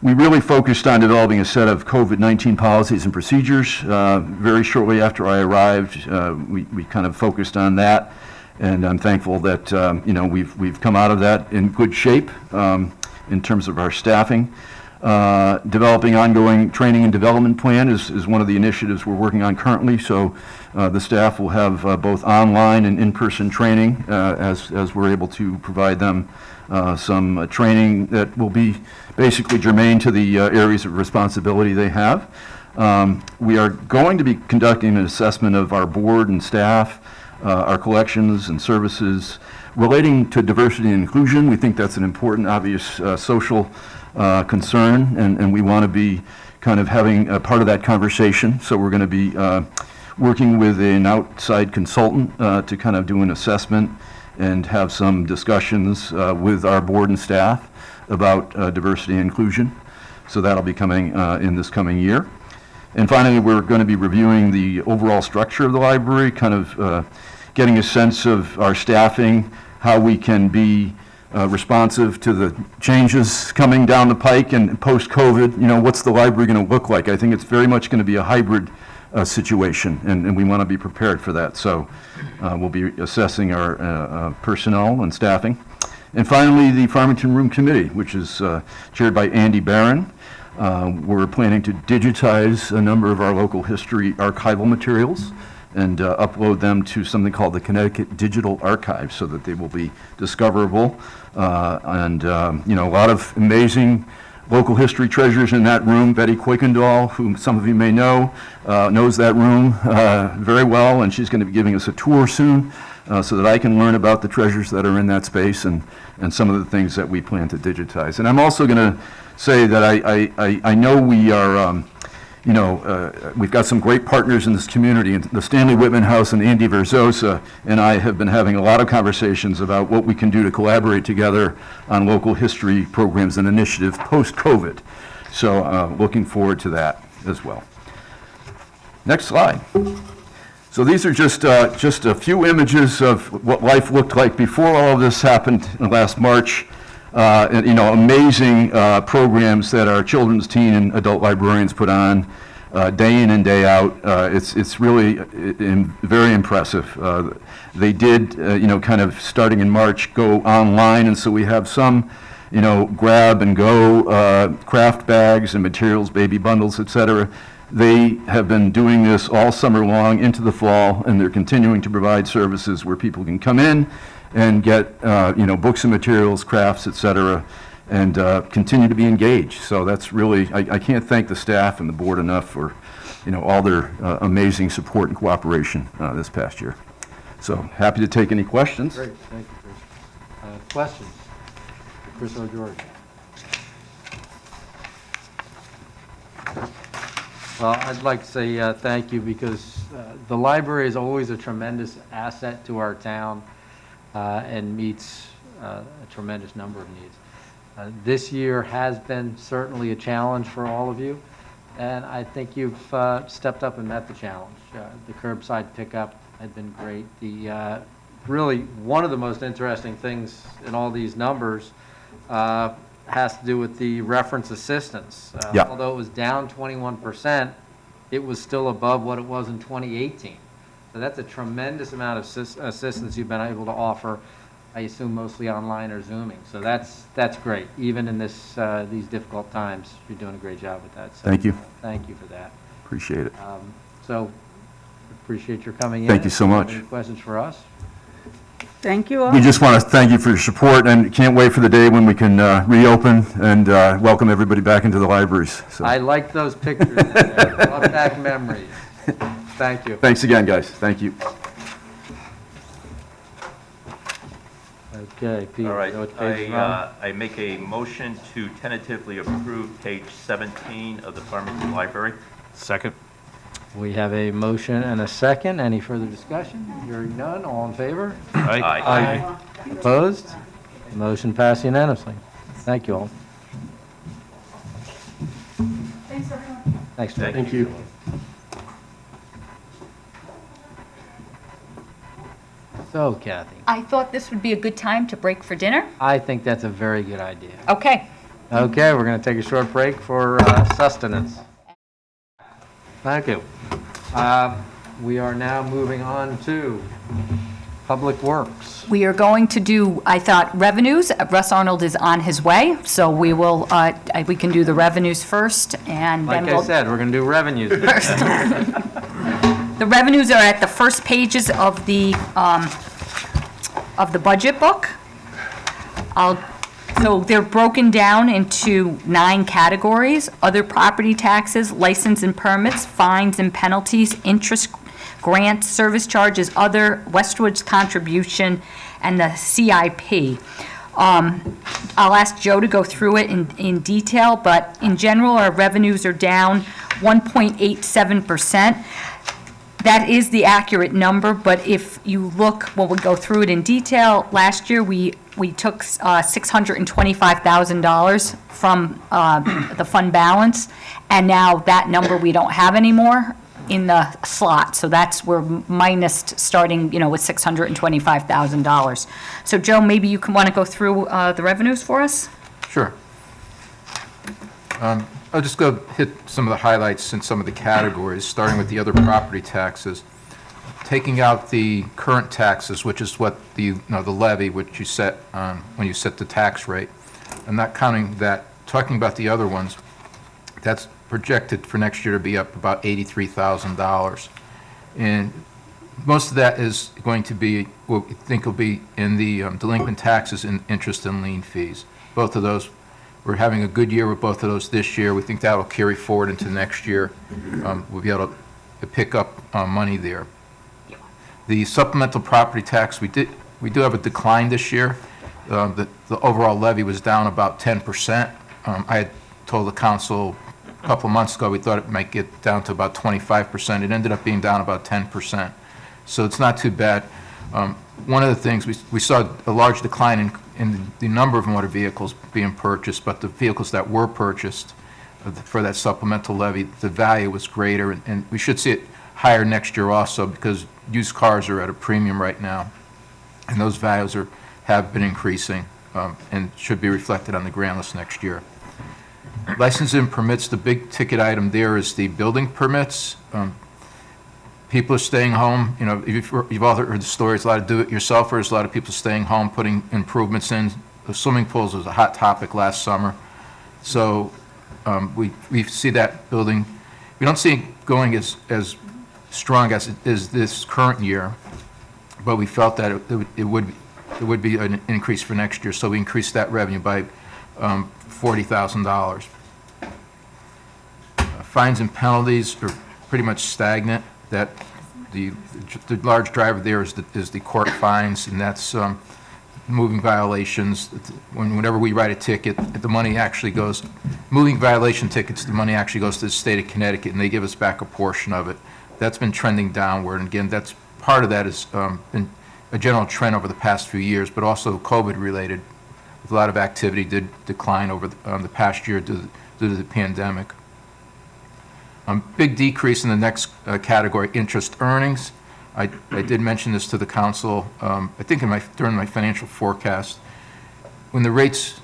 We really focused on developing a set of COVID-19 policies and procedures. Very shortly after I arrived, we kind of focused on that, and I'm thankful that we've come out of that in good shape in terms of our staffing. Developing ongoing training and development plan is one of the initiatives we're working on currently. So the staff will have both online and in-person training as we're able to provide them some training that will be basically germane to the areas of responsibility they have. We are going to be conducting an assessment of our board and staff, our collections and services relating to diversity and inclusion. We think that's an important, obvious social concern, and we want to be kind of having a part of that conversation. So we're going to be working with an outside consultant to kind of do an assessment and have some discussions with our board and staff about diversity and inclusion. So that'll be coming in this coming year. And finally, we're going to be reviewing the overall structure of the library, kind of getting a sense of our staffing, how we can be responsive to the changes coming down the pike and post-COVID. What's the library going to look like? I think it's very much going to be a hybrid situation, and we want to be prepared for that. So we'll be assessing our personnel and staffing. And finally, the Farmington Room Committee, which is chaired by Andy Barron. We're planning to digitize a number of our local history archival materials and upload them to something called the Connecticut Digital Archive so that they will be discoverable. And a lot of amazing local history treasures in that room. Betty Kuykendall, whom some of you may know, knows that room very well, and she's going to be giving us a tour soon so that I can learn about the treasures that are in that space and some of the things that we plan to digitize. And I'm also going to say that I know we are, we've got some great partners in this community, and the Stanley Whitman House and Andy Verzosa and I have been having a lot of conversations about what we can do to collaborate together on local history programs and initiatives post-COVID. So looking forward to that as well. Next slide. So these are just a few images of what life looked like before all of this happened last March. Amazing programs that our children's, teen, and adult librarians put on day in and day out. It's really very impressive. They did, kind of starting in March, go online, and so we have some, grab and go craft bags and materials, baby bundles, etc. They have been doing this all summer long into the fall, and they're continuing to provide services where people can come in and get, books and materials, crafts, etc., and continue to be engaged. So that's really, I can't thank the staff and the board enough for, all their amazing support and cooperation this past year. So happy to take any questions. Great, thank you, Chris. Questions? Chris O'George. Well, I'd like to say thank you because the library is always a tremendous asset to our town and meets a tremendous number of needs. This year has been certainly a challenge for all of you, and I think you've stepped up and met the challenge. The curbside pickup had been great. Really, one of the most interesting things in all these numbers has to do with the reference assistance. Yeah. Although it was down 21%, it was still above what it was in 2018. So that's a tremendous amount of assistance you've been able to offer, I assume mostly online or Zooming. So that's great. Even in these difficult times, you're doing a great job with that. So Thank you. Thank you for that. Appreciate it. So appreciate your coming in. Thank you so much. Any questions for us? Thank you all. We just want to thank you for your support, and can't wait for the day when we can reopen and welcome everybody back into the libraries. So, I like those pictures. Brought back memories. Thank you. thanks again, guys. Thank you. Okay, Pete. All right, you know what page you're on? I make a motion to tentatively approve page 17 of the Farmington Library. Second. We have a motion and a second. Any further discussion? Hearing none, all in favor? Aye. Opposed? Motion passed unanimously. Thank you all. Thanks, everyone. Thanks, Jay. Thank you. So, Kathy, I thought this would be a good time to break for dinner. I think that's a very good idea. Okay. Okay, we're going to take a short break for sustenance. Thank you. We are now moving on to Public Works. We are going to do, I thought, revenues. Russ Arnold is on his way, so we will, we can do the revenues first, and then Like we'll... I said, we're going to do revenues. The revenues are at the first pages of the budget book. So they're broken down into 9 categories: other property taxes, license and permits, fines and penalties, interest, grants, service charges, other, Westwood's contribution, and the CIP. I'll ask Joe to go through it in detail, but in general, our revenues are down 1.87%. That is the accurate number, but if you look, when we go through it in detail, last year we took $625,000 from the fund balance, and now that number we don't have anymore in the slot, so we're minus starting, with $625,000. So Joe, maybe you want to go through the revenues for us? Sure. I'll just go hit some of the highlights in some of the categories, starting with the other property taxes. Taking out the current taxes, which is what the levy, which you set when you set the tax rate, and not counting that, talking about the other ones, that's projected for next year to be up about $83,000. And most of that is going to be, what we think will be in the delinquent taxes and interest and lien fees. Both of those, we're having a good year with both of those this year. We think that will carry forward into next year. We'll be able to pick up money there. The supplemental property tax, we do have a decline this year. The overall levy was down about 10%. I had told the council a couple of months ago we thought it might get down to about 25%. It ended up being down about 10%. So it's not too bad. One of the things, we saw a large decline in the number of motor vehicles being purchased, but the vehicles that were purchased for that supplemental levy, the value was greater, and we should see it higher next year also, because used cars are at a premium right now, and those values have been increasing and should be reflected on the grand list next year. License and permits, the big ticket item there is the building permits. People are staying home. You've all heard the stories, a lot of do-it-yourselfers, a lot of people staying home, putting improvements in. The swimming pools was a hot topic last summer. So we see that building. We don't see it going as strong as it is this current year, but we felt that it would be an increase for next year, so we increased that revenue by $40,000. Fines and penalties are pretty much stagnant. That the large driver there is the court fines, and that's moving violations. Whenever we write a ticket, the money actually goes, moving violation tickets, the money actually goes to the state of Connecticut, and they give us back a portion of it. That's been trending downward, and again, that's part of that has been a general trend over the past few years, but also COVID-related. A lot of activity did decline over the past year due to the pandemic. Big decrease in the next category, interest earnings. I did mention this to the council, I think during my financial forecast. When the rates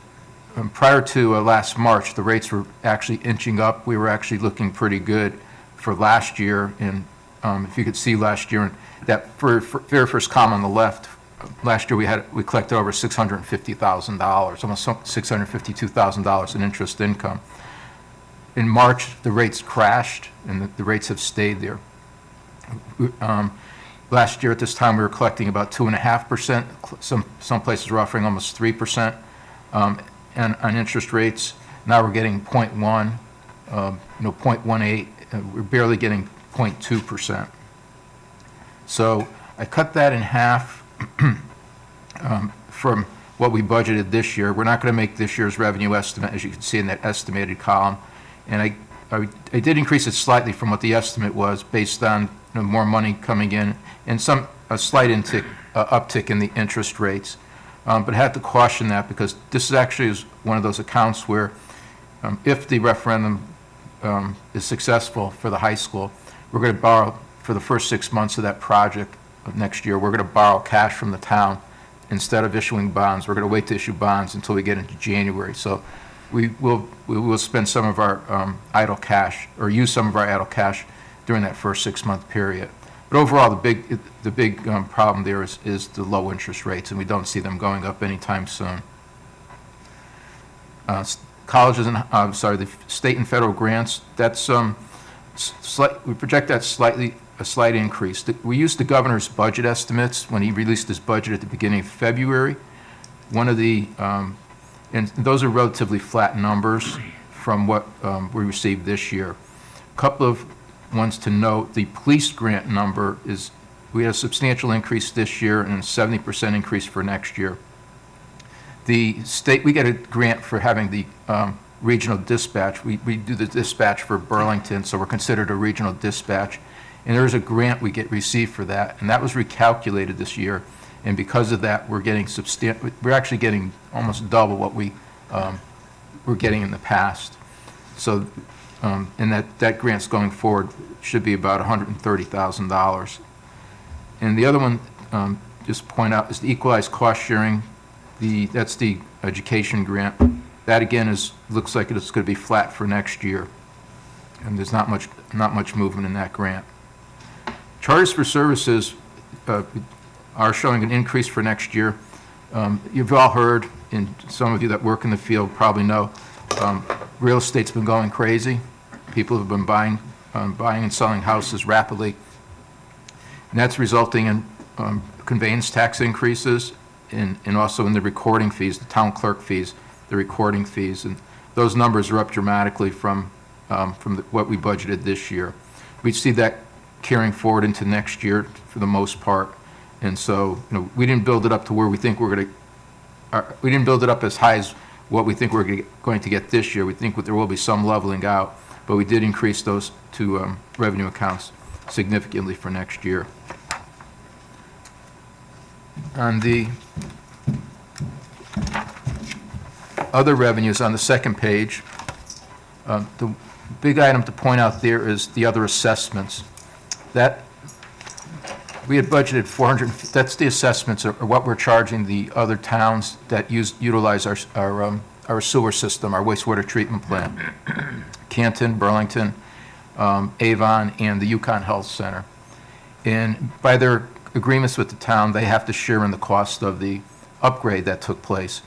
prior to last March, the rates were actually inching up. We were actually looking pretty good for last year. And if you could see last year, that very first column on the left, last year we collected over $650,000, almost $652,000 in interest income. In March, the rates crashed, and the rates have stayed there. Last year at this time, we were collecting about 2.5%. Some places were offering almost 3% on interest rates. Now we're getting 0.1, 0.18. We're barely getting 0.2%. So I cut that in half from what we budgeted this year. We're not going to make this year's revenue estimate, as you can see in that estimated column. And I did increase it slightly from what the estimate was based on more money coming in and a slight uptick in the interest rates. But I have to caution that because this is actually one of those accounts where if the referendum is successful for the high school, we're going to borrow for the first 6 months of that project of next year. We're going to borrow cash from the town instead of issuing bonds. We're going to wait to issue bonds until we get into January. So we will spend some of our idle cash or use some of our idle cash during that first 6-month period. But overall, the big problem there is the low interest rates, and we don't see them going up anytime soon. Colleges and the state and federal grants. That's we project that a slight increase. We used the governor's budget estimates when he released his budget at the beginning of February. One of the and those are relatively flat numbers from what we received this year. A couple of ones to note: the police grant number we had a substantial increase this year and a 70% increase for next year. The state, we get a grant for having the regional dispatch. We do the dispatch for Burlington, so we're considered a regional dispatch. And there's a grant we received for that, and that was recalculated this year. And because of that, we're actually getting almost double what we were getting in the past. So, and that grant's going forward should be about $130,000. And the other one, just point out, is the equalized cost sharing. That's the education grant. That again looks like it's going to be flat for next year, and there's not much movement in that grant. Charters for services are showing an increase for next year. You've all heard, and some of you that work in the field probably know, real estate's been going crazy. People have been buying and selling houses rapidly, and that's resulting in conveyance tax increases and also in the recording fees, the town clerk fees, the recording fees, and those numbers are up dramatically from what we budgeted this year. We see that carrying forward into next year for the most part, and so we didn't build it up to where we think we're going to. We didn't build it up as high as what we think we're going to get this year. We think there will be some leveling out, but we did increase those two revenue accounts significantly for next year. On the other revenues on the second page, the big item to point out there is the other assessments. That we had budgeted that's the assessments or what we're charging the other towns that utilize our sewer system, our wastewater treatment plant. Canton, Burlington, Avon, and the Yukon Health Center. And by their agreements with the town, they have to share in the cost of the upgrade that took place.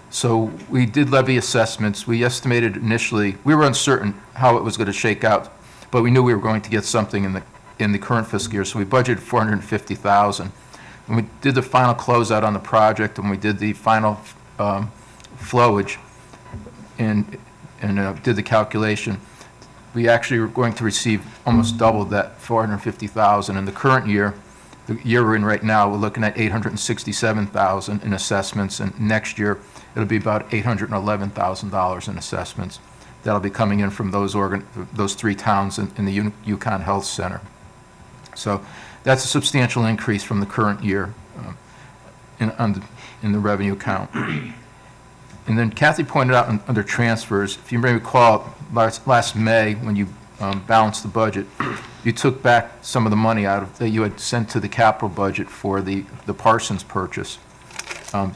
So we did levy assessments. We estimated initially, we were uncertain how it was going to shake out, but we knew we were going to get something in the current fiscal year, so we budgeted $450,000. When we did the final closeout on the project, and we did the final flowage and did the calculation, we actually were going to receive almost double that $450,000 in the current year. The year we're in right now, we're looking at $867,000 in assessments, and next year it'll be about $811,000 in assessments that'll be coming in from those three towns in the Yukon Health Center. So that's a substantial increase from the current year in the revenue count. And then Kathy pointed out under transfers, if you may recall, last May when you balanced the budget, you took back some of the money out of that you had sent to the capital budget for the Parsons purchase.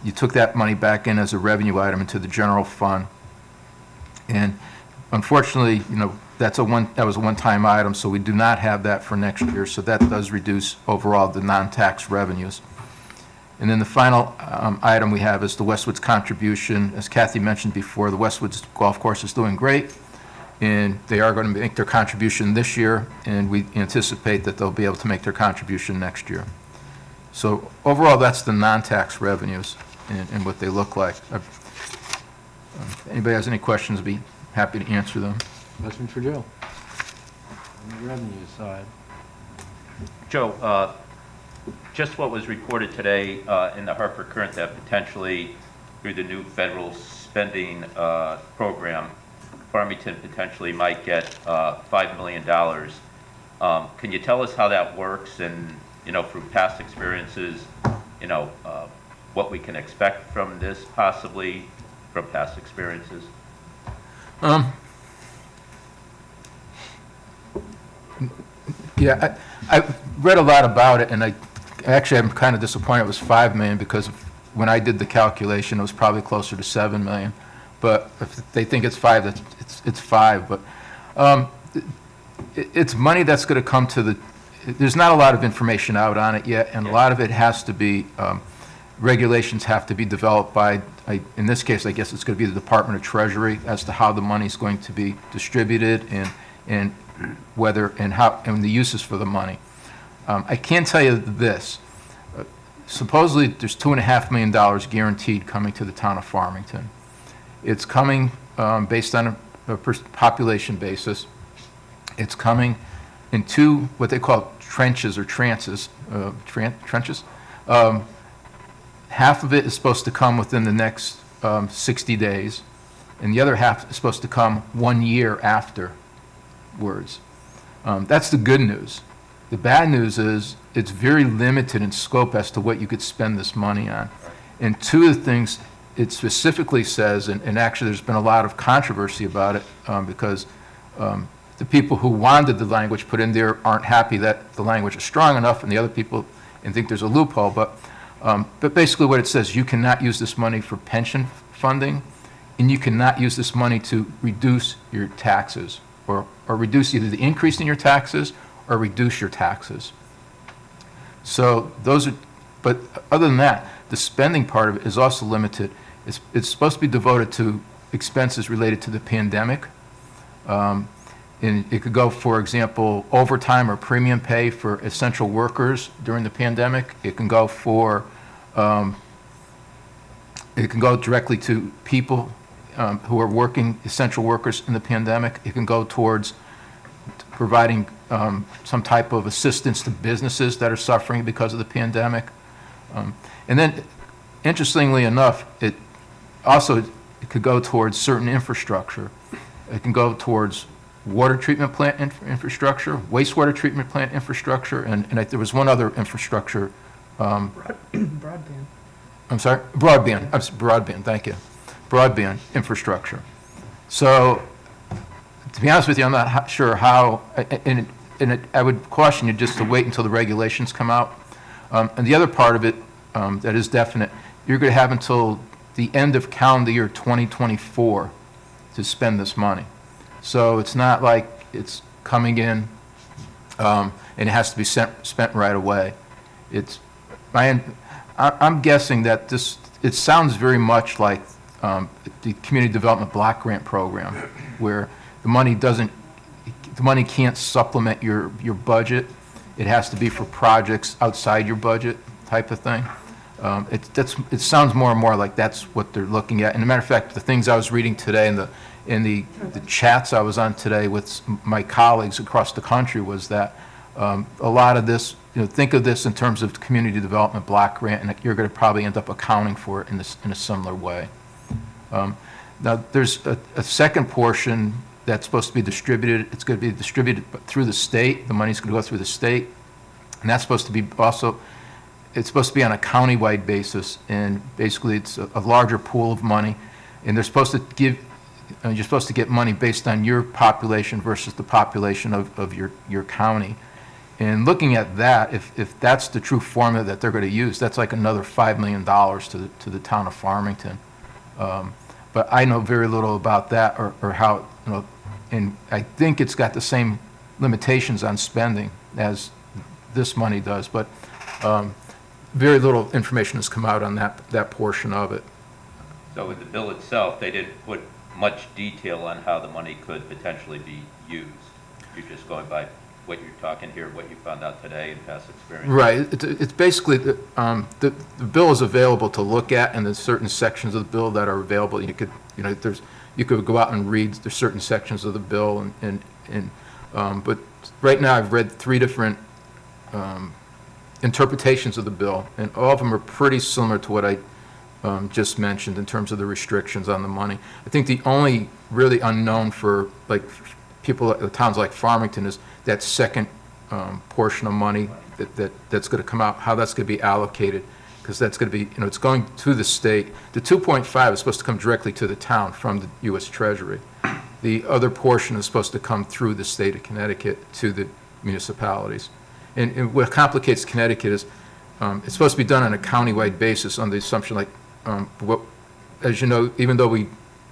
You took that money back in as a revenue item into the general fund. And unfortunately, that was a one-time item, so we do not have that for next year, so that does reduce overall the non-tax revenues. And then the final item we have is the Westwoods contribution. As Kathy mentioned before, the Westwoods Golf Course is doing great, and they are going to make their contribution this year, and we anticipate that they'll be able to make their contribution next year. So overall, that's the non-tax revenues and what they look like. Anybody has any questions, I'd be happy to answer them. Question for Joe. On the revenue side. Joe, just what was reported today in the Hartford Current that potentially through the new federal spending program, Farmington potentially might get $5 million. Can you tell us how that works and, from past experiences, what we can expect from this possibly from past experiences? Yeah, I read a lot about it, and actually I'm kind of disappointed it was $5 million, because when I did the calculation, it was probably closer to $7 million. But if they think it's 5, it's 5. But it's money that's going to come to the. There's not a lot of information out on it yet, and a lot of it has to be regulations have to be developed by. In this case, I guess it's going to be the Department of Treasury as to how the money is going to be distributed and whether and how and the uses for the money. I can tell you this. Supposedly, there's $2.5 million guaranteed coming to the town of Farmington. It's coming based on a population basis. It's coming in two, what they call trenches or tranches. Trenches. Half of it is supposed to come within the next 60 days, and the other half is supposed to come 1 year afterwards. That's the good news. The bad news is it's very limited in scope as to what you could spend this money on. And two of the things it specifically says, and actually there's been a lot of controversy about it because the people who wanted the language put in there aren't happy that the language is strong enough, and the other people think there's a loophole. But basically what it says, you cannot use this money for pension funding, and you cannot use this money to reduce your taxes or reduce either the increase in your taxes or reduce your taxes. So those are, but other than that, the spending part of it is also limited. It's supposed to be devoted to expenses related to the pandemic. And it could go, for example, overtime or premium pay for essential workers during the pandemic. It can go for, it can go directly to people who are working, essential workers in the pandemic. It can go towards providing some type of assistance to businesses that are suffering because of the pandemic. And then, interestingly enough, it could go towards certain infrastructure. It can go towards water treatment plant infrastructure, wastewater treatment plant infrastructure, and there was one other infrastructure. Broadband. I'm sorry? Broadband. Broadband, thank you. Broadband infrastructure. So, to be honest with you, I'm not sure how, I would caution you just to wait until the regulations come out. And the other part of it that is definite, you're going to have until the end of calendar year 2024 to spend this money. So it's not like it's coming in and it has to be spent right away. I'm guessing that it sounds very much like the Community Development Block Grant Program, where the money can't supplement your budget. It has to be for projects outside your budget type of thing. It sounds more and more like that's what they're looking at. And as a matter of fact, the things I was reading today in the chats I was on today with my colleagues across the country was that a lot of this, think of this in terms of Community Development Block Grant, and you're going to probably end up accounting for it in a similar way. Now, there's a second portion that's supposed to be distributed. It's going to be distributed through the state. The money's going to go through the state, and that's supposed to be also. It's supposed to be on a county-wide basis, and basically it's a larger pool of money, and they're supposed to give. You're supposed to get money based on your population versus the population of your county, And looking at that, if that's the true formula that they're going to use, that's like another $5 million to the town of Farmington. But I know very little about that or how, and I think it's got the same limitations on spending as this money does, but very little information has come out on that portion of it. So with the bill itself, they didn't put much detail on how the money could potentially be used. You're just going by what you're talking here, what you found out today and past experience. Right. It's basically, the bill is available to look at, and there's certain sections of the bill that are available. You could, you could go out and read, there's certain sections of the bill, but right now I've read 3 different interpretations of the bill, and all of them are pretty similar to what I just mentioned in terms of the restrictions on the money. I think the only really unknown for like people at towns like Farmington is that second portion of money that's going to come out, how that's going to be allocated, because that's going to be, it's going to the state. The 2.5 is supposed to come directly to the town from the U.S. Treasury. The other portion is supposed to come through the state of Connecticut to the municipalities. And what complicates Connecticut is it's supposed to be done on a county-wide basis on the assumption, like, as you know, even though we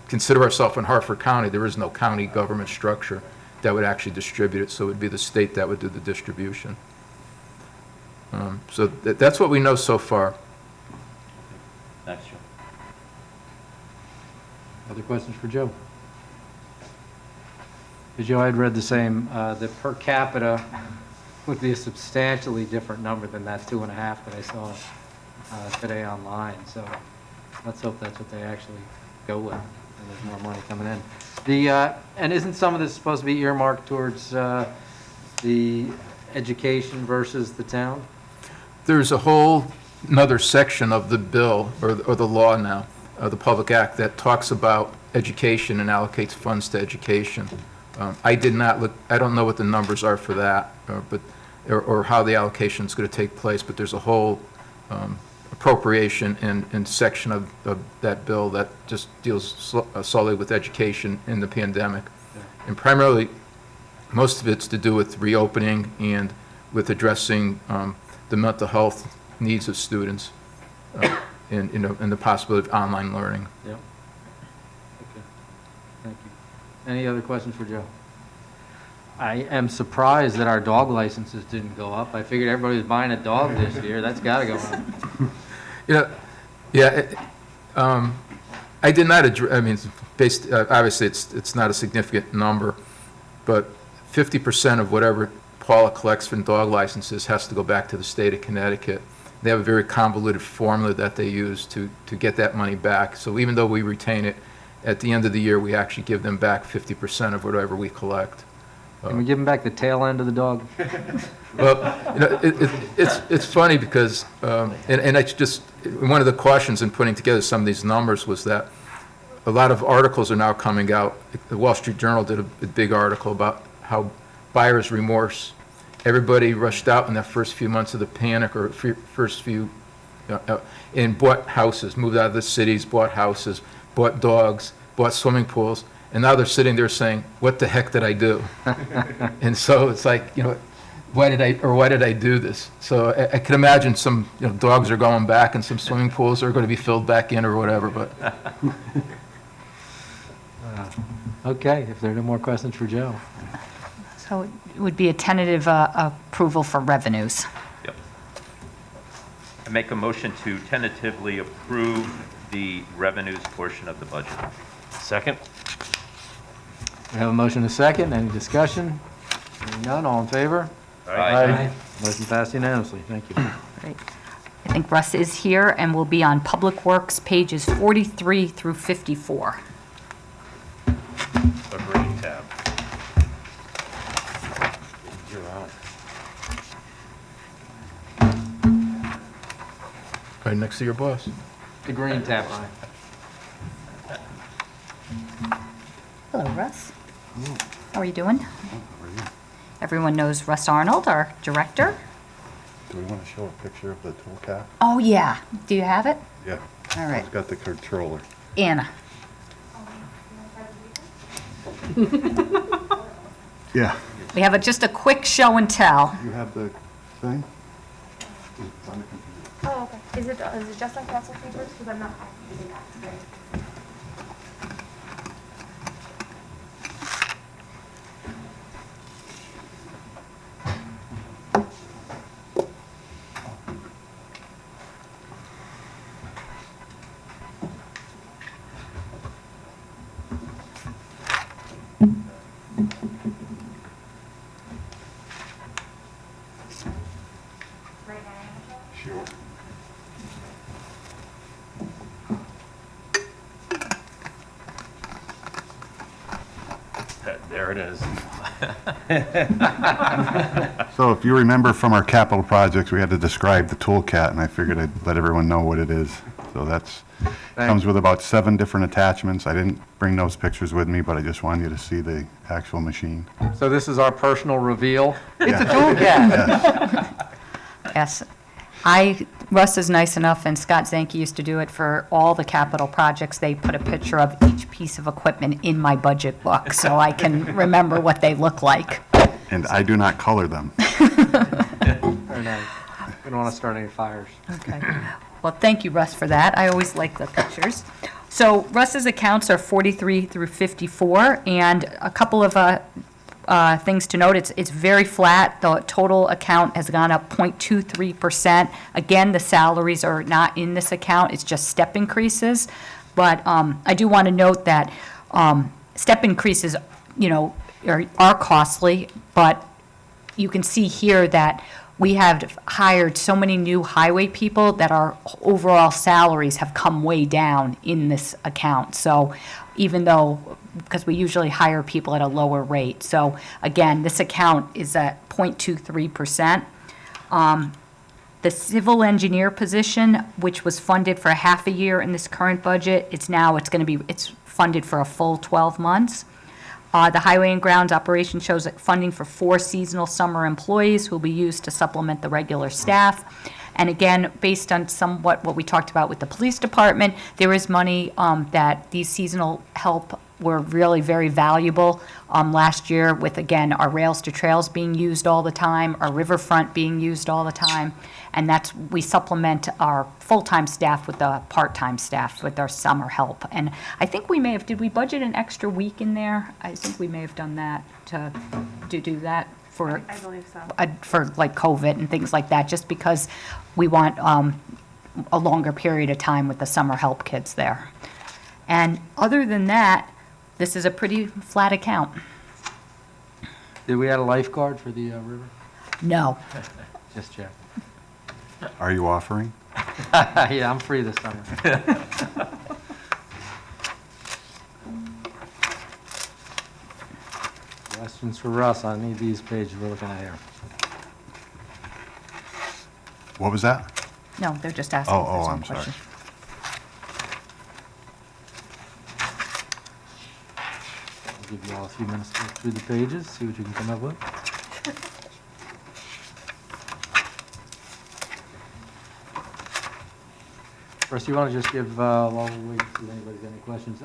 consider ourselves in Hartford County, there is no county government structure that would actually distribute it, so it would be the state that would do the distribution. So that's what we know so far. Thanks, Joe. Other questions for Joe? Joe, I'd read the same, the per capita would be a substantially different number than that 2.5 that I saw today online. So let's hope that's what they actually go with, and there's more money coming in. And isn't some of this supposed to be earmarked towards the education versus the town? There's a whole another section of the bill, or the law now, the Public Act, that talks about education and allocates funds to education. I did not look, I don't know what the numbers are for that, or how the allocation is going to take place, but there's a whole appropriation and section of that bill that just deals solely with education in the pandemic. Yeah. And primarily, most of it's to do with reopening and with addressing the mental health needs of students and the possibility of online learning. Yeah. Okay. Thank you. Any other questions for Joe? I am surprised that our dog licenses didn't go up. I figured everybody was buying a dog this year. That's got to go up. I did not address, I mean, obviously it's not a significant number, but 50% of whatever Paula collects from dog licenses has to go back to the state of Connecticut. They have a very convoluted formula that they use to get that money back. So even though we retain it, at the end of the year, we actually give them back 50% of whatever we collect. Can we give them back the tail end of the dog? Well, it's funny because, and I just, one of the cautions in putting together some of these numbers was that a lot of articles are now coming out. The Wall Street Journal did a big article about how buyer's remorse. Everybody rushed out in the first few months of the panic, or first few, and bought houses, moved out of the cities, bought houses, bought dogs, bought swimming pools. And now they're sitting there saying, what the heck did I do? And so it's like, why did I do this? So I can imagine some dogs are going back and some swimming pools are going to be filled back in or whatever, but. Okay, if there are no more questions for Joe. So it would be a tentative approval for revenues. Yep. I make a motion to tentatively approve the revenues portion of the budget. Second? We have a motion and a second. Any discussion? Hearing none, all in favor? Aye. Motion passed unanimously. Thank you. Great. I think Russ is here and will be on Public Works, pages 43 through 54. A green tab. You're on. Right next to your boss. The green tab, aye. Hello, Russ. How are you doing? Everyone knows Russ Arnold, our director. Do we want to show a picture of the tool cap? Oh, yeah. Do you have it? Yeah. All right. It's got the controller. Anna. Yeah. We have just a quick show and tell. You have the thing? Oh, okay. Is it just on council papers? Because I'm not using that. Sure. There it is. So if you remember from our capital projects, we had to describe the toolcat, and I figured I'd let everyone know what it is. So that's, comes with about 7 different attachments. I didn't bring those pictures with me, but I just wanted you to see the actual machine. So this is our personal reveal. It's a toolcat. Yes. Russ is nice enough, and Scott Zanke used to do it for all the capital projects. They put a picture of each piece of equipment in my budget book, so I can remember what they look like. And I do not color them. Very nice. We don't want to start any fires. Okay. Well, thank you, Russ, for that. I always like the pictures. So Russ's accounts are 43 through 54, and a couple of things to note. It's very flat. The total account has gone up 0.23%. Again, the salaries are not in this account. It's just step increases. But I do want to note that step increases, are costly, but you can see here that we have hired so many new highway people that our overall salaries have come way down in this account. So even though, because we usually hire people at a lower rate. So again, this account is at 0.23%. The civil engineer position, which was funded for half a year in this current budget, it's funded for a full 12 months. The Highway and Grounds operation shows funding for 4 seasonal summer employees who will be used to supplement the regular staff. And again, based on somewhat what we talked about with the police department, there is money that these seasonal help were really very valuable last year with, again, our rails to trails being used all the time, our riverfront being used all the time. And we supplement our full-time staff with the part-time staff with our summer help. And I think did we budget an extra week in there? I think we may have done that to do that for, I believe so. For like COVID and things like that, just because we want a longer period of time with the summer help kids there. And other than that, this is a pretty flat account. Did we add a lifeguard for the river? No. Just check. Are you offering? Yeah, I'm free this summer. Questions for Russ on any of these pages we're looking at here? What was that? No, they're just asking if there's any I'm sorry. questions. I'll give you all a few minutes to look through the pages, see what you can come up with. First, you want to just give, while we wait to see if anybody's got any questions,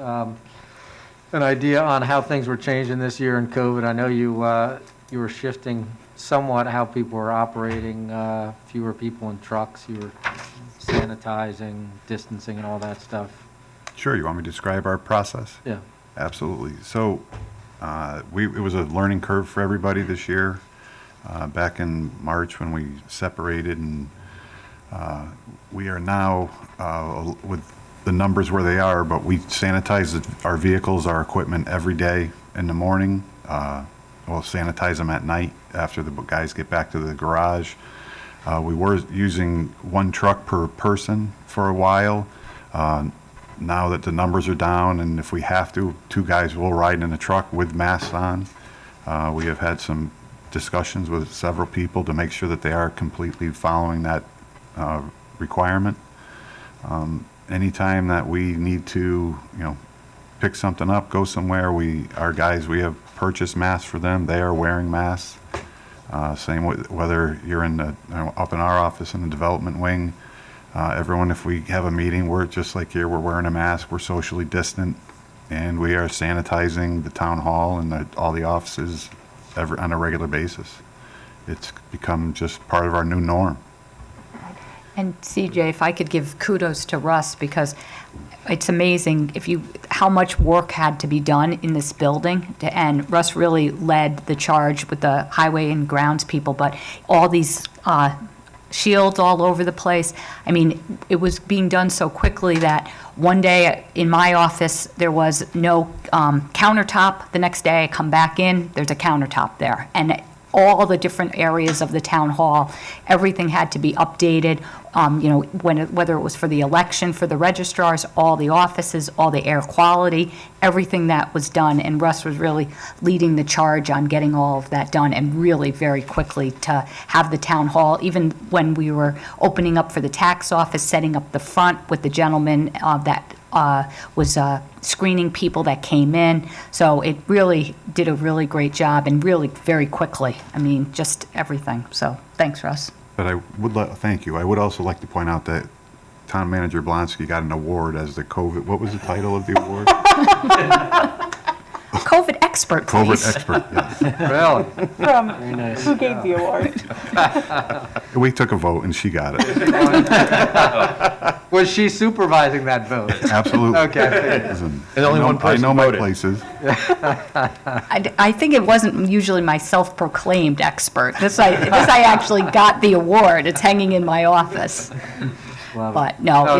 an idea on how things were changing this year in COVID. I know you were shifting somewhat how people were operating, fewer people in trucks, you were sanitizing, distancing, and all that stuff. Sure, you want me to describe our process? Yeah. Absolutely. So it was a learning curve for everybody this year. Back in March when we separated, and we are now, with the numbers where they are, but we sanitize our vehicles, our equipment every day in the morning. We'll sanitize them at night after the guys get back to the garage. We were using 1 truck per person for a while. Now that the numbers are down, and if we have to, 2 guys will ride in a truck with masks on. We have had some discussions with several people to make sure that they are completely following that requirement. Anytime that we need to, pick something up, go somewhere, we have purchased masks for them. They are wearing masks. Same with whether you're up in our office in the development wing. Everyone, if we have a meeting, we're just like here, we're wearing a mask, we're socially distant, and we are sanitizing the town hall and all the offices on a regular basis. It's become just part of our new norm. And CJ, if I could give kudos to Russ, because it's amazing how much work had to be done in this building, and Russ really led the charge with the highway and grounds people, but all these shields all over the place. I mean, it was being done so quickly that one day in my office, there was no countertop. The next day I come back in, there's a countertop there. And all the different areas of the town hall, everything had to be updated, whether it was for the election, for the registrars, all the offices, all the air quality, everything that was done. And Russ was really leading the charge on getting all of that done, and really very quickly to have the town hall, even when we were opening up for the tax office, setting up the front with the gentleman that was screening people that came in. So it really did a really great job, and really very quickly. I mean, just everything. So thanks, Russ. But I would thank you. I would also like to point out that Town Manager Blonsky got an award as the COVID, what was the title of the award? COVID expert, please. COVID expert, yes. Really? From, who gave the award? We took a vote and she got it. Was she supervising that vote? Absolutely. Okay. Listen, And only one person I know my voted. places. I think it wasn't usually my self-proclaimed expert. This I actually got the award. It's hanging in my office. But no. So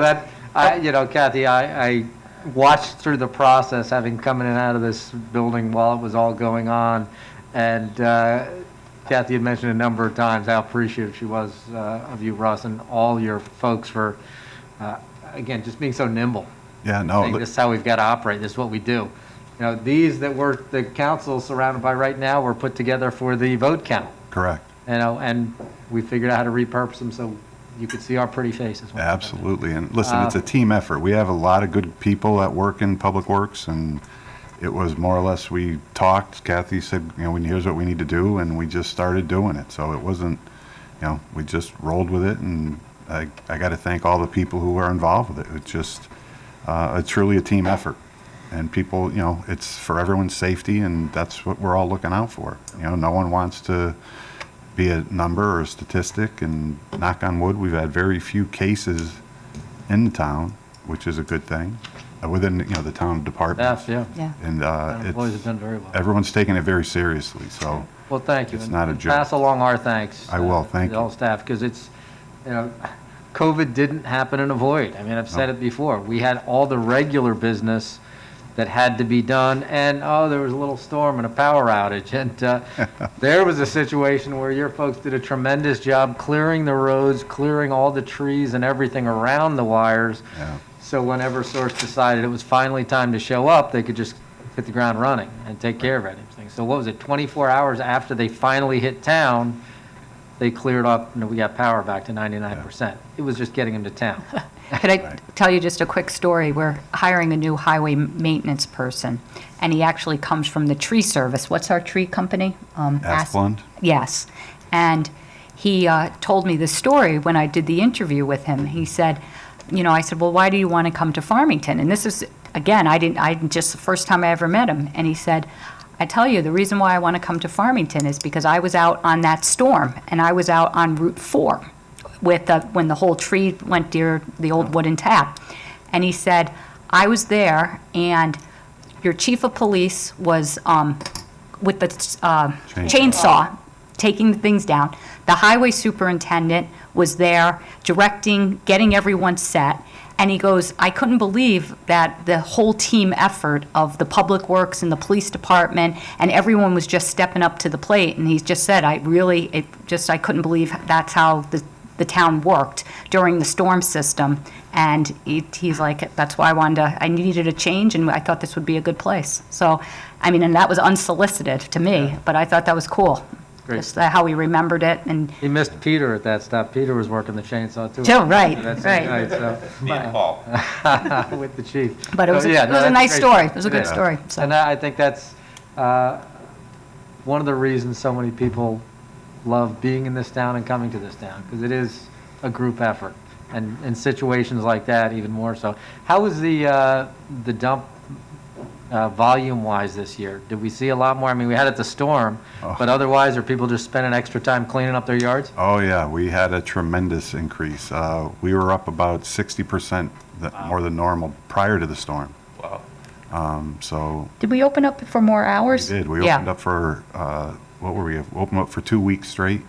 Kathy, I watched through the process, having come in and out of this building while it was all going on, and Kathy had mentioned a number of times how appreciative she was of you, Russ, and all your folks for, again, just being so nimble. Yeah, no. Saying, this is how we've got to operate. This is what we do. These that the council surrounded by right now were put together for the vote count. Correct. And we figured out how to repurpose them so you could see our pretty faces. Absolutely. And listen, it's a team effort. We have a lot of good people that work in Public Works, and it was more or less, we talked, Kathy said, here's what we need to do, and we just started doing it. So it wasn't, we just rolled with it, and I got to thank all the people who were involved with it. It's just, it's truly a team effort. And people, it's for everyone's safety, and that's what we're all looking out for. No one wants to be a number or a statistic, and knock on wood, we've had very few cases in the town, which is a good thing, within, the town departments. Yeah. And employees have done very well. everyone's taking it very seriously, so. Well, thank you. It's And not a joke. Pass along our thanks. I will, thank To all staff, because it's, COVID didn't happen in a void. I mean, I've said it before. We had all the regular business that had to be done, and there was a little storm and a power outage, and there was a situation where your folks did a tremendous job clearing the roads, clearing all the trees and everything around the wires. Yeah. So when Eversource decided it was finally time to show up, they could just hit the ground running and take care of everything. So what was it, 24 hours after they finally hit town, they cleared up, we got power back to 99%. It was just getting them to town. Could I tell you just a quick story? We're hiring a new highway maintenance person, and he actually comes from the tree service. What's our tree company? Asplund? Yes. And he told me this story when I did the interview with him. He said, I said, well, why do you want to come to Farmington? And this is, again, just the first time I ever met him. And he said, I tell you, the reason why I want to come to Farmington is because I was out on that storm, and I was out on Route 4 when the whole tree went near the old wooden tap. And he said, I was there, and your chief of police was with the chainsaw taking the things down. The highway superintendent was there directing, getting everyone set. And he goes, I couldn't believe that the whole team effort of the Public Works and the police department and everyone was just stepping up to the plate. And he just said, I couldn't believe that's how the town worked during the storm system. And he's like, that's why I needed a change, and I thought this would be a good place. So, and that was unsolicited to me, but I thought that was cool. Great. Just how he remembered it. And He missed Peter at that stop. Peter was working the chainsaw too. Oh, right, That's right. so, with the chief. But it was, So, it was that's a nice great story. It was a good Yeah. story. So. And I think that's one of the reasons so many people love being in this town and coming to this town, because it is a group effort, and in situations like that even more so. How was the dump volume-wise this year? Did we see a lot more? I mean, we had it the storm, but otherwise, are people just spending extra time cleaning up their yards? Oh, yeah, we had a tremendous increase. We were up about 60% more than normal prior to the storm. Wow. So Did we open up for more hours? we did. We opened up for, what were we? Opened up for 2 weeks straight.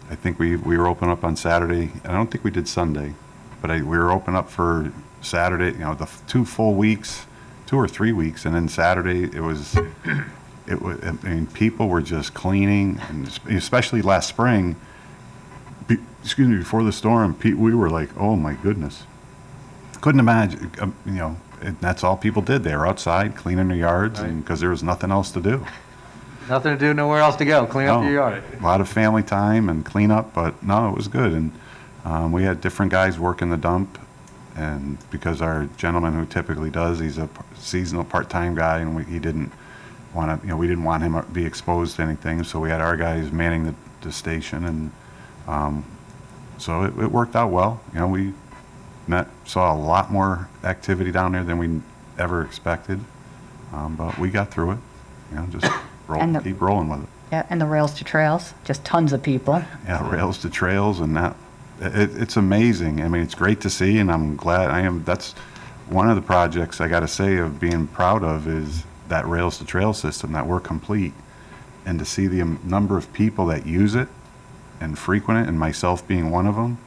I think we were open up on Saturday. I don't think we did Sunday, but we were open up for Saturday, the 2 full weeks, 2 or 3 weeks, and then Saturday it was, I mean, people were just cleaning, and especially last spring, before the storm, we were like, oh my goodness. Couldn't imagine, and that's all people did. They were outside cleaning their yards, and because there was nothing else to do. Nothing to do, nowhere else to go, clean up your yard. A lot of family time and cleanup, but no, it was good. And we had different guys working the dump, and because our gentleman who typically does, he's a seasonal part-time guy, and we didn't want him to be exposed to anything, so we had our guys manning the station, and so it worked out well. We saw a lot more activity down there than we ever expected, but we got through it. Just keep rolling with it. Yeah, and the rails to trails, just tons of people. Yeah, rails to trails, and it's amazing. I mean, it's great to see, and I'm glad that's one of the projects I got to say of being proud of is that rails to trail system that we're complete, and to see the number of people that use it and frequent it, and myself being one of them,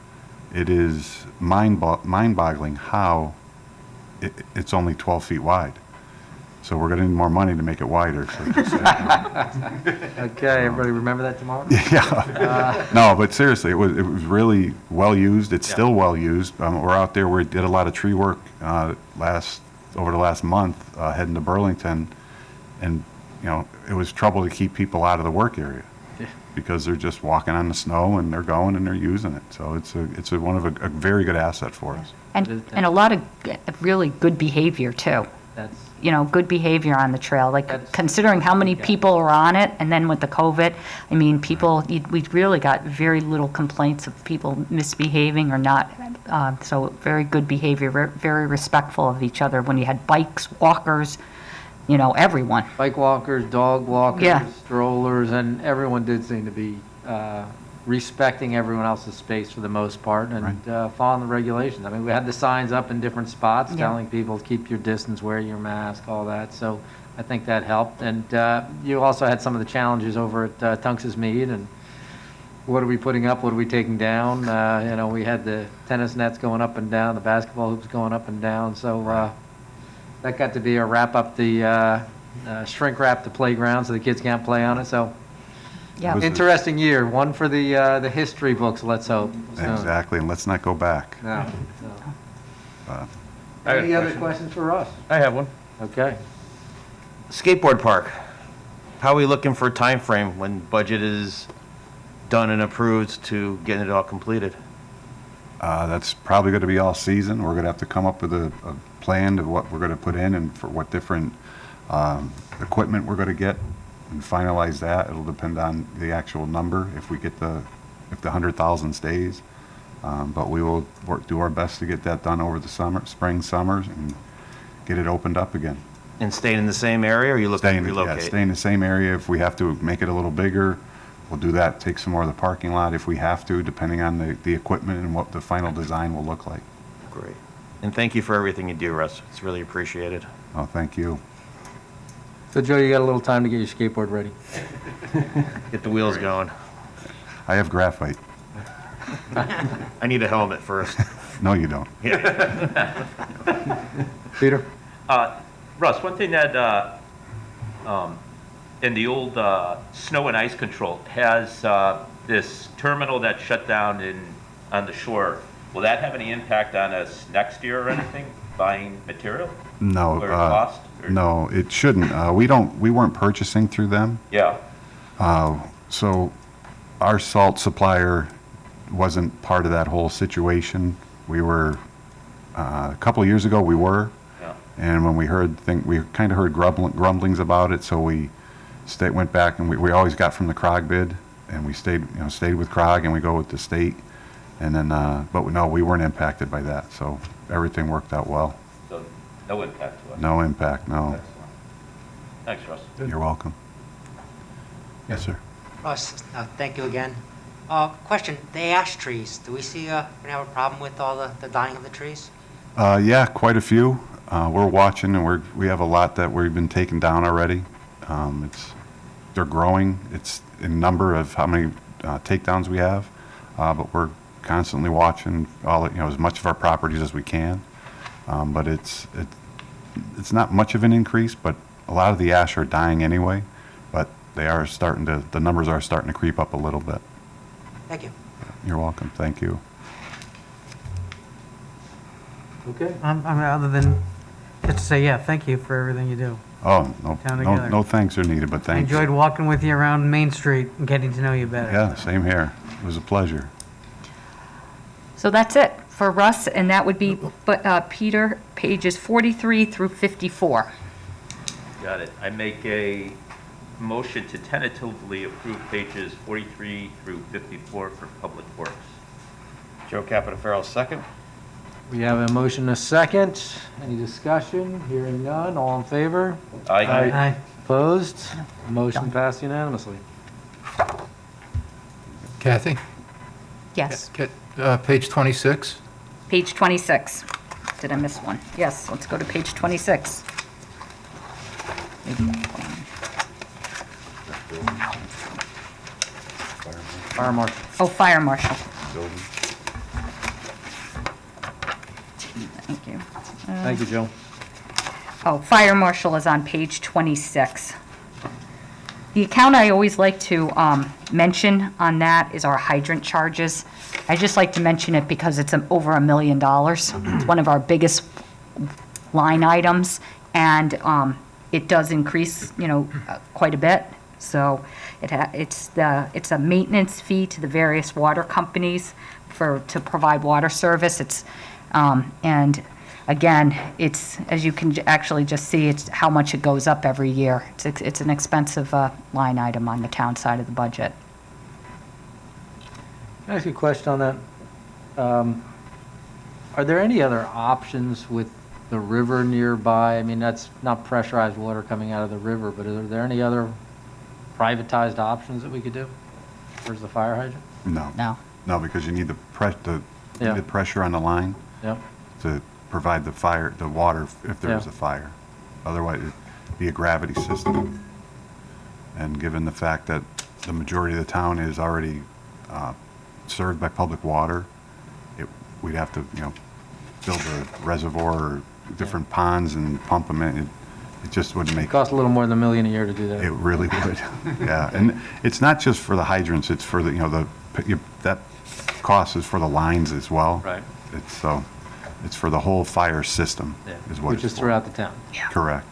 it is mind-boggling how it's only 12 feet wide. So we're going to need more money to make it wider. So Okay, everybody remember that tomorrow? Yeah. No, but seriously, it was really well used. It's still well used. We're out there. We did a lot of tree work over the last month heading to Burlington, and it was trouble to keep people out of the work area because they're just walking on the snow and they're going and they're using it. So it's one of a very good asset for us. And a lot of really good behavior, too. That's Good behavior on the trail, considering how many people are on it, and then with the COVID, I mean, we really got very little complaints of people misbehaving or not, so very good behavior, very respectful of each other when you had bikes, walkers, everyone. Bike walkers, dog walkers, Yeah. strollers, and everyone did seem to be respecting everyone else's space for the most part, and following the regulations. I mean, we had the signs up in different spots telling people to keep your distance, wear your mask, all that. So I think that helped. And you also had some of the challenges over at Tunks's Mead, and what are we putting up, what are we taking down? We had the tennis nets going up and down, the basketball hoops going up and down. So that got to be a wrap up the shrink wrap the playground so the kids can't play on it. So. Yeah. Interesting year. One for the history books, let's hope. Exactly, and let's not go back. No. Any other questions for Russ? I have one. Okay. Skateboard park. How are we looking for a time frame when budget is done and approved to getting it all completed? That's probably going to be all season. We're going to have to come up with a plan of what we're going to put in and for what different equipment we're going to get and finalize that. It'll depend on the actual number if the 100,000 stays. But we will do our best to get that done over the spring, summers, and get it opened up again. And staying in the same area, or are you looking to relocate? Yeah, stay in the same area. If we have to make it a little bigger, we'll do that. Take some more of the parking lot if we have to, depending on the equipment and what the final design will look like. Great. And thank you for everything you do, Russ. It's really appreciated. Oh, thank you. So, Joe, you got a little time to get your skateboard ready. Get the wheels going. I have graphite. I need a helmet first. No, you don't. Peter? Russ, one thing that in the old snow and ice control has this terminal that shut down on the shore. Will that have any impact on us next year or anything, buying material? No. Or cost? Or? No, it shouldn't. We weren't purchasing through them. Yeah. So our salt supplier wasn't part of that whole situation. We were, a couple of years ago, we were. Yeah. And when we kind of heard grumblings about it, so we went back and we always got from the CROG bid, and we stayed with CROG, and we go with the state. And then, but no, we weren't impacted by that, so everything worked out well. So no impact to us? No impact, no. Thanks, Russ. You're welcome. Yes, sir. Russ, thank you again. Question, the ash trees, do we see, gonna have a problem with all the dying of the trees? Yeah, quite a few. We're watching, and we have a lot that we've been taking down already. They're growing. It's in number of how many takedowns we have, but we're constantly watching as much of our properties as we can. But it's not much of an increase, but a lot of the ash are dying anyway. But the numbers are starting to creep up a little bit. Thank you. You're welcome. Thank you. Okay. Other than, just to say, yeah, thank you for everything you do. Oh, Town together. no thanks are needed, but I thank you. enjoyed walking with you around Main Street and getting to know you better. Yeah, same here. It was a pleasure. So that's it for Russ, and that would be, Peter, pages 43 through 54. Got it. I make a motion to tentatively approve pages 43 through 54 for Public Works. Joe Capitaferro, second. We have a motion and a second. Any discussion? Hearing none. All in favor? Aye. Aye. Opposed? Motion passed unanimously. Kathy? Yes, Page 26? page 26. Did I miss one? Yes, let's go to page 26. Fire marshal. Oh, fire marshal. Thank you. Thank you, Joe. Oh, fire marshal is on page 26. The account I always like to mention on that is our hydrant charges. I just like to mention it because it's over $1 million. It's one of our biggest line items, and it does increase, quite a bit. So it's a maintenance fee to the various water companies to provide water service. And again, it's, as you can actually just see, it's how much it goes up every year. It's an expensive line item on the town side of the budget. Can I ask you a question on that? Are there any other options with the river nearby? I mean, that's not pressurized water coming out of the river, but are there any other privatized options that we could do? Where's the fire hydrant? No. No, because you need the Yeah. pressure on the line Yep. to provide the water if there is Yeah. a fire. Otherwise, it'd be a gravity system. And given the fact that the majority of the town is already served by public water, we'd have to, build a reservoir or different ponds and pump them in. It just wouldn't make. It costs a little more than $1 million a year to do that. It really would, yeah. And it's not just for the hydrants, it's for that cost is for the lines as well. Right. It's for the whole fire system Yeah. is what Which it's is for. throughout the town. Correct,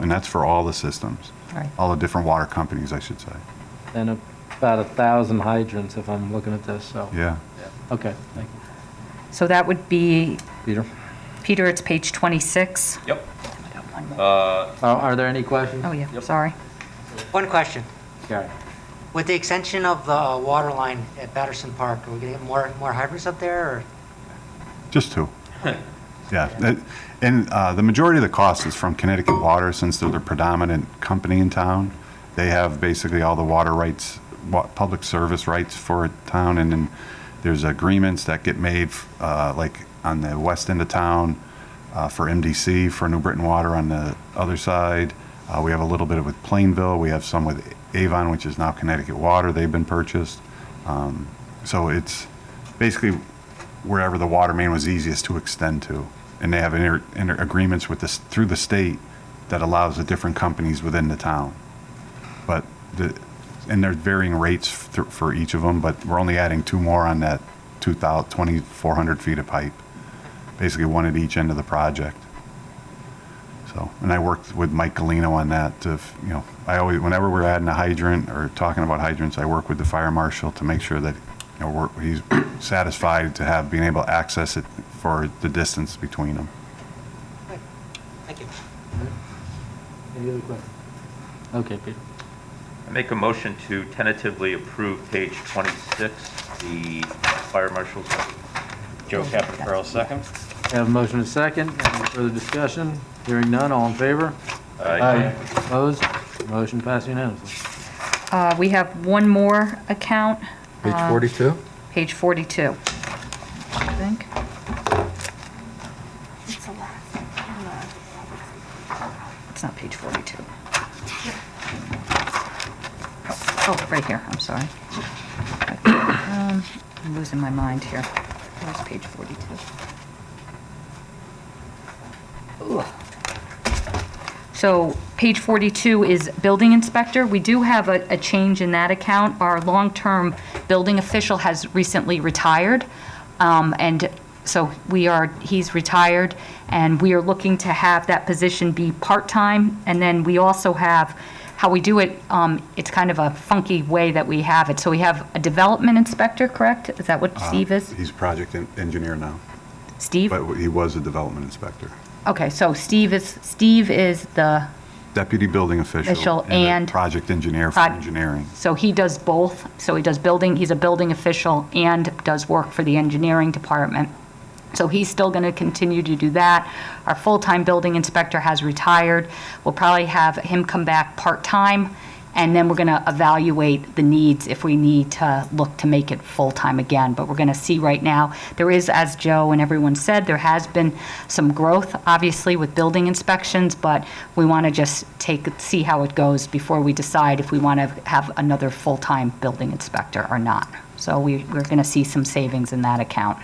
and that's for all the systems. Right. All the different water companies, I should say. And about 1,000 hydrants if I'm looking at this, so. Yeah. Okay, thank you. So that would be, Peter? Peter, it's page 26. Yep. Are there any questions? Oh, yeah, sorry. One question. Gary? With the extension of the water line at Batterson Park, are we gonna get more hydrants up there, or? Just two. Yeah, and the majority of the cost is from Connecticut Water, since they're the predominant company in town. They have basically all the water rights, public service rights for town, and then there's agreements that get made, like on the west end of town, for MDC, for New Britain Water on the other side. We have a little bit with Plainville. We have some with Avon, which is now Connecticut Water. They've been purchased. So it's basically wherever the water main was easiest to extend to. And they have agreements with through the state that allows the different companies within the town. But and there's varying rates for each of them, but we're only adding two more on that 2,400 feet of pipe. Basically one at each end of the project. So, and I worked with Mike Galino on that. Whenever we're adding a hydrant or talking about hydrants, I work with the fire marshal to make sure that he's satisfied to being able to access it for the distance between them. Thank you. Any other questions? Okay, Peter. I make a motion to tentatively approve page 26, the fire marshal's. Joe Capitaferro, second. We have a motion and a second. Any further discussion? Hearing none, all in favor? Aye. Opposed? Motion passed unanimously. We have one more account. Page 42? Page 42, I think. It's not page 42. Oh, right here, I'm sorry. I'm losing my mind here. Where's page 42? Ugh. So page 42 is building inspector. We do have a change in that account. Our long-term building official has recently retired. And so he's retired, and we are looking to have that position be part-time. And then we also have, how we do it, it's kind of a funky way that we have it. So we have a development inspector, correct? Is that what Steve is? He's project engineer now, Steve? but he was a development inspector. Okay, so Steve is the, Deputy building official and a project engineer for engineering. so he does both. So he does building, he's a building official and does work for the engineering department. So he's still going to continue to do that. Our full-time building inspector has retired. We'll probably have him come back part-time, and then we're going to evaluate the needs if we need to look to make it full-time again. But we're going to see right now, there is, as Joe and everyone said, there has been some growth, obviously, with building inspections, but we want to just see how it goes before we decide if we want to have another full-time building inspector or not. So we're going to see some savings in that account.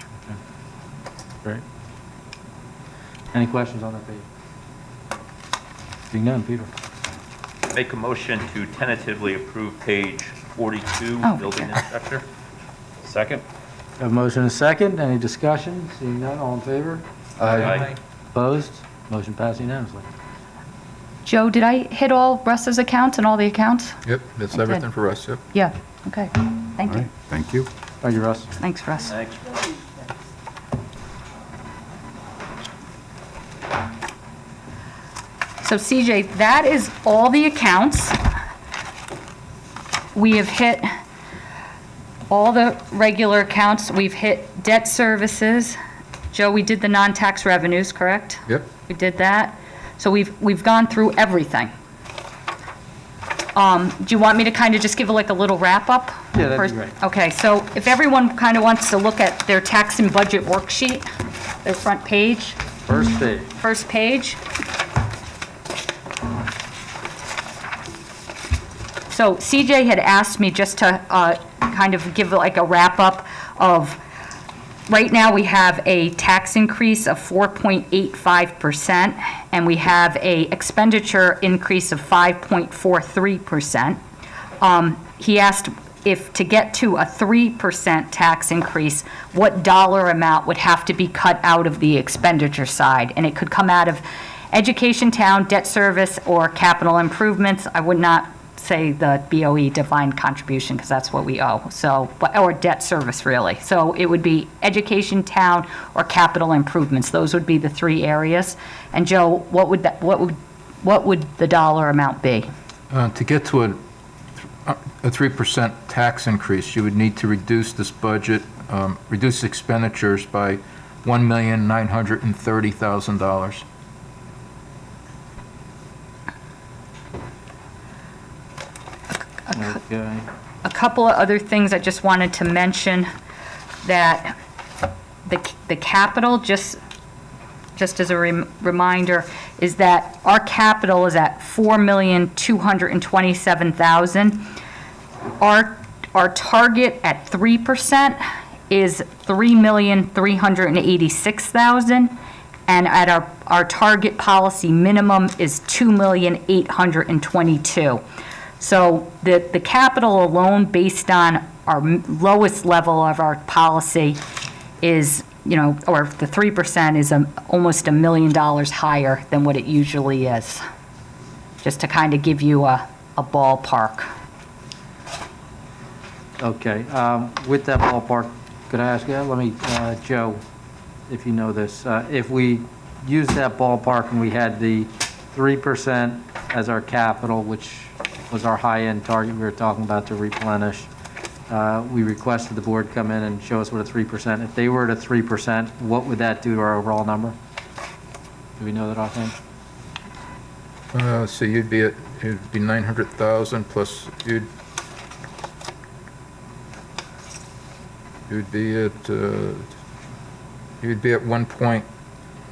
Great. Any questions on that page? Seeing none, Peter. Make a motion to tentatively approve page 42, Oh, building yeah. inspector. Second. Have a motion and a second. Any discussion? Seeing none, all in favor? Aye. Opposed? Motion passed unanimously. Joe, did I hit all Russ's accounts and all the accounts? Yep, that's everything for us, yep. Yeah, okay. Thank All you. right, thank you. Thank you, Russ. Thanks, Russ. Thanks. So CJ, that is all the accounts. We have hit all the regular accounts. We've hit debt services. Joe, we did the non-tax revenues, correct? Yep. We did that. So we've gone through everything. Do you want me to kind of just give like a little wrap-up? Yeah, that'd be First? great. Okay, so if everyone kind of wants to look at their tax and budget worksheet, their front page, First page. first page. So CJ had asked me just to kind of give like a wrap-up of, right now we have a tax increase of 4.85%, and we have a expenditure increase of 5.43%. He asked if to get to a 3% tax increase, what dollar amount would have to be cut out of the expenditure side? And it could come out of education, town, debt service, or capital improvements. I would not say the BOE defined contribution, because that's what we owe, so, or debt service, really. So it would be education, town, or capital improvements. Those would be the three areas. And Joe, what would the dollar amount be? To get to a 3% tax increase, you would need to reduce this budget, reduce expenditures by $1,930,000. Okay. A couple of other things I just wanted to mention, that the capital, just as a reminder, is that our capital is at $4,227,000. Our target at 3% is $3,386,000, and at our target policy minimum is $2,822,000. So the capital alone, based on our lowest level of our policy, is, or the 3% is almost $1 million higher than what it usually is, just to kind of give you a ballpark. Okay, with that ballpark, could I ask you, let me, Joe, if you know this, if we used that ballpark and we had the 3% as our capital, which was our high-end target we were talking about to replenish, we requested the board come in and show us what a 3%, if they were at a 3%, what would that do to our overall number? Do we know that offhand? So you'd be at, it'd be 900,000 plus you'd be at, you'd be at 1 point,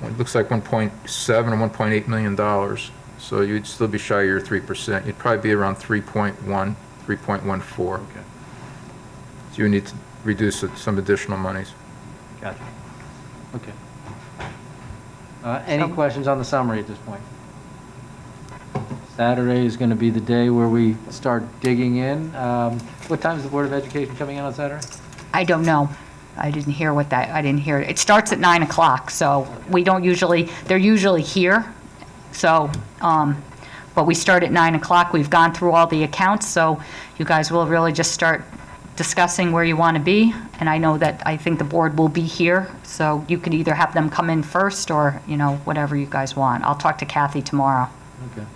it looks like 1.7 or 1.8 million dollars. So you'd still be shy of your 3%. You'd probably be around 3.1, 3.14. Okay. So you need to reduce it, some additional monies. Gotcha. Okay. Any questions on the summary at this point? Saturday is going to be the day where we start digging in. What time is the Board of Education coming in on Saturday? I don't know. I didn't hear what that, I didn't hear. It starts at 9 o'clock, so we don't usually, they're usually here. So, but we start at 9 o'clock. We've gone through all the accounts, so you guys will really just start discussing where you want to be. And I know that I think the board will be here, so you can either have them come in first or, you know, whatever you guys want. I'll talk to Kathy tomorrow. Okay.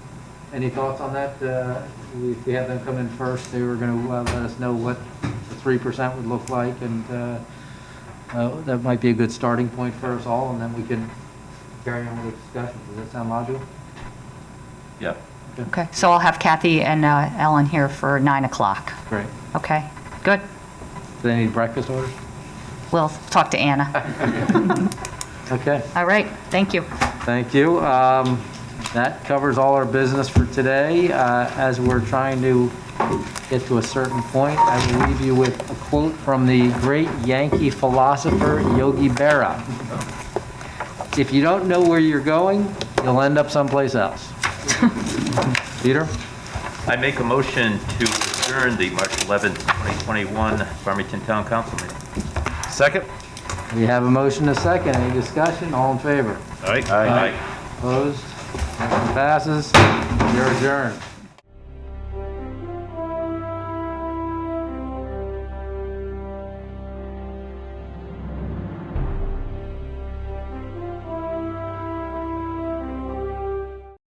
Any thoughts on that? If we have them come in first, they were going to let us know what the 3% would look like, and that might be a good starting point for us all, and then we can carry on with the discussion. Does that sound logical? Yeah. Okay, so I'll have Kathy and Ellen here for 9 o'clock. Great. Okay, good. Do they need breakfast orders? We'll talk to Anna. Okay. All right, thank you. Thank you. That covers all our business for today. As we're trying to get to a certain point, I will leave you with a quote from the great Yankee philosopher Yogi Berra. If you don't know where you're going, you'll end up someplace else. Peter? I make a motion to adjourn the March 11th, 2021 Farmington Town Council meeting. Second? We have a motion and a second. Any discussion? All in favor? Aye. Opposed? Motion passes. You're adjourned.